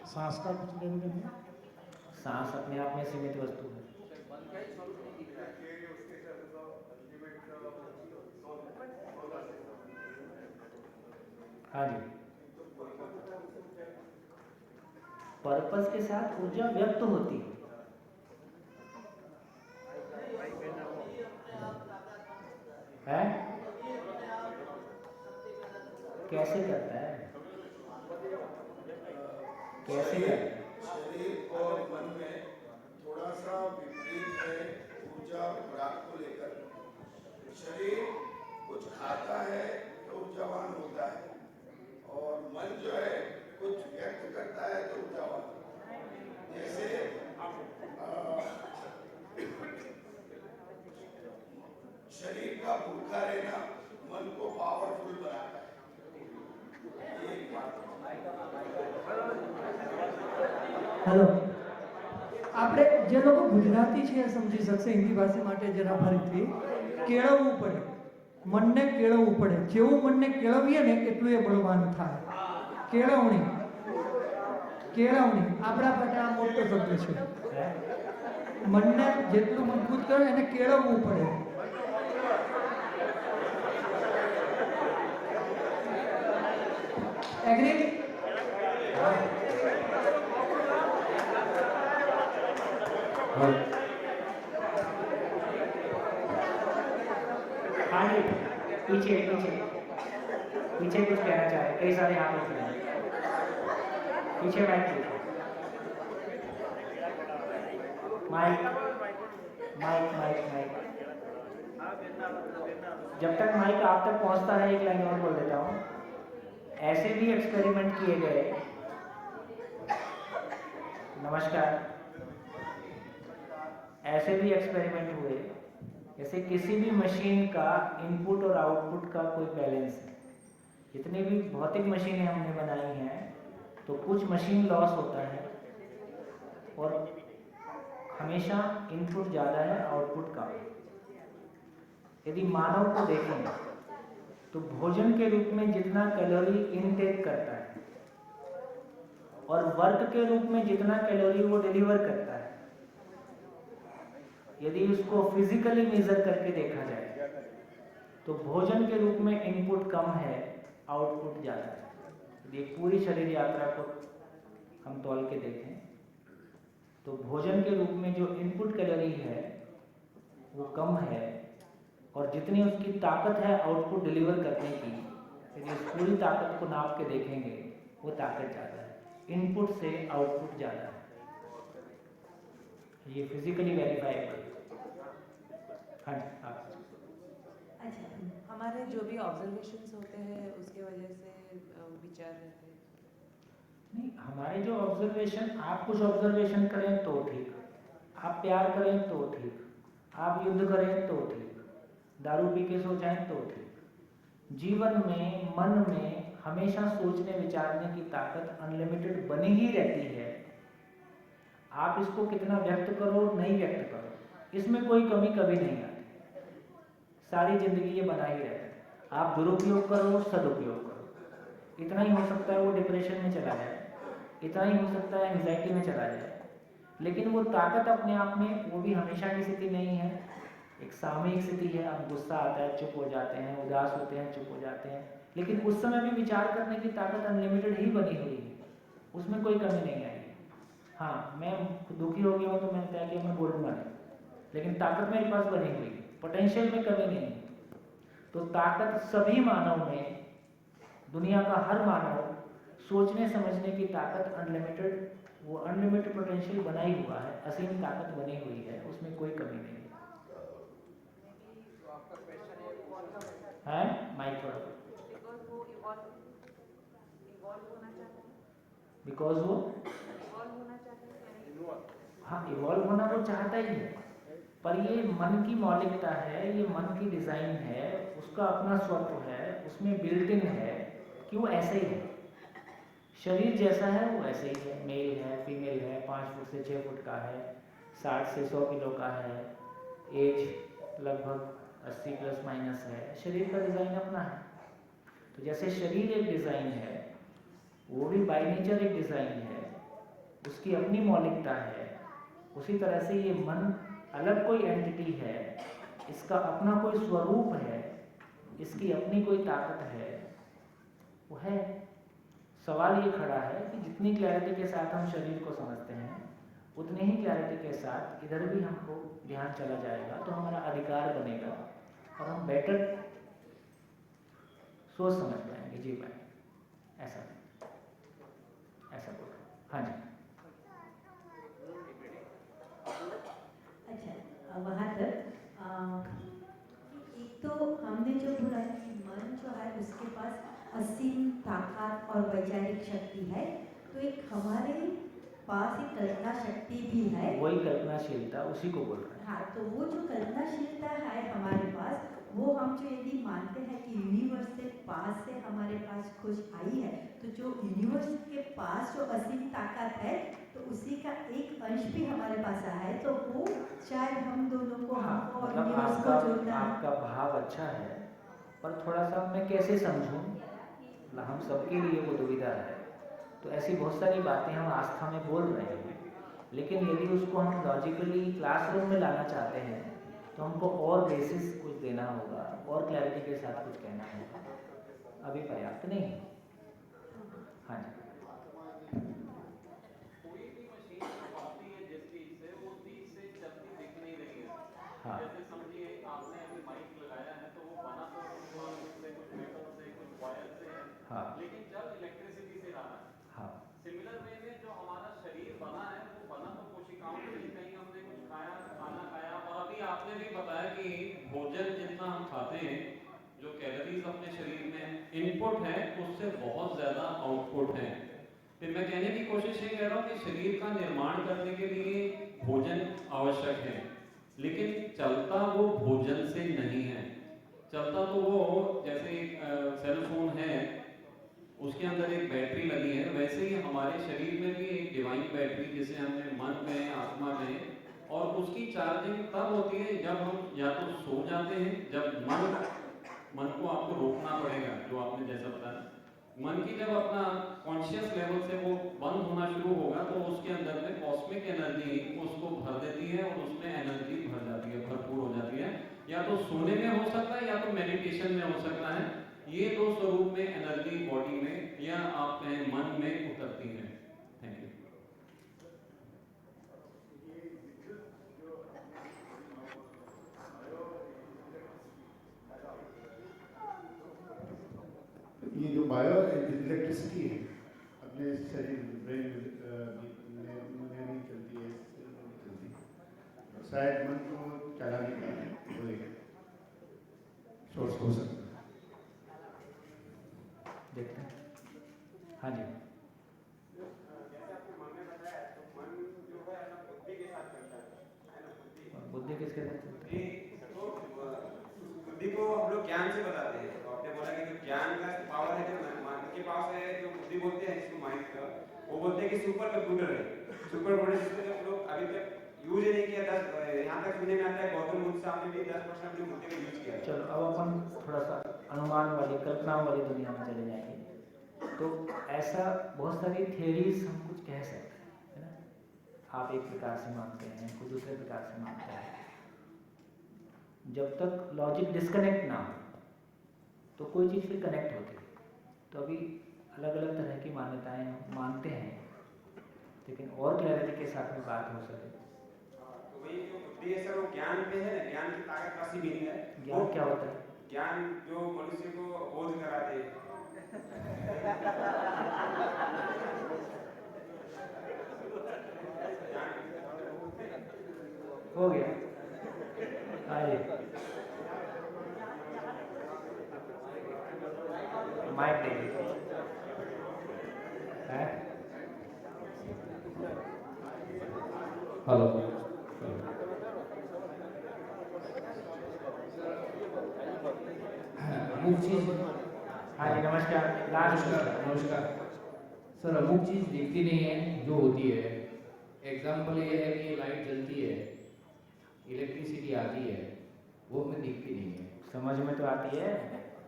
सांस का कुछ लेन देन है? सांस अपने आप में सीमित वस्तु है। हाँ जी, पर्पस के साथ ऊर्जा व्यक्त होती है। कैसे करता है? कैसे करता है? शरीर और मन में थोड़ा सा विपरीत है ऊर्जा प्राप्त को लेकर। शरीर कुछ खाता है तो ऊर्जावान होता है, और मन जो है कुछ व्यक्त करता है तो ऊर्जावान। जैसे शरीर का भूखा रहना मन को पावरफुल बनाता है, ये एक बात હેલો, આપણે જે લોકો ગુજરાતી છે એ સમજી શકશે, હિન્દી ભાષી માટે જરા ફરીથી કેળવવું પડે, મનને કેળવવું પડે. જેવું મનને કેળવીએ ને એટલું એ બળવાન થાય. કેળવણી, કેળવણી આપણા માટે આ મોટો શબ્દ છે. મનને જેટલું મજબૂત કરે એને કેળવવું પડે. એગ્રી? हाँ जी, पीछे पीछे पीछे कुछ कहना चाह रहे, कई सारे हाथ उठ रहे हैं. पीछे mike mike mike mike mike जब तक माइक आप तक पहुंचता है एक लाइन और बोल देता हूँ. ऐसे भी एक्सपेरिमेंट किए गए. नमस्कार. ऐसे भी एक्सपेरिमेंट हुए जैसे किसी भी मशीन का इनपुट और आउटपुट का कोई बैलेंस है. जितनी भी भौतिक मशीनें हमने बनाई हैं तो कुछ मशीन लॉस होता है और हमेशा इनपुट ज़्यादा है आउटपुट कम. यदि मानव को देखें तो भोजन के रूप में जितना कैलोरी इनटेक करता है और वर्क के रूप में जितना कैलोरी वो डिलीवर करता है, यदि उसको फिजिकली मेजर करके देखा जाए तो भोजन के रूप में इनपुट कम है, आउटपुट ज़्यादा है. यदि पूरी शरीर यात्रा को हम तौल के देखें तो भोजन के रूप में जो इनपुट कैलोरी है वो कम है और जितनी उसकी ताकत है आउटपुट डिलीवर करने की, यदि उस पूरी ताकत को नाप के देखेंगे वो ताकत ज़्यादा है. इनपुट से आउटपुट ज़्यादा है. ये फिजिकली वेरीफाइबल. हाँ जी, आप. अच्छा, हमारे जो भी ऑब्जर्वेशंस होते हैं उसके वजह से विचार रहते हैं. नहीं, हमारे जो ऑब्जर्वेशन, आप कुछ ऑब्जर्वेशन करें तो ठीक, आप प्यार करें तो ठीक, आप युद्ध करें तो ठीक, दारू पी के सो जाएं तो ठीक. जीवन में, मन में हमेशा सोचने विचारने की ताकत अनलिमिटेड बनी ही रहती है. आप इसको कितना व्यक्त करो नहीं व्यक्त करो, इसमें कोई कमी कभी नहीं आती. सारी जिंदगी ये बना ही रहता है. आप दुरुपयोग करो सदुपयोग करो. इतना ही हो सकता है वो डिप्रेशन में चला जाए, इतना ही हो सकता है एंजाइटी में चला जाए, लेकिन वो ताकत अपने आप में वो भी हमेशा की स्थिति नहीं है. एक सामयिक स्थिति है. अब गुस्सा आता है चुप हो जाते हैं, उदास होते हैं चुप हो जाते हैं, लेकिन उस समय भी विचार करने की ताकत अनलिमिटेड ही बनी हुई है, उसमें कोई कमी नहीं आई. हाँ, मैं दुखी हो गया हूँ तो मैंने तय किया मैं बोलूँगा नहीं, लेकिन ताकत मेरे पास बनी हुई है, पोटेंशियल में कमी नहीं है. तो ताकत सभी मानव में, दुनिया का हर मानव सोचने समझने की ताकत अनलिमिटेड, वो अनलिमिटेड पोटेंशियल बना ही हुआ है, असीम ताकत बनी हुई है, उसमें कोई कमी नहीं है. माइक थोड़ा बिकॉज वो हाँ इवॉल्व होना वो चाहता ही है, पर ये मन की मौलिकता है, ये मन की डिज़ाइन है, उसका अपना स्वत्व है, उसमें बिल्ट इन है कि वो ऐसे ही है. शरीर जैसा है वो ऐसे ही है, मेल है फीमेल है, 5 फुट से 6 फुट का है, 60 से 100 किलो का है, एज लगभग 80 प्लस माइनस है. शरीर का डिज़ाइन अपना है. तो जैसे शरीर एक डिज़ाइन है, वो भी बाय नेचर एक डिज़ाइन है, उसकी अपनी मौलिकता है. उसी तरह से ये मन अलग कोई एंटिटी है, इसका अपना कोई स्वरूप है, इसकी अपनी कोई ताकत है, वो है. सवाल ये खड़ा है कि जितनी क्लैरिटी के साथ हम शरीर को समझते हैं उतनी ही क्लैरिटी के साथ इधर भी हमको ध्यान चला जाएगा तो हमारा अधिकार बनेगा और हम बेटर सोच समझ पाएंगे, जी पाएंगे. ऐसा बोल. हाँ जी. अच्छा, वहाँ तक एक तो हमने जो बोला कि मन जो है उसके पास असीम ताकत और वैचारिक शक्ति है, तो एक हमारे पास एक कल्पना शक्ति भी है. वही कल्पनाशीलता, उसी को बोल रहे हैं. हाँ, तो वो जो कल्पनाशीलता है हमारे पास, वो हम जो यदि मानते हैं कि यूनिवर्स से पास से हमारे पास खोज आई है, तो जो यूनिवर्स के पास जो असीम ताकत है तो उसी का एक अंश भी हमारे पास आया है, तो वो शायद हम दोनों को, हमको और मतलब यूनिवर्स को जोड़ता है। आपका भाव अच्छा है, पर थोड़ा सा मैं कैसे समझूं, मतलब हम सबके लिए वो दुविधा है। तो ऐसी बहुत सारी बातें हम आस्था में बोल रहे हैं, लेकिन यदि उसको हम लॉजिकली क्लासरूम में लाना चाहते हैं तो हमको और बेसिस कुछ देना होगा, और क्लैरिटी के साथ कुछ कहना होगा, अभी पर्याप्त नहीं है। हाँ जी। कोई भी मशीन चलती है जिस चीज से, वो चीज से चलती दिख नहीं रही है। हाँ। जैसे समझिए आपने अभी माइक लगाया है तो वो बना तो से कुछ मेटल से कुछ वायर से है, हाँ। लेकिन चल इलेक्ट्रिसिटी से रहा है। हाँ। सिमिलर वे में जो हमारा शरीर बना है वो बना तो कोशिकाओं से, कहीं हमने कुछ खाया, खाना खाया, और अभी आपने भी बताया कि भोजन जितना हम खाते हैं, जो कैलोरीज अपने शरीर में इनपुट है उससे बहुत ज्यादा आउटपुट है। फिर मैं कहने की कोशिश ये कह रहा हूँ कि शरीर का निर्माण करने के लिए भोजन आवश्यक है, लेकिन चलता वो भोजन से नहीं है। चलता तो वो जैसे सेल फोन है, उसके अंदर एक बैटरी लगी है, वैसे ही हमारे शरीर में भी एक डिवाइन बैटरी जिसे हमने मन में, आत्मा में, और उसकी चार्जिंग तब होती है जब हम या तो सो जाते हैं, जब मन को आपको रोकना पड़ेगा, जो आपने जैसा बताया, मन की जब अपना कॉन्शियस लेवल से वो बंद होना शुरू होगा तो उसके अंदर में कॉस्मिक एनर्जी उसको भर देती है और उसमें एनर्जी भर जाती है, भरपूर हो जाती है। या तो सोने में हो सकता है या तो मेडिटेशन में हो सकता है। ये दो स्वरूप में एनर्जी बॉडी में या आप कहें मन में उतरती है। Thank you. ये जो बायो इलेक्ट्रिसिटी है अपने शरीर ब्रेन में नहीं चलती है, नहीं चलती, शायद मन को चलाने का वो एक सोर्स हो सकता है। देखते हैं। हाँ जी। जैसे आपने मन में बताया, तो मन जो है ना बुद्धि के साथ चलता है ना, बुद्धि। और बुद्धि किसके साथ चलती है? तो बुद्धि को हम लोग ज्ञान से बताते हैं। तो आपने बोला कि जो ज्ञान का पावर है, जो मन के पास है, जो बुद्धि बोलते हैं इसको माइंड का, वो बोलते हैं कि सुपर कंप्यूटर है। सुपर कंप्यूटर जिसको जब लोग अभी तक यूज नहीं किया, 10 यहाँ तक सुनने में आता है गौतम बुद्ध साहब ने भी 10% अपनी बुद्धि को यूज किया। चलो अब अपन थोड़ा सा अनुमान वाली, कल्पनाओं वाली दुनिया में चले जाएंगे। तो ऐसा बहुत सारी थियरीज हम कुछ कह सकते हैं, है ना। आप एक प्रकार से मानते हैं, कोई दूसरे प्रकार से मानता है। जब तक लॉजिक डिस्कनेक्ट ना हो तो कोई चीज़ फिर कनेक्ट होती है। तो अभी अलग अलग तरह की मान्यताएं हम मानते हैं, लेकिन और क्लैरिटी के साथ में बात हो सके। तो वही जो बुद्धि है सर, वो ज्ञान पे है। ज्ञान की ताकत काफी भी है। ज्ञान क्या होता है? ज्ञान जो मनुष्य को बोध कराते हैं। हो गया। आइए माइक देखिए है। हेलो। अमुक चीज, हाँ जी नमस्कार। नमस्कार सर। अमुक चीज दिखती नहीं है जो होती है। एग्जाम्पल ये है कि लाइट जलती है, इलेक्ट्रिसिटी आती है, वो हमें दिखती नहीं है। समझ में तो आती है।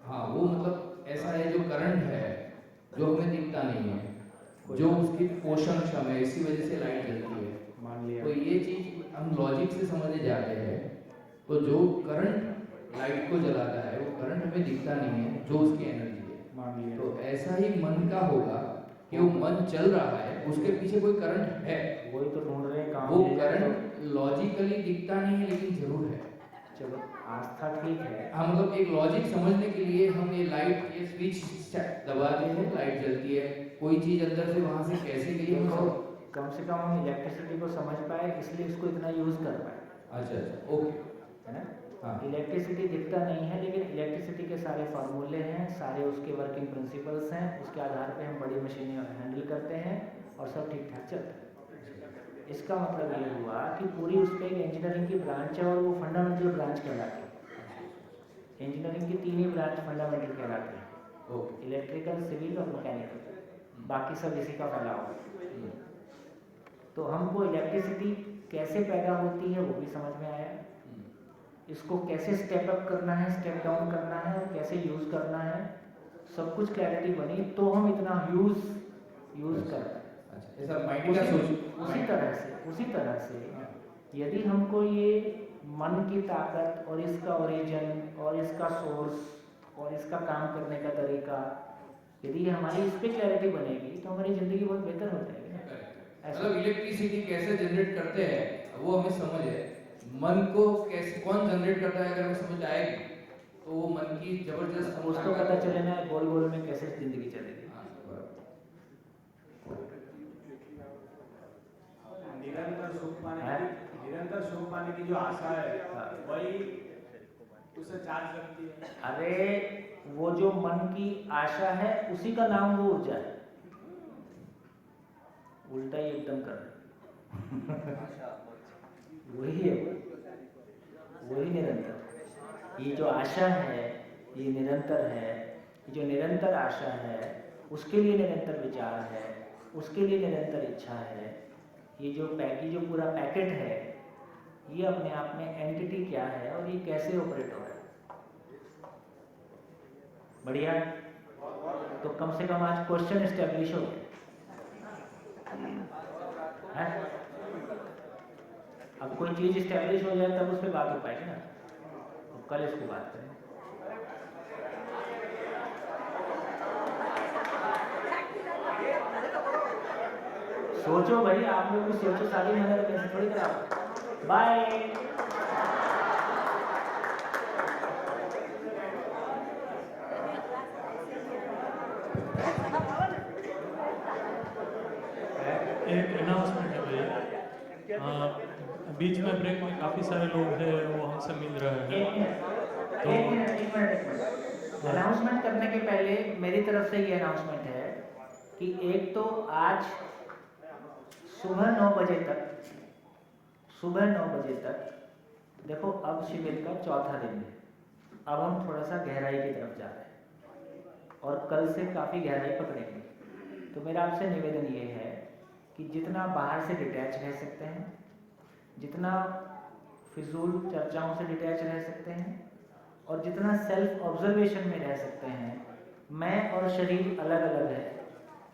हाँ, वो मतलब ऐसा है जो करंट है जो हमें दिखता नहीं है, जो उसकी पोषण क्षम है, इसी वजह से लाइट जलती है। मान लिया। तो ये चीज हम लॉजिक से समझने जाते हैं, तो जो करंट लाइट को जलाता है वो करंट हमें दिखता नहीं है, जो उसकी एनर्जी है। मान लिया। तो ऐसा ही मन का होगा कि वो मन चल रहा है, उसके पीछे कोई करंट है। वही तो ढूंढ रहे हैं कहाँ। वो करंट लॉजिकली दिखता नहीं है लेकिन जरूर है। चलो आस्था ठीक है। हम मतलब एक लॉजिक समझने के लिए हम ये लाइट, ये स्विच दबाते हैं, लाइट जलती है। कोई चीज अंदर से वहां से कैसे गई हम तो कम से कम हम इलेक्ट्रिसिटी को समझ पाए, इसलिए इसको इतना यूज कर पाए। अच्छा, ओके, है ना। हाँ। इलेक्ट्रिसिटी दिखता नहीं है, लेकिन इलेक्ट्रिसिटी के सारे फार्मूले हैं, सारे उसके वर्किंग प्रिंसिपल्स हैं, उसके आधार पे हम बड़ी मशीनें हैंडल करते हैं और सब ठीक ठाक चलता है। इसका मतलब ये हुआ कि पूरी उस पर एक इंजीनियरिंग की ब्रांच है और वो फंडामेंटल ब्रांच कहलाती है। इंजीनियरिंग की 3 ही ब्रांच फंडामेंटल कहलाती है, इलेक्ट्रिकल, सिविल और मैकेनिकल। बाकी सब इसी का फैलाव है। तो हमको इलेक्ट्रिसिटी कैसे पैदा होती है वो भी समझ में आया, इसको कैसे स्टेप अप करना है, स्टेप डाउन करना है और कैसे यूज़ करना है, सब कुछ क्लैरिटी बनी तो हम इतना यूज़ कर रहे हैं। ऐसा माइंड का सोच उसी तरह से यदि हमको ये मन की ताकत और इसका ओरिजिन और इसका सोर्स और इसका काम करने का तरीका, यदि हमारी इस पे क्लैरिटी बनेगी तो हमारी ज़िंदगी बहुत बेहतर हो जाएगी ना। मतलब इलेक्ट्रिसिटी कैसे जनरेट करते हैं वो हमें समझ है, मन को कैसे कौन जनरेट करता है अगर हमें समझ आएगी तो वो मन की जबरदस्त उसको पता चले ना गोल गोल में कैसे जिंदगी चलेगी। निरंतर सुख पाने की जो आशा है वही उसे चार्ज रखती है। अरे वो जो मन की आशा है उसी का नाम वो ऊर्जा है। उल्टा ही एकदम कर वही है, वही निरंतर। ये जो आशा है ये निरंतर है, ये जो निरंतर आशा है उसके लिए निरंतर विचार है, उसके लिए निरंतर इच्छा है। ये जो पूरा पैकेट है ये अपने आप में एंटिटी क्या है और ये कैसे ऑपरेट हो रहा है। बढ़िया, तो कम से कम आज क्वेश्चन एस्टेब्लिश हो गया। अब कोई चीज एस्टेब्लिश हो जाए तब उस पर बात हो पाएगी ना, तो कल इसको बात करें। सोचो भाई, आप लोग कुछ सोचो, शादी में कैसे थोड़ी कराओ। बाय। एक अनाउंसमेंट है भैया, बीच में ब्रेक में काफ़ी सारे लोग हैं वो हमसे मिल रहे हैं। तो अनाउंसमेंट करने के पहले मेरी तरफ से ये अनाउंसमेंट है कि एक तो आज सुबह 9 बजे तक देखो, अब शिविर का चौथा दिन है। अब हम थोड़ा सा गहराई की तरफ जा रहे हैं और कल से काफ़ी गहराई पकड़ेंगे। तो मेरा आपसे निवेदन ये है कि जितना बाहर से डिटैच रह सकते हैं, जितना फिजूल चर्चाओं से डिटैच रह सकते हैं और जितना सेल्फ ऑब्जर्वेशन में रह सकते हैं। मैं और शरीर अलग अलग है,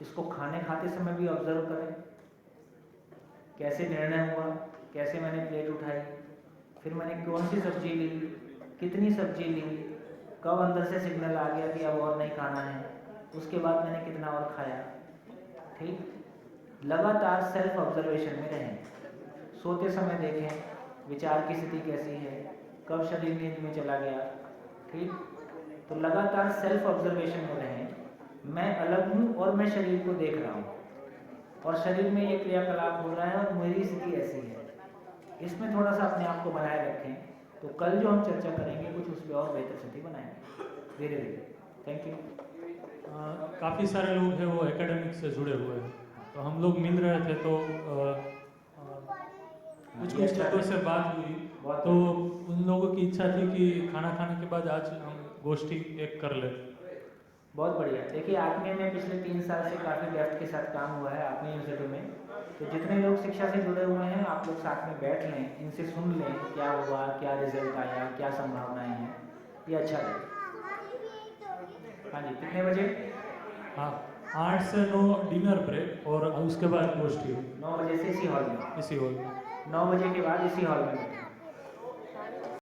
इसको खाने खाते समय भी ऑब्जर्व करें, कैसे निर्णय हुआ, कैसे मैंने प्लेट उठाई, फिर मैंने कौन सी सब्जी ली, कितनी सब्जी ली, कब अंदर से सिग्नल आ गया कि अब और नहीं खाना है, उसके बाद मैंने कितना और खाया। ठीक, लगातार सेल्फ ऑब्जर्वेशन में रहें। सोते समय देखें विचार की स्थिति कैसी है, कब शरीर नींद में चला गया। ठीक, तो लगातार सेल्फ ऑब्जर्वेशन में रहें। मैं अलग हूँ और मैं शरीर को देख रहा हूँ और शरीर में ये क्रियाकलाप हो रहा है और मेरी स्थिति ऐसी है। इसमें थोड़ा सा अपने आप को बनाए रखें, तो कल जो हम चर्चा करेंगे कुछ उसमें और बेहतर स्थिति बनाएंगे धीरे धीरे। Thank you. काफ़ी सारे लोग हैं वो एकेडमिक से जुड़े हुए हैं, तो हम लोग मिल रहे थे तो कुछ लोगों से बात हुई, तो उन लोगों की इच्छा थी कि खाना खाने के बाद आज हम गोष्ठी एक कर ले। बहुत बढ़िया। देखिए, आत्मीय में पिछले 3 साल से काफ़ी डेप्थ के साथ काम हुआ है आत्मीय यूनिवर्सिटी में। तो जितने लोग शिक्षा से जुड़े हुए हैं आप लोग साथ में बैठ लें, इनसे सुन लें क्या हुआ, क्या रिजल्ट आया, क्या संभावनाएं हैं, ये अच्छा लगे। हाँ जी, कितने बजे? हाँ, 8 से 9 डिनर ब्रेक और उसके बाद गोष्ठी 9 बजे से इसी हॉल में। 9 बजे के बाद इसी हॉल में।